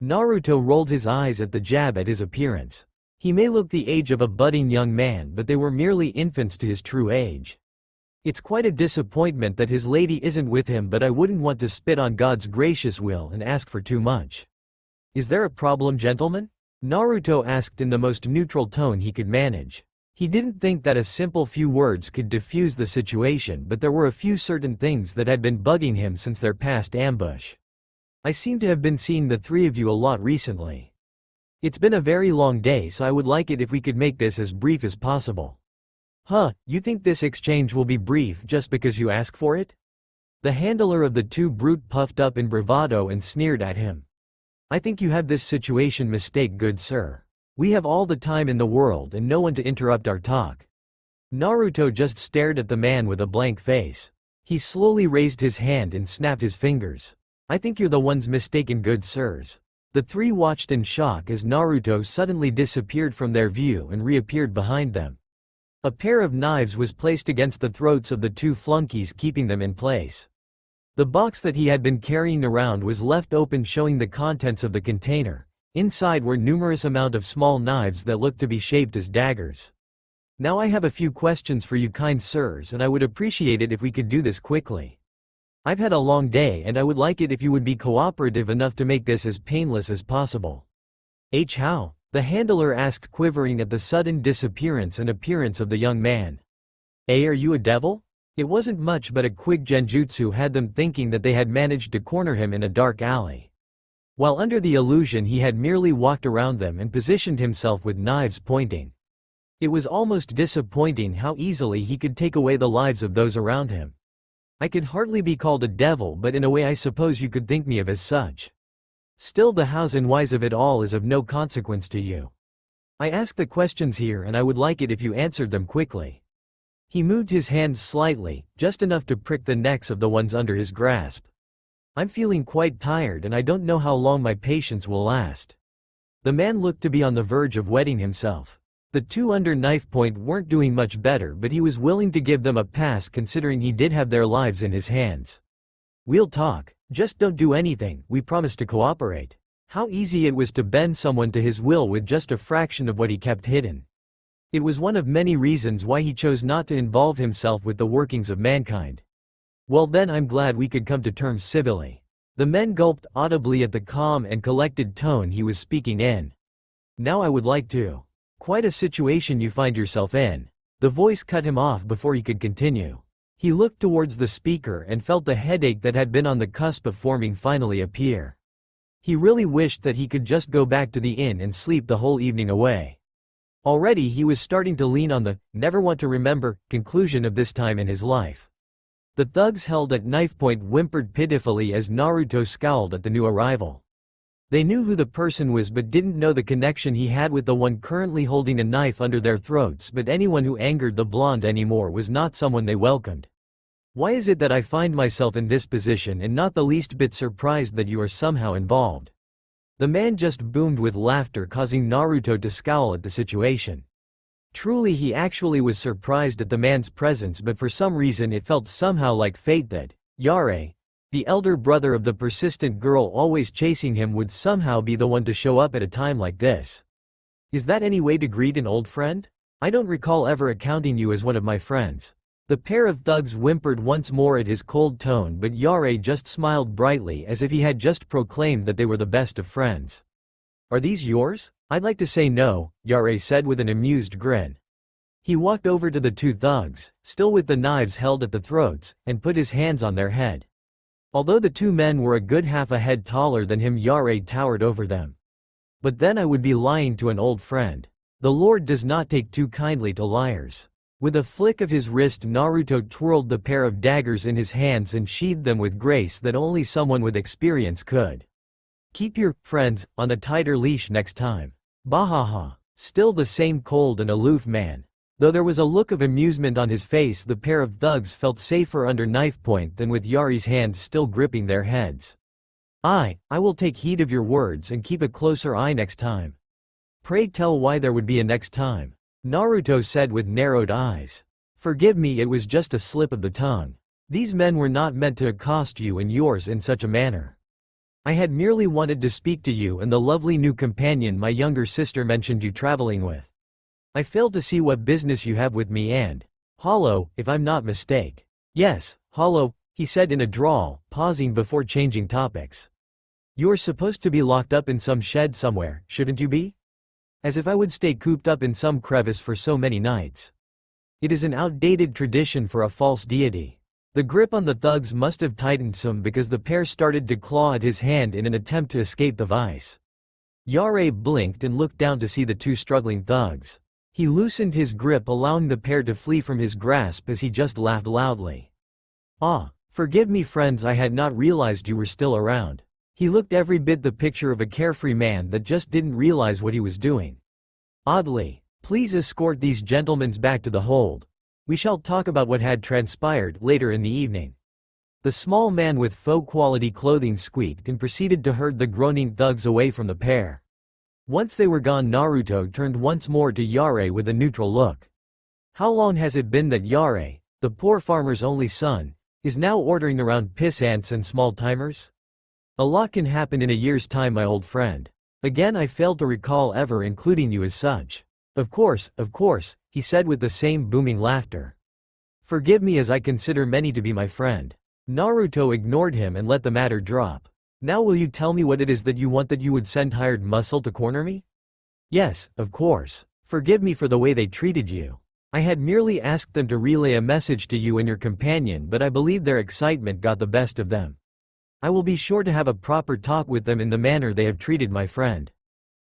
Naruto rolled his eyes at the jab at his appearance. He may look the age of a budding young man, but they were merely infants to his true age. It's quite a disappointment that his lady isn't with him, but I wouldn't want to spit on God's gracious will and ask for too much. "Is there a problem, gentlemen?" Naruto asked in the most neutral tone he could manage. He didn't think that a simple few words could diffuse the situation, but there were a few certain things that had been bugging him since their past ambush. "I seem to have been seeing the three of you a lot recently. It's been a very long day, so I would like it if we could make this as brief as possible." "Huh, you think this exchange will be brief just because you ask for it?" The handler of the two brute puffed up in bravado and sneered at him. "I think you have this situation mistake, good sir. We have all the time in the world and no one to interrupt our talk." Naruto just stared at the man with a blank face. He slowly raised his hand and snapped his fingers. "I think you're the ones mistaken, good sirs." The three watched in shock as Naruto suddenly disappeared from their view and reappeared behind them. A pair of knives was placed against the throats of the two flunkies, keeping them in place. The box that he had been carrying around was left open, showing the contents of the container. Inside were numerous amount of small knives that looked to be shaped as daggers. "Now I have a few questions for you, kind sirs, and I would appreciate it if we could do this quickly. I've had a long day and I would like it if you would be cooperative enough to make this as painless as possible." "How?" the handler asked, quivering at the sudden disappearance and appearance of the young man. Are you a devil?" It wasn't much, but a quick genjutsu had them thinking that they had managed to corner him in a dark alley. While under the illusion he had merely walked around them and positioned himself with knives pointing. It was almost disappointing how easily he could take away the lives of those around him. "I could hardly be called a devil, but in a way I suppose you could think me of as such. Still, the hows and whys of it all is of no consequence to you. I ask the questions here and I would like it if you answered them quickly." He moved his hands slightly, just enough to prick the necks of the ones under his grasp. "I'm feeling quite tired and I don't know how long my patience will last." The man looked to be on the verge of wetting himself. The two under knife point weren't doing much better, but he was willing to give them a pass considering he did have their lives in his hands. "We'll talk, just don't do anything, we promise to cooperate." How easy it was to bend someone to his will with just a fraction of what he kept hidden. It was one of many reasons why he chose not to involve himself with the workings of mankind. "Well then, I'm glad we could come to terms civilly." The men gulped audibly at the calm and collected tone he was speaking in. "Now I would like to. Quite a situation you find yourself in." The voice cut him off before he could continue. He looked towards the speaker and felt the headache that had been on the cusp of forming finally appear. He really wished that he could just go back to the inn and sleep the whole evening away. Already he was starting to lean on the "never want to remember" conclusion of this time in his life. The thugs held at knife point whimpered pitifully as Naruto scowled at the new arrival. They knew who the person was but didn't know the connection he had with the one currently holding a knife under their throats, but anyone who angered the blonde anymore was not someone they welcomed. "Why is it that I find myself in this position and not the least bit surprised that you are somehow involved?" The man just boomed with laughter, causing Naruto to scowl at the situation. Truly, he actually was surprised at the man's presence, but for some reason it felt somehow like fate that Yare, the elder brother of the persistent girl always chasing him, would somehow be the one to show up at a time like this. "Is that any way to greet an old friend? I don't recall ever accounting you as one of my friends." The pair of thugs whimpered once more at his cold tone, but Yare just smiled brightly as if he had just proclaimed that they were the best of friends. "Are these yours?" "I'd like to say no," Yare said with an amused grin. He walked over to the two thugs, still with the knives held at the throats, and put his hands on their head. Although the two men were a good half a head taller than him, Yare towered over them. "But then I would be lying to an old friend. The Lord does not take too kindly to liars." With a flick of his wrist, Naruto twirled the pair of daggers in his hands and sheathed them with grace that only someone with experience could. "Keep your friends on a tighter leash next time." Bahaha. Still the same cold and aloof man. Though there was a look of amusement on his face, the pair of thugs felt safer under knife point than with Yari's hands still gripping their heads. I will take heed of your words and keep a closer eye next time. Pray tell why there would be a next time. Naruto said with narrowed eyes. Forgive me, it was just a slip of the tongue. These men were not meant to accost you and yours in such a manner. I had merely wanted to speak to you and the lovely new companion my younger sister mentioned you traveling with. I failed to see what business you have with me and Hollow, if I'm not mistake. Yes, Hollow, he said in a drawl, pausing before changing topics. You're supposed to be locked up in some shed somewhere, shouldn't you be? As if I would stay cooped up in some crevice for so many nights. It is an outdated tradition for a false deity. The grip on the thugs must have tightened some because the pair started to claw at his hand in an attempt to escape the vice. Yare blinked and looked down to see the two struggling thugs. He loosened his grip, allowing the pair to flee from his grasp as he just laughed loudly. Ah, forgive me friends, I had not realized you were still around. He looked every bit the picture of a carefree man that just didn't realize what he was doing. Oddly, please escort these gentlemen back to the hold. We shall talk about what had transpired later in the evening. The small man with faux quality clothing squeaked and proceeded to herd the groaning thugs away from the pair. Once they were gone, Naruto turned once more to Yare with a neutral look. How long has it been that Yare, the poor farmer's only son, is now ordering around piss ants and small timers? A lot can happen in a year's time, my old friend. Again, I failed to recall ever including you as such. Of course, he said with the same booming laughter. Forgive me as I consider many to be my friend. Naruto ignored him and let the matter drop. Now will you tell me what it is that you want, that you would send hired muscle to corner me? Yes, of course. Forgive me for the way they treated you. I had merely asked them to relay a message to you and your companion, but I believe their excitement got the best of them. I will be sure to have a proper talk with them in the manner they have treated my friend.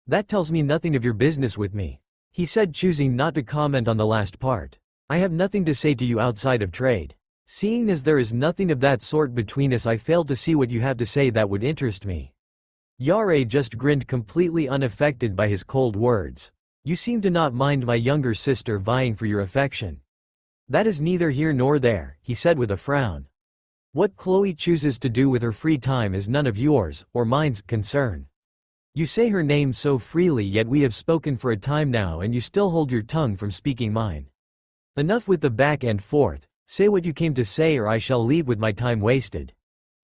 That tells me nothing of your business with me, he said, choosing not to comment on the last part. I have nothing to say to you outside of trade. Seeing as there is nothing of that sort between us, I fail to see what you have to say that would interest me. Yare just grinned, completely unaffected by his cold words. You seem to not mind my younger sister vying for your affection. That is neither here nor there, he said with a frown. What Chloe chooses to do with her free time is none of yours, or mine's, concern. You say her name so freely, yet we have spoken for a time now and you still hold your tongue from speaking mine. Enough with the back and forth. Say what you came to say or I shall leave with my time wasted.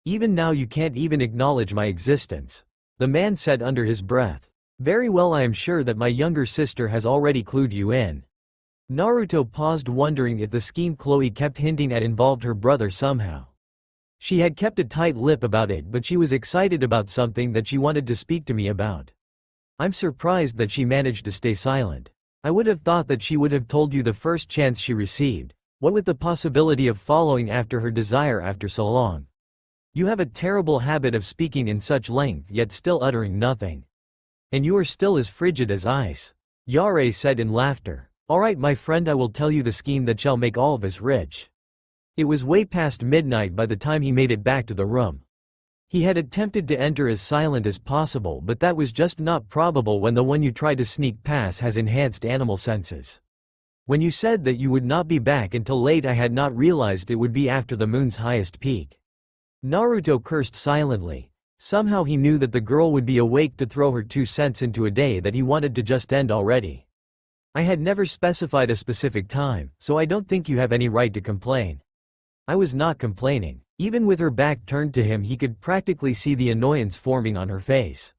Even now you can't even acknowledge my existence, the man said under his breath. Very well, I am sure that my younger sister has already clued you in. Naruto paused, wondering if the scheme Chloe kept hinting at involved her brother somehow. She had kept a tight lip about it, but she was excited about something that she wanted to speak to me about. I'm surprised that she managed to stay silent. I would have thought that she would have told you the first chance she received. What with the possibility of following after her desire after so long? You have a terrible habit of speaking in such length yet still uttering nothing. And you are still as frigid as ice. Yare said in laughter. Alright my friend, I will tell you the scheme that shall make all of us rich. It was way past midnight by the time he made it back to the room. He had attempted to enter as silent as possible, but that was just not probable when the one you try to sneak past has enhanced animal senses. When you said that you would not be back until late, I had not realized it would be after the moon's highest peak. Naruto cursed silently. Somehow he knew that the girl would be awake to throw her 2 cents into a day that he wanted to just end already. I had never specified a specific time, so I don't think you have any right to complain. I was not complaining. Even with her back turned to him, he could practically see the annoyance forming on her face.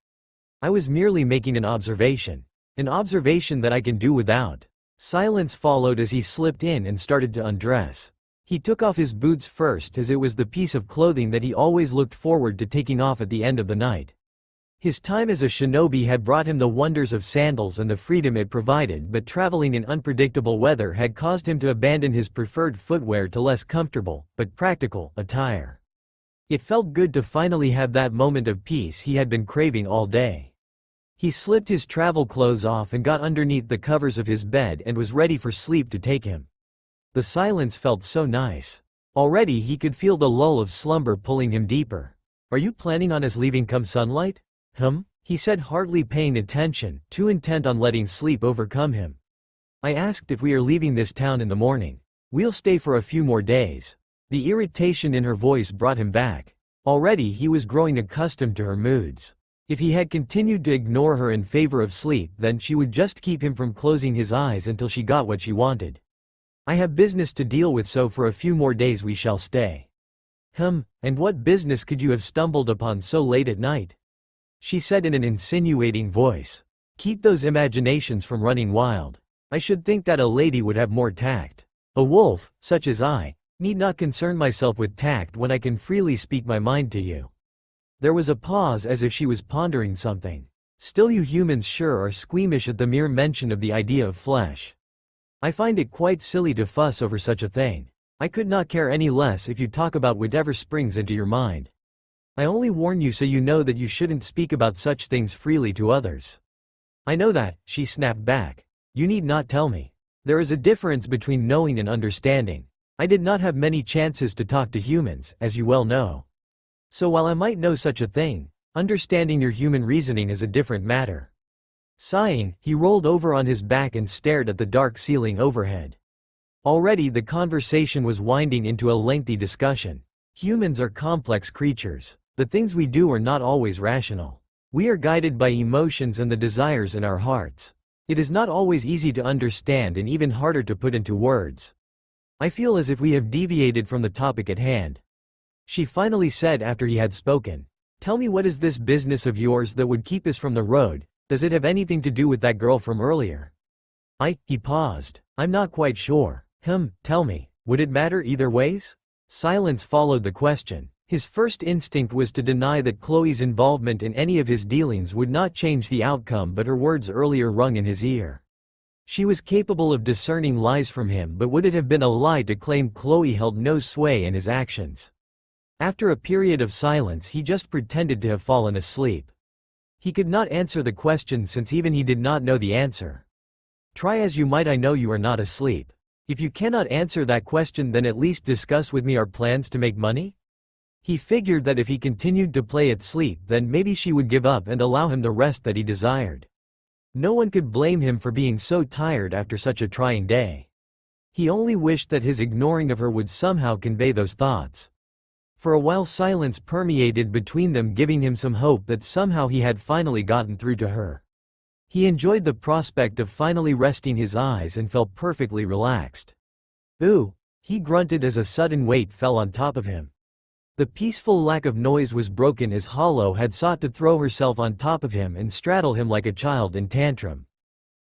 I was merely making an observation. An observation that I can do without. Silence followed as he slipped in and started to undress. He took off his boots first, as it was the piece of clothing that he always looked forward to taking off at the end of the night. His time as a shinobi had brought him the wonders of sandals and the freedom it provided, but traveling in unpredictable weather had caused him to abandon his preferred footwear to less comfortable, but practical, attire. It felt good to finally have that moment of peace he had been craving all day. He slipped his travel clothes off and got underneath the covers of his bed and was ready for sleep to take him. The silence felt so nice. Already he could feel the lull of slumber pulling him deeper. Are you planning on us leaving come sunlight? He said, hardly paying attention, too intent on letting sleep overcome him. I asked if we are leaving this town in the morning. We'll stay for a few more days. The irritation in her voice brought him back. Already he was growing accustomed to her moods. If he had continued to ignore her in favor of sleep, then she would just keep him from closing his eyes until she got what she wanted. I have business to deal with, so for a few more days we shall stay. And what business could you have stumbled upon so late at night? She said in an insinuating voice. Keep those imaginations from running wild. I should think that a lady would have more tact. A wolf, such as I, need not concern myself with tact when I can freely speak my mind to you. There was a pause as if she was pondering something. Still, you humans sure are squeamish at the mere mention of the idea of flesh. I find it quite silly to fuss over such a thing. I could not care any less if you talk about whatever springs into your mind. I only warn you so you know that you shouldn't speak about such things freely to others. I know that, she snapped back. You need not tell me. There is a difference between knowing and understanding. I did not have many chances to talk to humans, as you well know. So while I might know such a thing, understanding your human reasoning is a different matter. Sighing, he rolled over on his back and stared at the dark ceiling overhead. Already the conversation was winding into a lengthy discussion. Humans are complex creatures. The things we do are not always rational. We are guided by emotions and the desires in our hearts. It is not always easy to understand and even harder to put into words. I feel as if we have deviated from the topic at hand. She finally said after he had spoken. Tell me, what is this business of yours that would keep us from the road? Does it have anything to do with that girl from earlier? He paused. I'm not quite sure. Tell me. Would it matter either ways? Silence followed the question. His first instinct was to deny that Chloe's involvement in any of his dealings would not change the outcome, but her words earlier rung in his ear. She was capable of discerning lies from him, but would it have been a lie to claim Chloe held no sway in his actions? After a period of silence, he just pretended to have fallen asleep. He could not answer the question since even he did not know the answer. Try as you might, I know you are not asleep. If you cannot answer that question, then at least discuss with me our plans to make money? He figured that if he continued to play at sleep, then maybe she would give up and allow him the rest that he desired. No one could blame him for being so tired after such a trying day. He only wished that his ignoring of her would somehow convey those thoughts. For a while silence permeated between them, giving him some hope that somehow he had finally gotten through to her. He enjoyed the prospect of finally resting his eyes and felt perfectly relaxed. Ooh, he grunted as a sudden weight fell on top of him. The peaceful lack of noise was broken as Hollow had sought to throw herself on top of him and straddle him like a child in tantrum.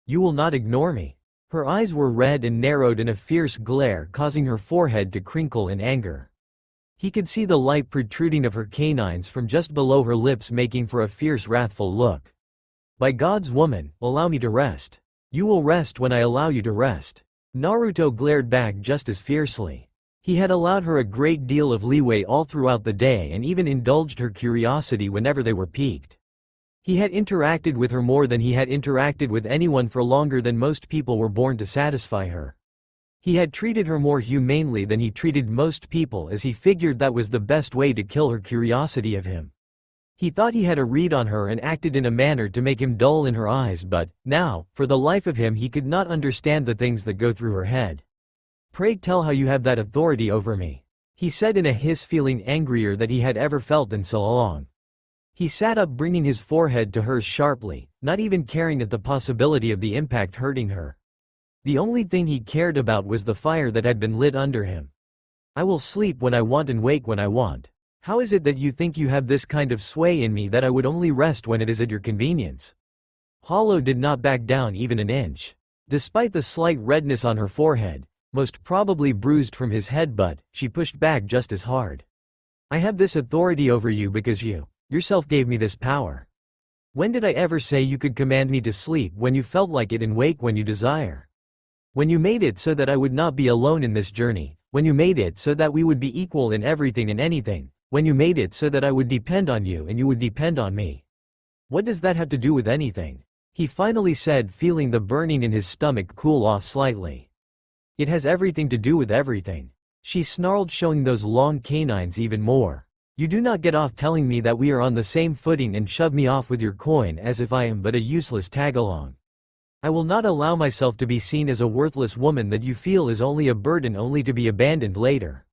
You will not ignore me. Her eyes were red and narrowed in a fierce glare, causing her forehead to crinkle in anger. He could see the light protruding of her canines from just below her lips, making for a fierce, wrathful look. By God's woman, allow me to rest. You will rest when I allow you to rest. Naruto glared back just as fiercely. He had allowed her a great deal of leeway all throughout the day and even indulged her curiosity whenever they were piqued. He had interacted with her more than he had interacted with anyone for longer than most people were born to satisfy her. He had treated her more humanely than he treated most people, as he figured that was the best way to kill her curiosity of him. He thought he had a read on her and acted in a manner to make him dull in her eyes, but now, for the life of him, he could not understand the things that go through her head. Pray tell how you have that authority over me, he said in a hiss, feeling angrier than he had ever felt in so long. He sat up, bringing his forehead to hers sharply, not even caring at the possibility of the impact hurting her. The only thing he cared about was the fire that had been lit under him. I will sleep when I want and wake when I want. How is it that you think you have this kind of sway in me that I would only rest when it is at your convenience? Hollow did not back down even an inch. Despite the slight redness on her forehead, most probably bruised from his headbutt, she pushed back just as hard. I have this authority over you because you yourself gave me this power. When did I ever say you could command me to sleep when you felt like it and wake when you desire? When you made it so that I would not be alone in this journey, when you made it so that we would be equal in everything and anything, when you made it so that I would depend on you and you would depend on me. What does that have to do with anything? He finally said, feeling the burning in his stomach cool off slightly. It has everything to do with everything. She snarled, showing those long canines even more. You do not get off telling me that we are on the same footing and shove me off with your coin as if I am but a useless tag-along. I will not allow myself to be seen as a worthless woman that you feel is only a burden only to be abandoned later."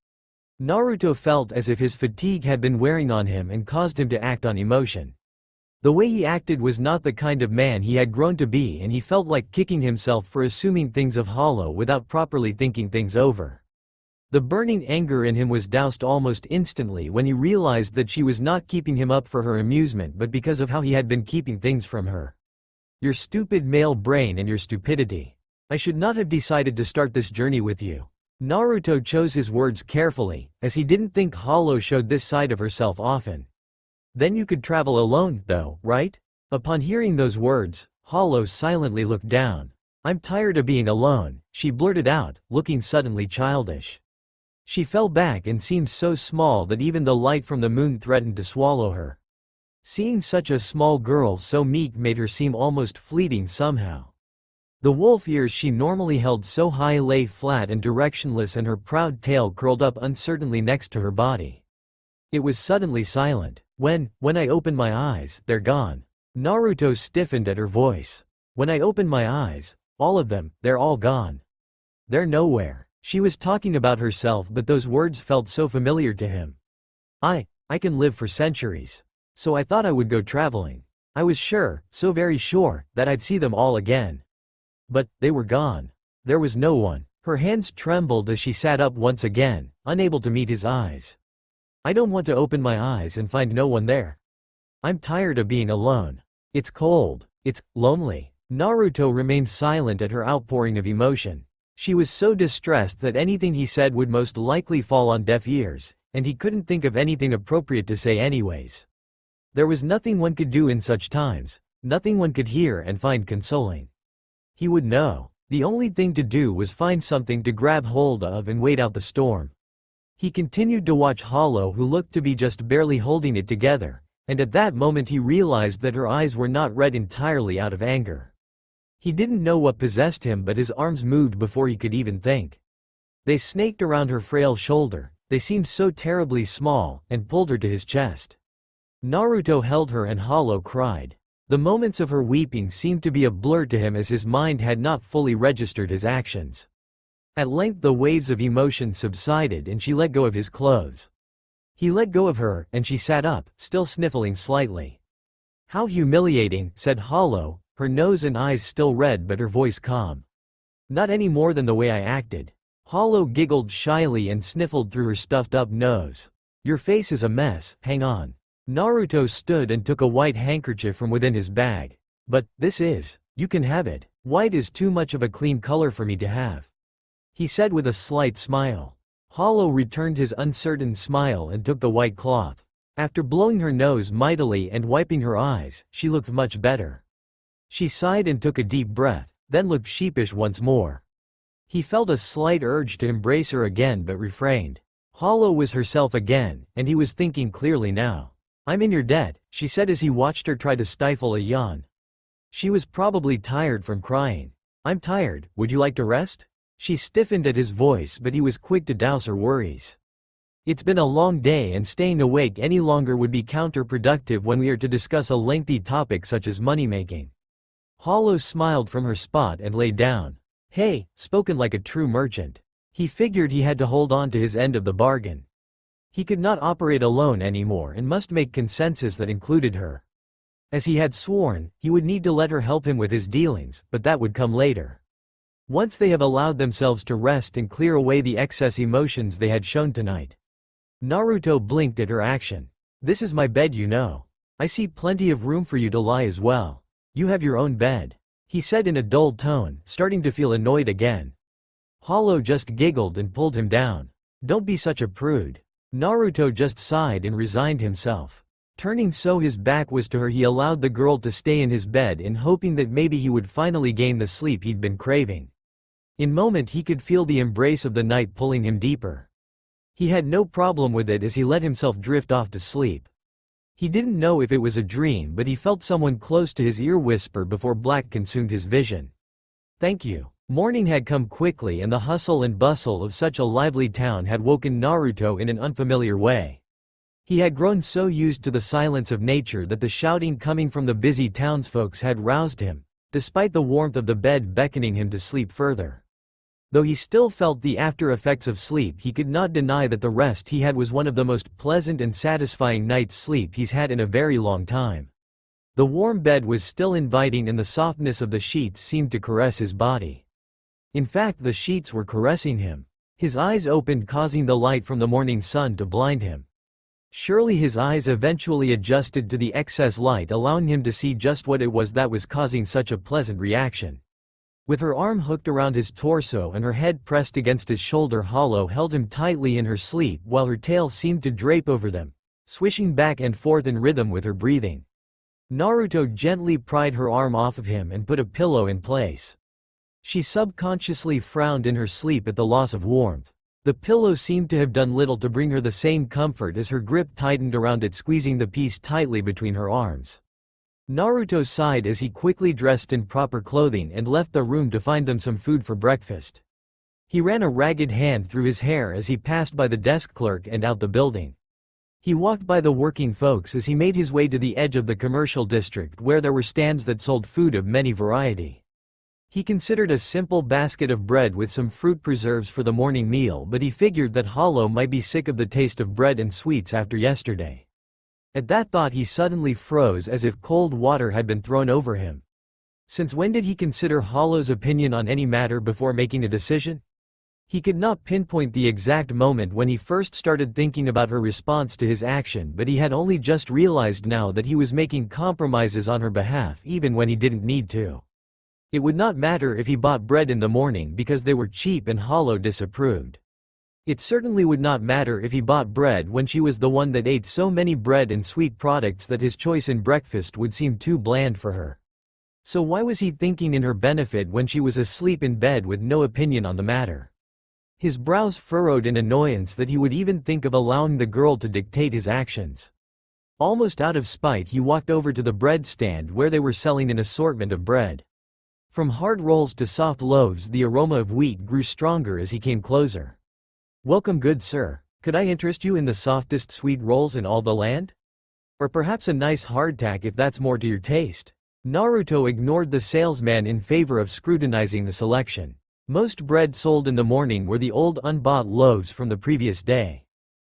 Naruto felt as if his fatigue had been wearing on him and caused him to act on emotion. The way he acted was not the kind of man he had grown to be, and he felt like kicking himself for assuming things of Hollow without properly thinking things over. The burning anger in him was doused almost instantly when he realized that she was not keeping him up for her amusement but because of how he had been keeping things from her. "Your stupid male brain and your stupidity. I should not have decided to start this journey with you." Naruto chose his words carefully, as he didn't think Hollow showed this side of herself often. "Then you could travel alone, though, right?" Upon hearing those words, Hollow silently looked down. "I'm tired of being alone," she blurted out, looking suddenly childish. She fell back and seemed so small that even the light from the moon threatened to swallow her. Seeing such a small girl so meek made her seem almost fleeting somehow. The wolf ears she normally held so high lay flat and directionless, and her proud tail curled up uncertainly next to her body. It was suddenly silent. When I opened my eyes, they're gone." Naruto stiffened at her voice. "When I opened my eyes, all of them, they're all gone. They're nowhere." She was talking about herself, but those words felt so familiar to him. I can live for centuries. So I thought I would go traveling. I was sure, so very sure, that I'd see them all again. But they were gone. There was no one." Her hands trembled as she sat up once again, unable to meet his eyes. "I don't want to open my eyes and find no one there. I'm tired of being alone. It's cold. It's lonely." Naruto remained silent at her outpouring of emotion. She was so distressed that anything he said would most likely fall on deaf ears, and he couldn't think of anything appropriate to say anyways. There was nothing one could do in such times, nothing one could hear and find consoling. He would know. The only thing to do was find something to grab hold of and wait out the storm. He continued to watch Hollow, who looked to be just barely holding it together, and at that moment he realized that her eyes were not red entirely out of anger. He didn't know what possessed him, but his arms moved before he could even think. They snaked around her frail shoulder, they seemed so terribly small, and pulled her to his chest. Naruto held her and Hollow cried. The moments of her weeping seemed to be a blur to him as his mind had not fully registered his actions. At length the waves of emotion subsided and she let go of his clothes. He let go of her, and she sat up, still sniffling slightly. "How humiliating," said Hollow, her nose and eyes still red but her voice calm. "Not any more than the way I acted." Hollow giggled shyly and sniffled through her stuffed-up nose. "Your face is a mess, hang on." Naruto stood and took a white handkerchief from within his bag. "But, you can have it. White is too much of a clean color for me to have," he said with a slight smile. Hollow returned his uncertain smile and took the white cloth. After blowing her nose mightily and wiping her eyes, she looked much better. She sighed and took a deep breath, then looked sheepish once more. He felt a slight urge to embrace her again but refrained. Hollow was herself again, and he was thinking clearly now. "I'm in your debt," she said as he watched her try to stifle a yawn. She was probably tired from crying. "I'm tired, would you like to rest?" She stiffened at his voice, but he was quick to douse her worries. "It's been a long day and staying awake any longer would be counterproductive when we are to discuss a lengthy topic such as money-making." Hollow smiled from her spot and lay down. Hey, spoken like a true merchant. He figured he had to hold on to his end of the bargain. He could not operate alone anymore and must make consensus that included her. As he had sworn, he would need to let her help him with his dealings, but that would come later. Once they have allowed themselves to rest and clear away the excess emotions they had shown tonight. Naruto blinked at her action. "This is my bed, you know. I see plenty of room for you to lie as well. You have your own bed," he said in a dull tone, starting to feel annoyed again. Hollow just giggled and pulled him down. "Don't be such a prude." Naruto just sighed and resigned himself. Turning so his back was to her, he allowed the girl to stay in his bed in hoping that maybe he would finally gain the sleep he'd been craving. In a moment he could feel the embrace of the night pulling him deeper. He had no problem with it as he let himself drift off to sleep. He didn't know if it was a dream, but he felt someone close to his ear whisper before black consumed his vision. "Thank you." Morning had come quickly and the hustle and bustle of such a lively town had woken Naruto in an unfamiliar way. He had grown so used to the silence of nature that the shouting coming from the busy townsfolk had roused him, despite the warmth of the bed beckoning him to sleep further. Though he still felt the after effects of sleep, he could not deny that the rest he had was one of the most pleasant and satisfying night's sleep he's had in a very long time. The warm bed was still inviting and the softness of the sheets seemed to caress his body. In fact, the sheets were caressing him. His eyes opened, causing the light from the morning sun to blind him. Surely his eyes eventually adjusted to the excess light, allowing him to see just what it was that was causing such a pleasant reaction. With her arm hooked around his torso and her head pressed against his shoulder, Hollow held him tightly in her sleep while her tail seemed to drape over them, swishing back and forth in rhythm with her breathing. Naruto gently pried her arm off of him and put a pillow in place. She subconsciously frowned in her sleep at the loss of warmth. The pillow seemed to have done little to bring her the same comfort as her grip tightened around it, squeezing the piece tightly between her arms. Naruto sighed as he quickly dressed in proper clothing and left the room to find them some food for breakfast. He ran a ragged hand through his hair as he passed by the desk clerk and out the building. He walked by the working folks as he made his way to the edge of the commercial district where there were stands that sold food of many variety. He considered a simple basket of bread with some fruit preserves for the morning meal, but he figured that Hollow might be sick of the taste of bread and sweets after yesterday. At that thought he suddenly froze as if cold water had been thrown over him. Since when did he consider Hollow's opinion on any matter before making a decision? He could not pinpoint the exact moment when he first started thinking about her response to his action, but he had only just realized now that he was making compromises on her behalf even when he didn't need to. It would not matter if he bought bread in the morning because they were cheap and Hollow disapproved. It certainly would not matter if he bought bread when she was the one that ate so many bread and sweet products that his choice in breakfast would seem too bland for her. So why was he thinking in her benefit when she was asleep in bed with no opinion on the matter? His brows furrowed in annoyance that he would even think of allowing the girl to dictate his actions. Almost out of spite he walked over to the bread stand where they were selling an assortment of bread. From hard rolls to soft loaves, the aroma of wheat grew stronger as he came closer. "Welcome, good sir. Could I interest you in the softest sweet rolls in all the land? Or perhaps a nice hardtack if that's more to your taste?" Naruto ignored the salesman in favor of scrutinizing the selection. Most bread sold in the morning were the old unbought loaves from the previous day.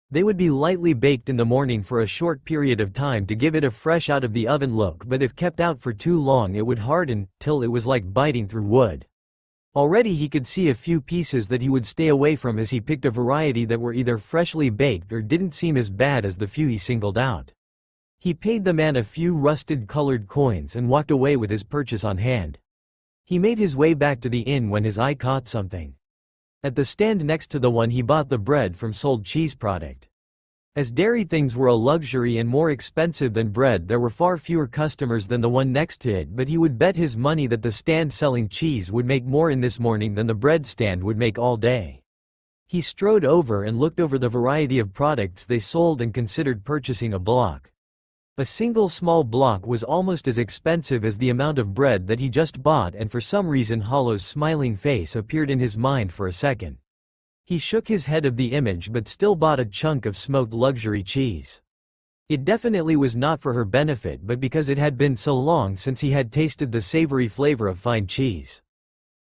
They would be lightly baked in the morning for a short period of time to give it a fresh out of the oven look, but if kept out for too long it would harden, till it was like biting through wood. Already he could see a few pieces that he would stay away from as he picked a variety that were either freshly baked or didn't seem as bad as the few he singled out. He paid the man a few rusted colored coins and walked away with his purchase on hand. He made his way back to the inn when his eye caught something. At the stand next to the one he bought the bread from sold cheese product. As dairy things were a luxury and more expensive than bread, there were far fewer customers than the one next to it, but he would bet his money that the stand selling cheese would make more in this morning than the bread stand would make all day. He strode over and looked over the variety of products they sold and considered purchasing a block. A single small block was almost as expensive as the amount of bread that he just bought, and for some reason Hollow's smiling face appeared in his mind for a second. He shook his head of the image but still bought a chunk of smoked luxury cheese. It definitely was not for her benefit, but because it had been so long since he had tasted the savory flavor of fine cheese.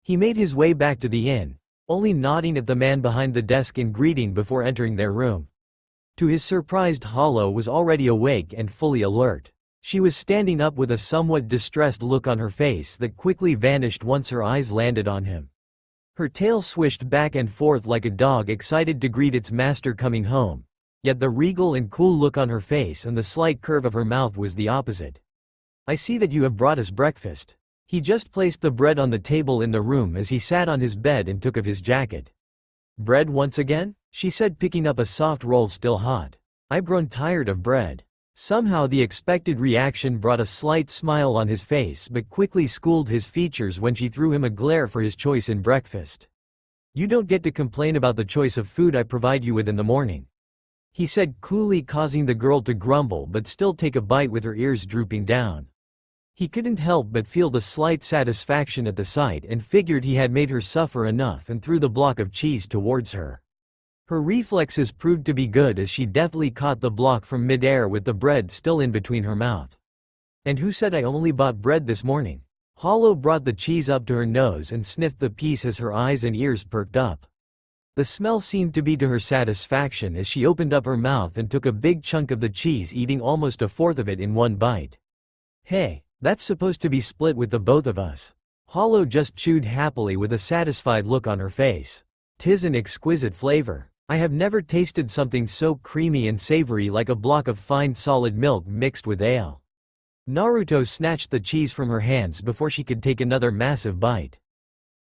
He made his way back to the inn, only nodding at the man behind the desk in greeting before entering their room. To his surprised, Hollow was already awake and fully alert. She was standing up with a somewhat distressed look on her face that quickly vanished once her eyes landed on him. Her tail swished back and forth like a dog excited to greet its master coming home, yet the regal and cool look on her face and the slight curve of her mouth was the opposite. "I see that you have brought us breakfast." He just placed the bread on the table in the room as he sat on his bed and took off his jacket. "Bread once again?" she said, picking up a soft roll still hot. "I've grown tired of bread." Somehow the expected reaction brought a slight smile on his face but quickly schooled his features when she threw him a glare for his choice in breakfast. "You don't get to complain about the choice of food I provide you with in the morning," he said coolly, causing the girl to grumble but still take a bite with her ears drooping down. He couldn't help but feel the slight satisfaction at the sight and figured he had made her suffer enough and threw the block of cheese towards her. Her reflexes proved to be good as she deftly caught the block from midair with the bread still in between her mouth. And who said I only bought bread this morning? Hollow brought the cheese up to her nose and sniffed the piece as her eyes and ears perked up. The smell seemed to be to her satisfaction as she opened up her mouth and took a big chunk of the cheese, eating almost a fourth of it in one bite. Hey, that's supposed to be split with the both of us. Hollow just chewed happily with a satisfied look on her face. 'Tis an exquisite flavor. I have never tasted something so creamy and savory like a block of fine solid milk mixed with ale. Naruto snatched the cheese from her hands before she could take another massive bite.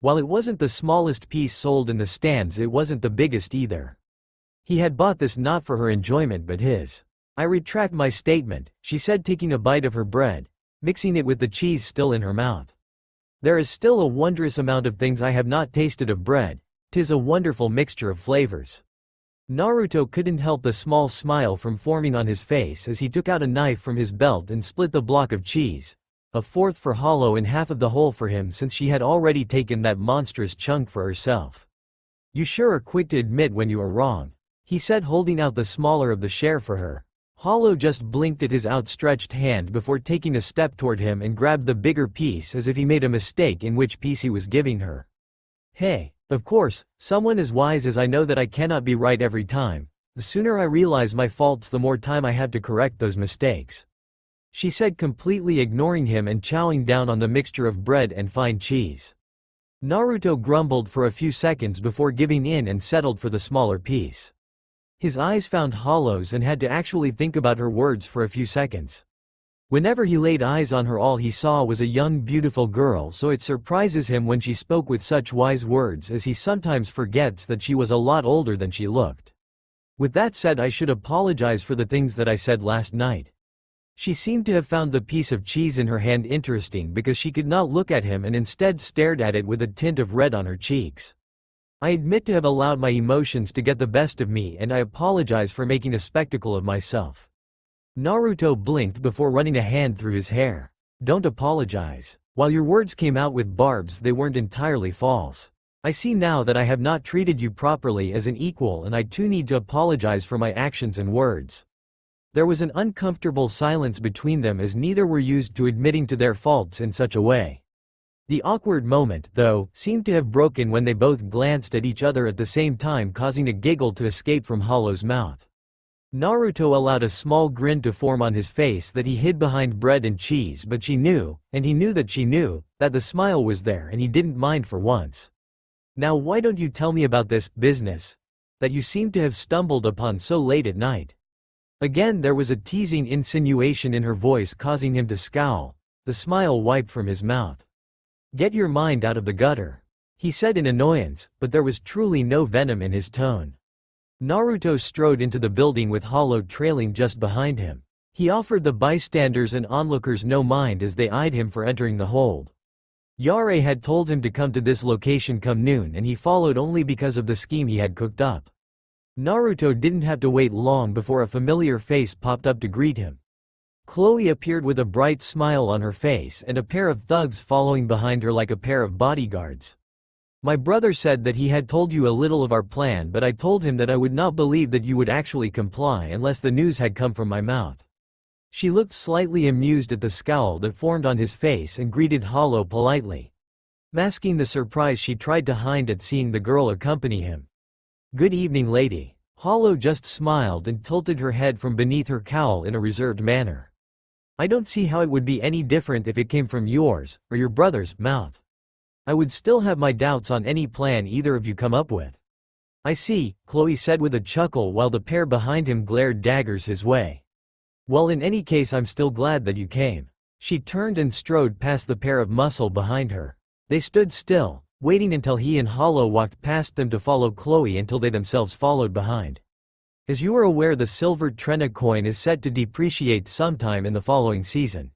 While it wasn't the smallest piece sold in the stands, it wasn't the biggest either. He had bought this not for her enjoyment but his. I retract my statement, she said, taking a bite of her bread, mixing it with the cheese still in her mouth. There is still a wondrous amount of things I have not tasted of bread. 'Tis a wonderful mixture of flavors. Naruto couldn't help the small smile from forming on his face as he took out a knife from his belt and split the block of cheese, a fourth for Hollow and half of the whole for him since she had already taken that monstrous chunk for herself. You sure are quick to admit when you are wrong, he said, holding out the smaller of the share for her. Hollow just blinked at his outstretched hand before taking a step toward him and grabbed the bigger piece as if he made a mistake in which piece he was giving her. Hey, of course, someone as wise as I know that I cannot be right every time. The sooner I realize my faults, the more time I have to correct those mistakes, she said, completely ignoring him and chowing down on the mixture of bread and fine cheese. Naruto grumbled for a few seconds before giving in and settled for the smaller piece. His eyes found Hollow's and had to actually think about her words for a few seconds. Whenever he laid eyes on her, all he saw was a young beautiful girl, so it surprises him when she spoke with such wise words, as he sometimes forgets that she was a lot older than she looked. With that said, I should apologize for the things that I said last night. She seemed to have found the piece of cheese in her hand interesting because she could not look at him and instead stared at it with a tint of red on her cheeks. I admit to have allowed my emotions to get the best of me, and I apologize for making a spectacle of myself. Naruto blinked before running a hand through his hair. Don't apologize. While your words came out with barbs, they weren't entirely false. I see now that I have not treated you properly as an equal, and I too need to apologize for my actions and words. There was an uncomfortable silence between them as neither were used to admitting to their faults in such a way. The awkward moment, though, seemed to have broken when they both glanced at each other at the same time, causing a giggle to escape from Hollow's mouth. Naruto allowed a small grin to form on his face that he hid behind bread and cheese, but she knew, and he knew that she knew, that the smile was there and he didn't mind for once. Now why don't you tell me about this business that you seem to have stumbled upon so late at night? Again there was a teasing insinuation in her voice, causing him to scowl. The smile wiped from his mouth. Get your mind out of the gutter, he said in annoyance, but there was truly no venom in his tone. Naruto strode into the building with Hollow trailing just behind him. He offered the bystanders and onlookers no mind as they eyed him for entering the hold. Yare had told him to come to this location come noon, and he followed only because of the scheme he had cooked up. Naruto didn't have to wait long before a familiar face popped up to greet him. Chloe appeared with a bright smile on her face and a pair of thugs following behind her like a pair of bodyguards. My brother said that he had told you a little of our plan, but I told him that I would not believe that you would actually comply unless the news had come from my mouth. She looked slightly amused at the scowl that formed on his face and greeted Hollow politely, masking the surprise she tried to hide at seeing the girl accompany him. Good evening, lady. Hollow just smiled and tilted her head from beneath her cowl in a reserved manner. I don't see how it would be any different if it came from yours, or your brother's, mouth. I would still have my doubts on any plan either of you come up with. I see, Chloe said with a chuckle while the pair behind him glared daggers his way. Well, in any case, I'm still glad that you came. She turned and strode past the pair of muscle behind her. They stood still, waiting until he and Hollow walked past them to follow Chloe until they themselves followed behind. As you are aware, the silver Trena coin is set to depreciate sometime in the following season.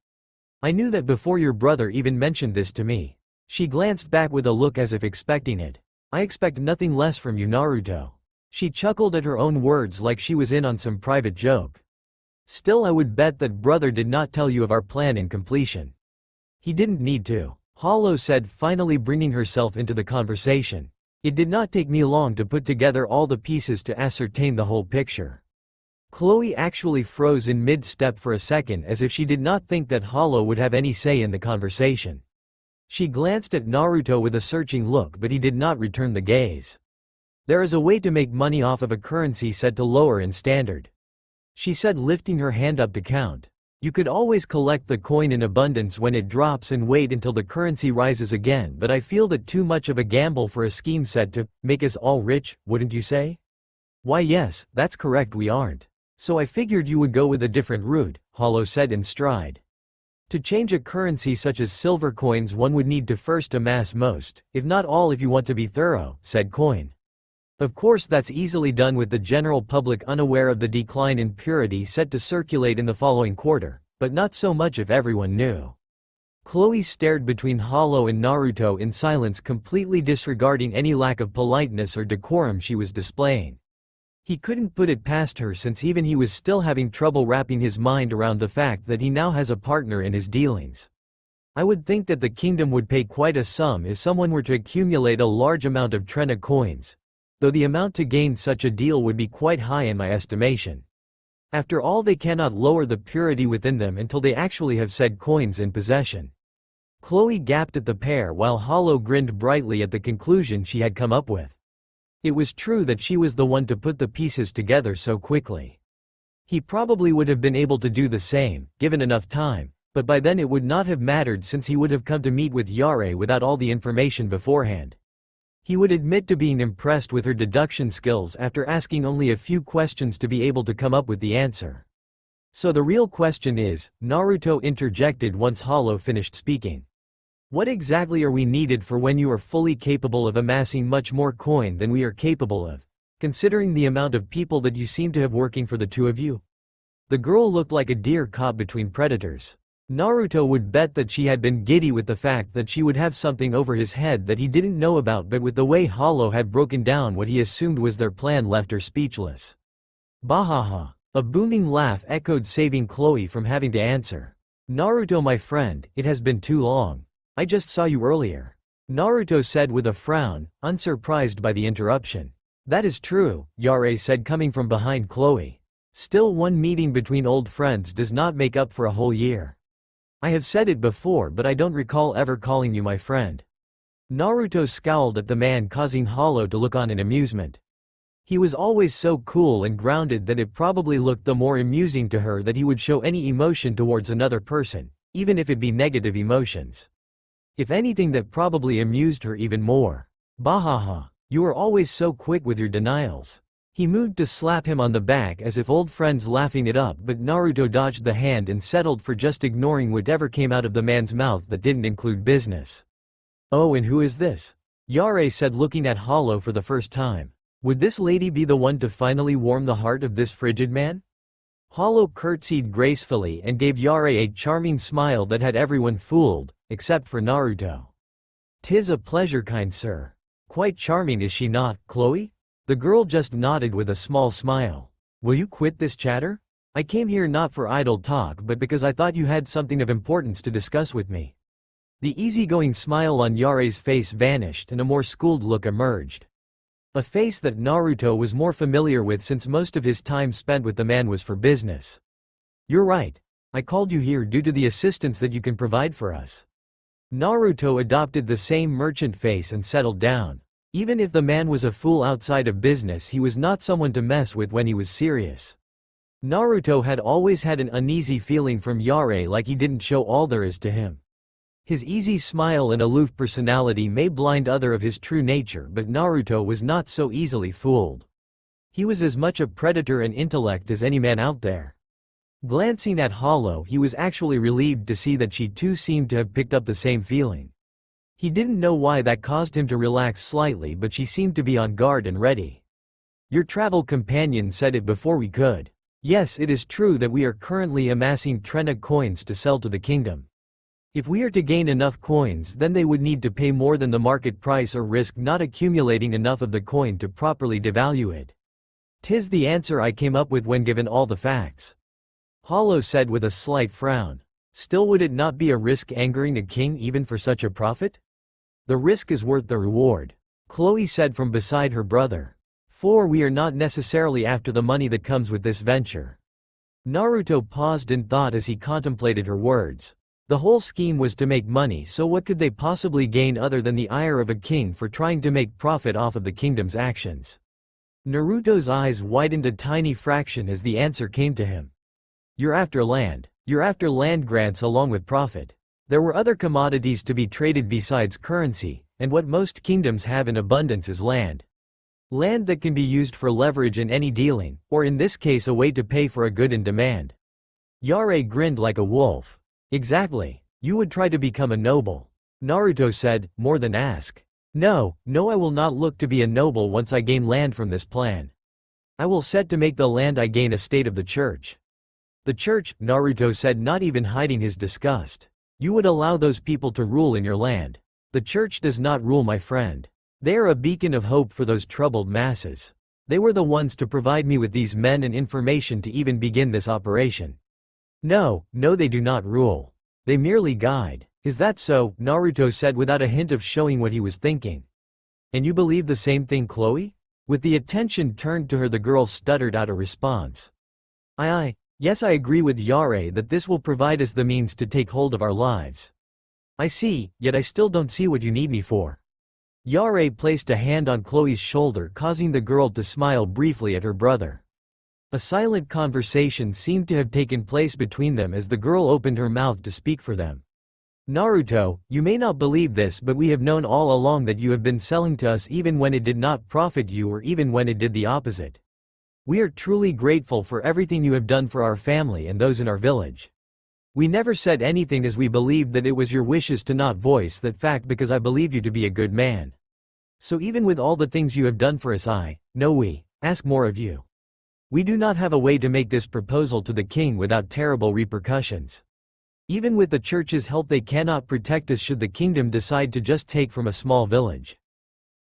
I knew that before your brother even mentioned this to me. She glanced back with a look as if expecting it. I expect nothing less from you, Naruto. She chuckled at her own words like she was in on some private joke. Still, I would bet that brother did not tell you of our plan in completion. He didn't need to, Hollow said, finally bringing herself into the conversation. It did not take me long to put together all the pieces to ascertain the whole picture. Chloe actually froze in mid-step for a second as if she did not think that Hollow would have any say in the conversation. She glanced at Naruto with a searching look, but he did not return the gaze. There is a way to make money off of a currency said to lower in standard, she said, lifting her hand up to count. You could always collect the coin in abundance when it drops and wait until the currency rises again, but I feel that too much of a gamble for a scheme said to make us all rich, wouldn't you say? Why yes, that's correct, we aren't. So I figured you would go with a different route, Hollow said in stride. To change a currency such as silver coins one would need to first amass most, if not all if you want to be thorough, said Coin. Of course that's easily done with the general public unaware of the decline in purity set to circulate in the following quarter, but not so much if everyone knew. Chloe stared between Hollow and Naruto in silence, completely disregarding any lack of politeness or decorum she was displaying. He couldn't put it past her since even he was still having trouble wrapping his mind around the fact that he now has a partner in his dealings. I would think that the kingdom would pay quite a sum if someone were to accumulate a large amount of Trena coins, though the amount to gain such a deal would be quite high in my estimation. After all, they cannot lower the purity within them until they actually have said coins in possession. Chloe gaped at the pair while Hollow grinned brightly at the conclusion she had come up with. It was true that she was the one to put the pieces together so quickly. He probably would have been able to do the same, given enough time, but by then it would not have mattered since he would have come to meet with Yare without all the information beforehand. He would admit to being impressed with her deduction skills after asking only a few questions to be able to come up with the answer. So the real question is, Naruto interjected once Hollow finished speaking. What exactly are we needed for when you are fully capable of amassing much more coin than we are capable of, considering the amount of people that you seem to have working for the two of you? The girl looked like a deer caught between predators. Naruto would bet that she had been giddy with the fact that she would have something over his head that he didn't know about, but with the way Hollow had broken down what he assumed was their plan left her speechless. Bahaha. A booming laugh echoed, saving Chloe from having to answer. Naruto, my friend, it has been too long. I just saw you earlier. Naruto said with a frown, unsurprised by the interruption. That is true, Yare said, coming from behind Chloe. Still, one meeting between old friends does not make up for a whole year. I have said it before, but I don't recall ever calling you my friend. Naruto scowled at the man, causing Hollow to look on in amusement. He was always so cool and grounded that it probably looked the more amusing to her that he would show any emotion towards another person, even if it be negative emotions. If anything, that probably amused her even more. Bahaha, you are always so quick with your denials. He moved to slap him on the back as if old friends, laughing it up, but Naruto dodged the hand and settled for just ignoring whatever came out of the man's mouth that didn't include business. Oh, and who is this? Yare said, looking at Hollow for the first time. Would this lady be the one to finally warm the heart of this frigid man? Hollow curtsied gracefully and gave Yare a charming smile that had everyone fooled, except for Naruto. "'Tis a pleasure, kind sir. Quite charming, is she not, Chloe?" The girl just nodded with a small smile. "Will you quit this chatter? I came here not for idle talk but because I thought you had something of importance to discuss with me." The easygoing smile on Yare's face vanished and a more schooled look emerged. A face that Naruto was more familiar with since most of his time spent with the man was for business. "You're right. I called you here due to the assistance that you can provide for us." Naruto adopted the same merchant face and settled down. Even if the man was a fool outside of business, he was not someone to mess with when he was serious. Naruto had always had an uneasy feeling from Yare, like he didn't show all there is to him. His easy smile and aloof personality may blind others of his true nature, but Naruto was not so easily fooled. He was as much a predator in intellect as any man out there. Glancing at Hollow, he was actually relieved to see that she too seemed to have picked up the same feeling. He didn't know why that caused him to relax slightly, but she seemed to be on guard and ready. "Your travel companion said it before we could. Yes, it is true that we are currently amassing Trena coins to sell to the kingdom. If we are to gain enough coins, then they would need to pay more than the market price or risk not accumulating enough of the coin to properly devalue it. 'Tis the answer I came up with when given all the facts." Hollow said with a slight frown. "Still, would it not be a risk angering a king even for such a profit? The risk is worth the reward. Chloe said from beside her brother. 4. We are not necessarily after the money that comes with this venture. Naruto paused in thought as he contemplated her words. The whole scheme was to make money, so what could they possibly gain other than the ire of a king for trying to make profit off of the kingdom's actions? Naruto's eyes widened a tiny fraction as the answer came to him. You're after land. You're after land grants along with profit. There were other commodities to be traded besides currency, and what most kingdoms have in abundance is land. Land that can be used for leverage in any dealing, or in this case a way to pay for a good in demand. Yare grinned like a wolf. Exactly. You would try to become a noble. Naruto said, more than ask. No, I will not look to be a noble once I gain land from this plan. I will set to make the land I gain a state of the church. The church, Naruto said, not even hiding his disgust. You would allow those people to rule in your land. The church does not rule, my friend. They are a beacon of hope for those troubled masses. They were the ones to provide me with these men and information to even begin this operation. No, they do not rule. They merely guide. Is that so? Naruto said without a hint of showing what he was thinking. And you believe the same thing, Chloe? With the attention turned to her, the girl stuttered out a response. Yes, I agree with Yare that this will provide us the means to take hold of our lives. I see, yet I still don't see what you need me for. Yare placed a hand on Chloe's shoulder, causing the girl to smile briefly at her brother. A silent conversation seemed to have taken place between them as the girl opened her mouth to speak for them. Naruto, you may not believe this, but we have known all along that you have been selling to us even when it did not profit you or even when it did the opposite. We are truly grateful for everything you have done for our family and those in our village. We never said anything as we believed that it was your wishes to not voice that fact because I believe you to be a good man. So even with all the things you have done for us, we ask more of you. We do not have a way to make this proposal to the king without terrible repercussions. Even with the church's help they cannot protect us should the kingdom decide to just take from a small village.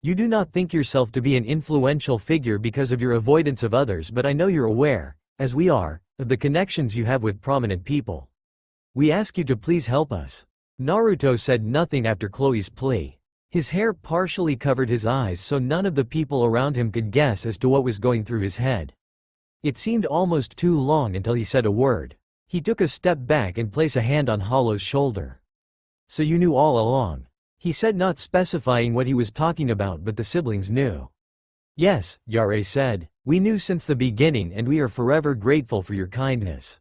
You do not think yourself to be an influential figure because of your avoidance of others, but I know you're aware, as we are, of the connections you have with prominent people. We ask you to please help us. Naruto said nothing after Chloe's plea. His hair partially covered his eyes so none of the people around him could guess as to what was going through his head. It seemed almost too long until he said a word. He took a step back and placed a hand on Hollow's shoulder. So you knew all along. He said, not specifying what he was talking about, but the siblings knew. Yes, Yare said. We knew since the beginning and we are forever grateful for your kindness.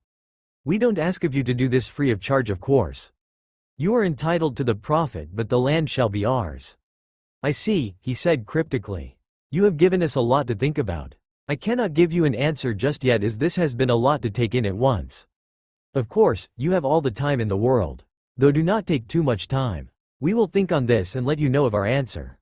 We don't ask of you to do this free of charge, of course. You are entitled to the profit, but the land shall be ours. I see, he said cryptically. You have given us a lot to think about. I cannot give you an answer just yet as this has been a lot to take in at once. Of course, you have all the time in the world. Though do not take too much time. We will think on this and let you know of our answer.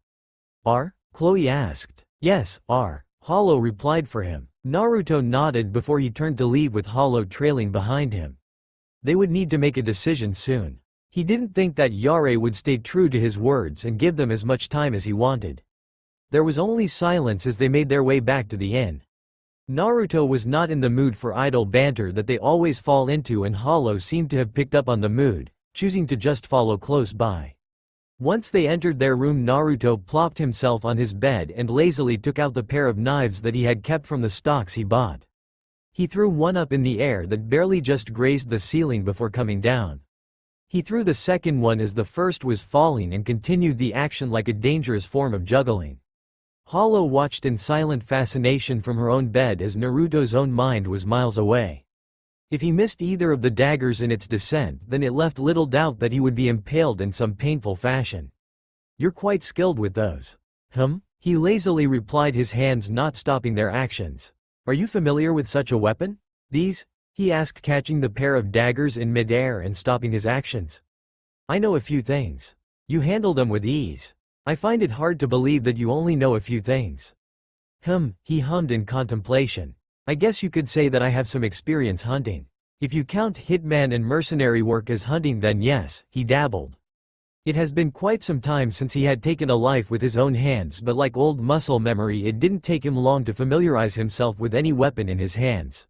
Chloe asked. Yes, Hollow replied for him. Naruto nodded before he turned to leave with Hollow trailing behind him. They would need to make a decision soon. He didn't think that Yare would stay true to his words and give them as much time as he wanted. There was only silence as they made their way back to the inn. Naruto was not in the mood for idle banter that they always fall into, and Hollow seemed to have picked up on the mood, choosing to just follow close by. Once they entered their room, Naruto plopped himself on his bed and lazily took out the pair of knives that he had kept from the stocks he bought. He threw one up in the air that barely just grazed the ceiling before coming down. He threw the second one as the first was falling and continued the action like a dangerous form of juggling. Hollow watched in silent fascination from her own bed as Naruto's own mind was miles away. If he missed either of the daggers in its descent, then it left little doubt that he would be impaled in some painful fashion. You're quite skilled with those. He lazily replied, his hands not stopping their actions. Are you familiar with such a weapon? These? He asked, catching the pair of daggers in midair and stopping his actions. I know a few things. You handle them with ease. I find it hard to believe that you only know a few things. He hummed in contemplation. I guess you could say that I have some experience hunting. If you count hitman and mercenary work as hunting, then yes, he dabbled. It has been quite some time since he had taken a life with his own hands, but like old muscle memory, it didn't take him long to familiarize himself with any weapon in his hands.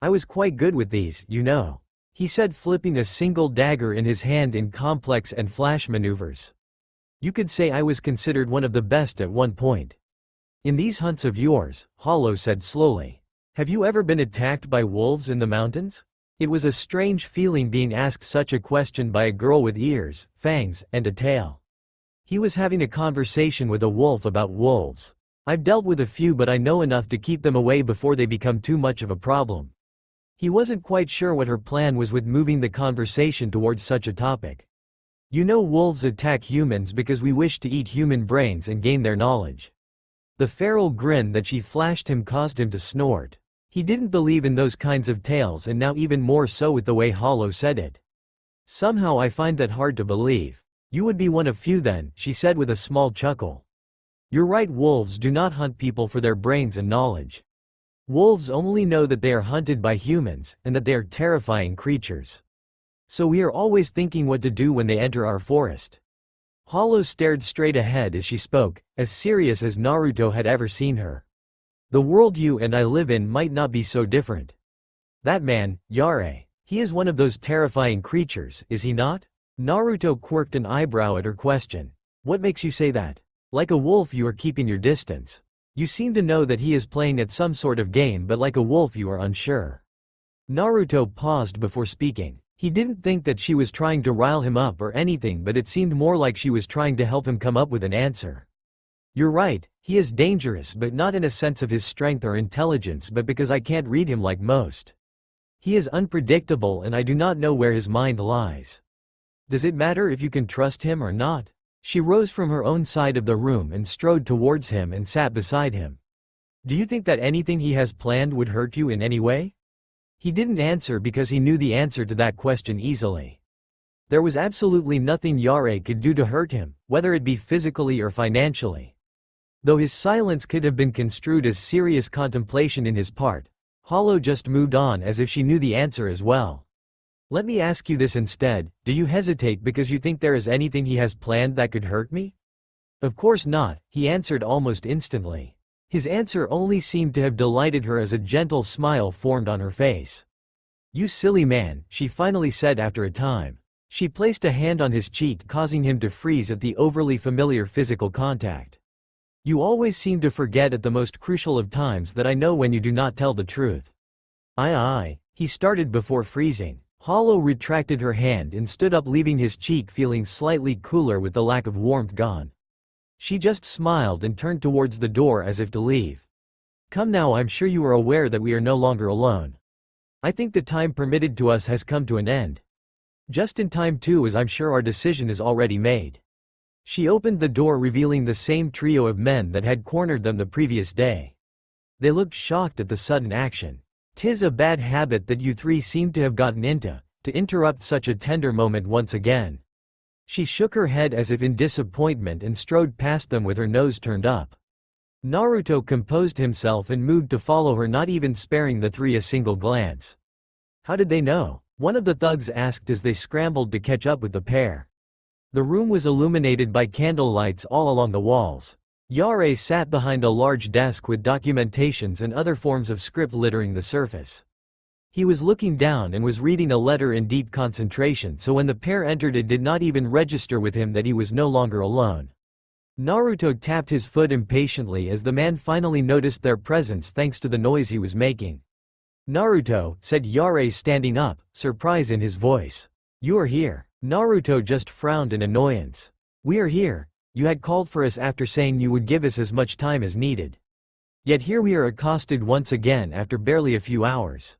I was quite good with these, you know, he said, flipping a single dagger in his hand in complex and flash maneuvers. You could say I was considered one of the best at one point. In these hunts of yours, Hollow said slowly. Have you ever been attacked by wolves in the mountains? It was a strange feeling being asked such a question by a girl with ears, fangs, and a tail. He was having a conversation with a wolf about wolves. I've dealt with a few, but I know enough to keep them away before they become too much of a problem. He wasn't quite sure what her plan was with moving the conversation towards such a topic. You know, wolves attack humans because we wish to eat human brains and gain their knowledge. The feral grin that she flashed him caused him to snort. He didn't believe in those kinds of tales, and now even more so with the way Hollow said it. Somehow I find that hard to believe. You would be one of few then, she said with a small chuckle. You're right, wolves do not hunt people for their brains and knowledge. Wolves only know that they are hunted by humans, and that they are terrifying creatures. So we are always thinking what to do when they enter our forest. Hollow stared straight ahead as she spoke, as serious as Naruto had ever seen her. The world you and I live in might not be so different. That man, Yare, he is one of those terrifying creatures, is he not? Naruto quirked an eyebrow at her question. What makes you say that? Like a wolf you are keeping your distance. You seem to know that he is playing at some sort of game, but like a wolf you are unsure. Naruto paused before speaking. He didn't think that she was trying to rile him up or anything, but it seemed more like she was trying to help him come up with an answer. You're right, he is dangerous, but not in a sense of his strength or intelligence, but because I can't read him like most. He is unpredictable and I do not know where his mind lies. Does it matter if you can trust him or not? She rose from her own side of the room and strode towards him and sat beside him. Do you think that anything he has planned would hurt you in any way? He didn't answer because he knew the answer to that question easily. There was absolutely nothing Yare could do to hurt him, whether it be physically or financially. Though his silence could have been construed as serious contemplation in his part, Hollow just moved on as if she knew the answer as well. Let me ask you this instead, do you hesitate because you think there is anything he has planned that could hurt me? Of course not, he answered almost instantly. His answer only seemed to have delighted her as a gentle smile formed on her face. You silly man, she finally said after a time. She placed a hand on his cheek, causing him to freeze at the overly familiar physical contact. You always seem to forget at the most crucial of times that I know when you do not tell the truth. Aye, he started before freezing. Hollow retracted her hand and stood up, leaving his cheek feeling slightly cooler with the lack of warmth gone. She just smiled and turned towards the door as if to leave. Come now, I'm sure you are aware that we are no longer alone. I think the time permitted to us has come to an end. Just in time too, as I'm sure our decision is already made. She opened the door, revealing the same trio of men that had cornered them the previous day. They looked shocked at the sudden action. 'Tis a bad habit that you three seem to have gotten into, to interrupt such a tender moment once again. She shook her head as if in disappointment and strode past them with her nose turned up. Naruto composed himself and moved to follow her, not even sparing the three a single glance. How did they know? One of the thugs asked as they scrambled to catch up with the pair. The room was illuminated by candle lights all along the walls. Yare sat behind a large desk with documentations and other forms of script littering the surface. He was looking down and was reading a letter in deep concentration, so when the pair entered it did not even register with him that he was no longer alone. Naruto tapped his foot impatiently as the man finally noticed their presence thanks to the noise he was making. Naruto, said Yare standing up, surprise in his voice. You are here. Naruto just frowned in annoyance. We are here. You had called for us after saying you would give us as much time as needed. Yet here we are accosted once again after barely a few hours.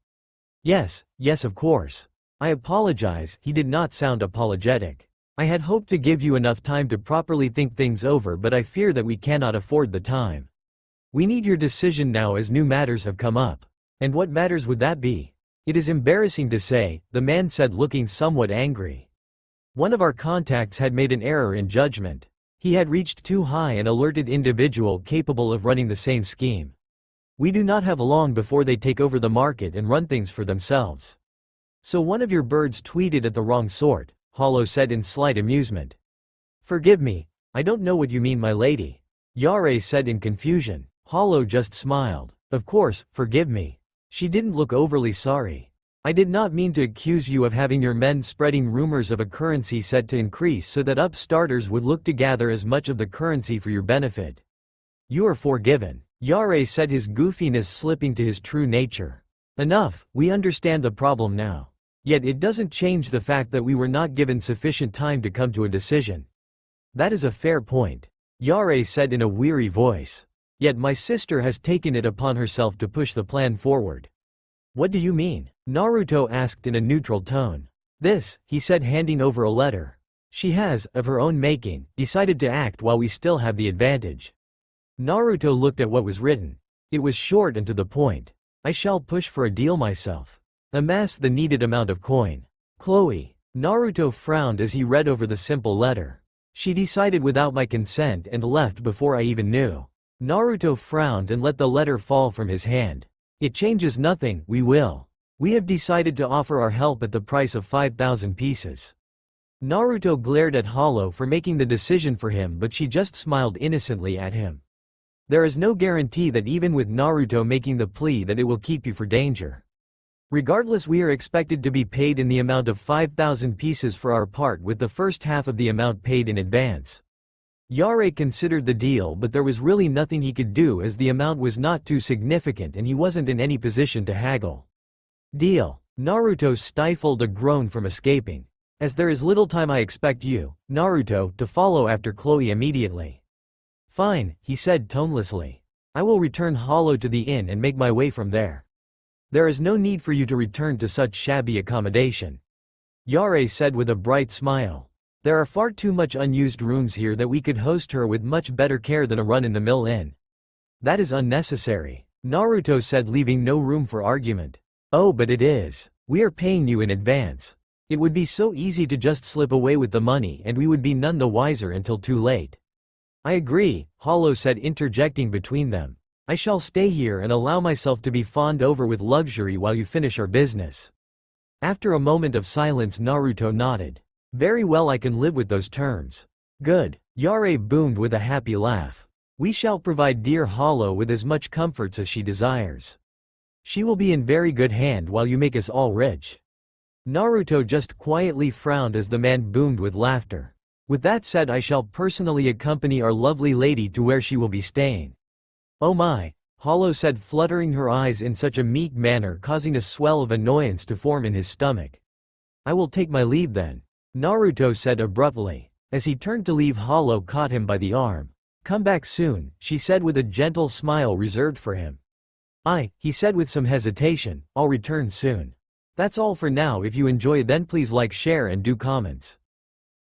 Yes, of course. I apologize, he did not sound apologetic. I had hoped to give you enough time to properly think things over, but I fear that we cannot afford the time. We need your decision now as new matters have come up. And what matters would that be? It is embarrassing to say, the man said, looking somewhat angry. One of our contacts had made an error in judgment. He had reached too high an alerted individual capable of running the same scheme. We do not have long before they take over the market and run things for themselves. So one of your birds tweeted at the wrong sort, Hollow said in slight amusement. Forgive me, I don't know what you mean, my lady. Yare said in confusion. Hollow just smiled. Of course, forgive me. She didn't look overly sorry. I did not mean to accuse you of having your men spreading rumors of a currency set to increase so that upstarters would look to gather as much of the currency for your benefit. You are forgiven. Yare said, his goofiness slipping to his true nature. Enough, we understand the problem now. Yet it doesn't change the fact that we were not given sufficient time to come to a decision. That is a fair point. Yare said in a weary voice. Yet my sister has taken it upon herself to push the plan forward. What do you mean? Naruto asked in a neutral tone. This, he said, handing over a letter. She has, of her own making, decided to act while we still have the advantage. Naruto looked at what was written. It was short and to the point. I shall push for a deal myself. Amass the needed amount of coin. Chloe. Naruto frowned as he read over the simple letter. She decided without my consent and left before I even knew. Naruto frowned and let the letter fall from his hand. It changes nothing, we will. We have decided to offer our help at the price of 5,000 pieces. Naruto glared at Hollow for making the decision for him, but she just smiled innocently at him. There is no guarantee that even with Naruto making the plea that it will keep you for danger. Regardless, we are expected to be paid in the amount of 5,000 pieces for our part, with the first half of the amount paid in advance. Yare considered the deal, but there was really nothing he could do as the amount was not too significant and he wasn't in any position to haggle. Deal. Naruto stifled a groan from escaping. As there is little time, I expect you, Naruto, to follow after Chloe immediately. Fine, he said tonelessly. I will return Hollow to the inn and make my way from there. There is no need for you to return to such shabby accommodation. Yare said with a bright smile. There are far too much unused rooms here that we could host her with much better care than a run-in-the-mill inn. That is unnecessary, Naruto said, leaving no room for argument. Oh, but it is. We are paying you in advance. It would be so easy to just slip away with the money and we would be none the wiser until too late. I agree, Hollow said, interjecting between them. I shall stay here and allow myself to be fawned over with luxury while you finish our business. After a moment of silence, Naruto nodded. Very well, I can live with those terms. Good. Yare boomed with a happy laugh. We shall provide dear Hollow with as much comforts as she desires. She will be in very good hand while you make us all rich. Naruto just quietly frowned as the man boomed with laughter. With that said, I shall personally accompany our lovely lady to where she will be staying. Oh my, Hollow said, fluttering her eyes in such a meek manner, causing a swell of annoyance to form in his stomach. I will take my leave then, Naruto said abruptly. As he turned to leave, Hollow caught him by the arm. Come back soon, she said with a gentle smile reserved for him. He said with some hesitation, I'll return soon. That's all for now. If you enjoy, then please like, share and do comments.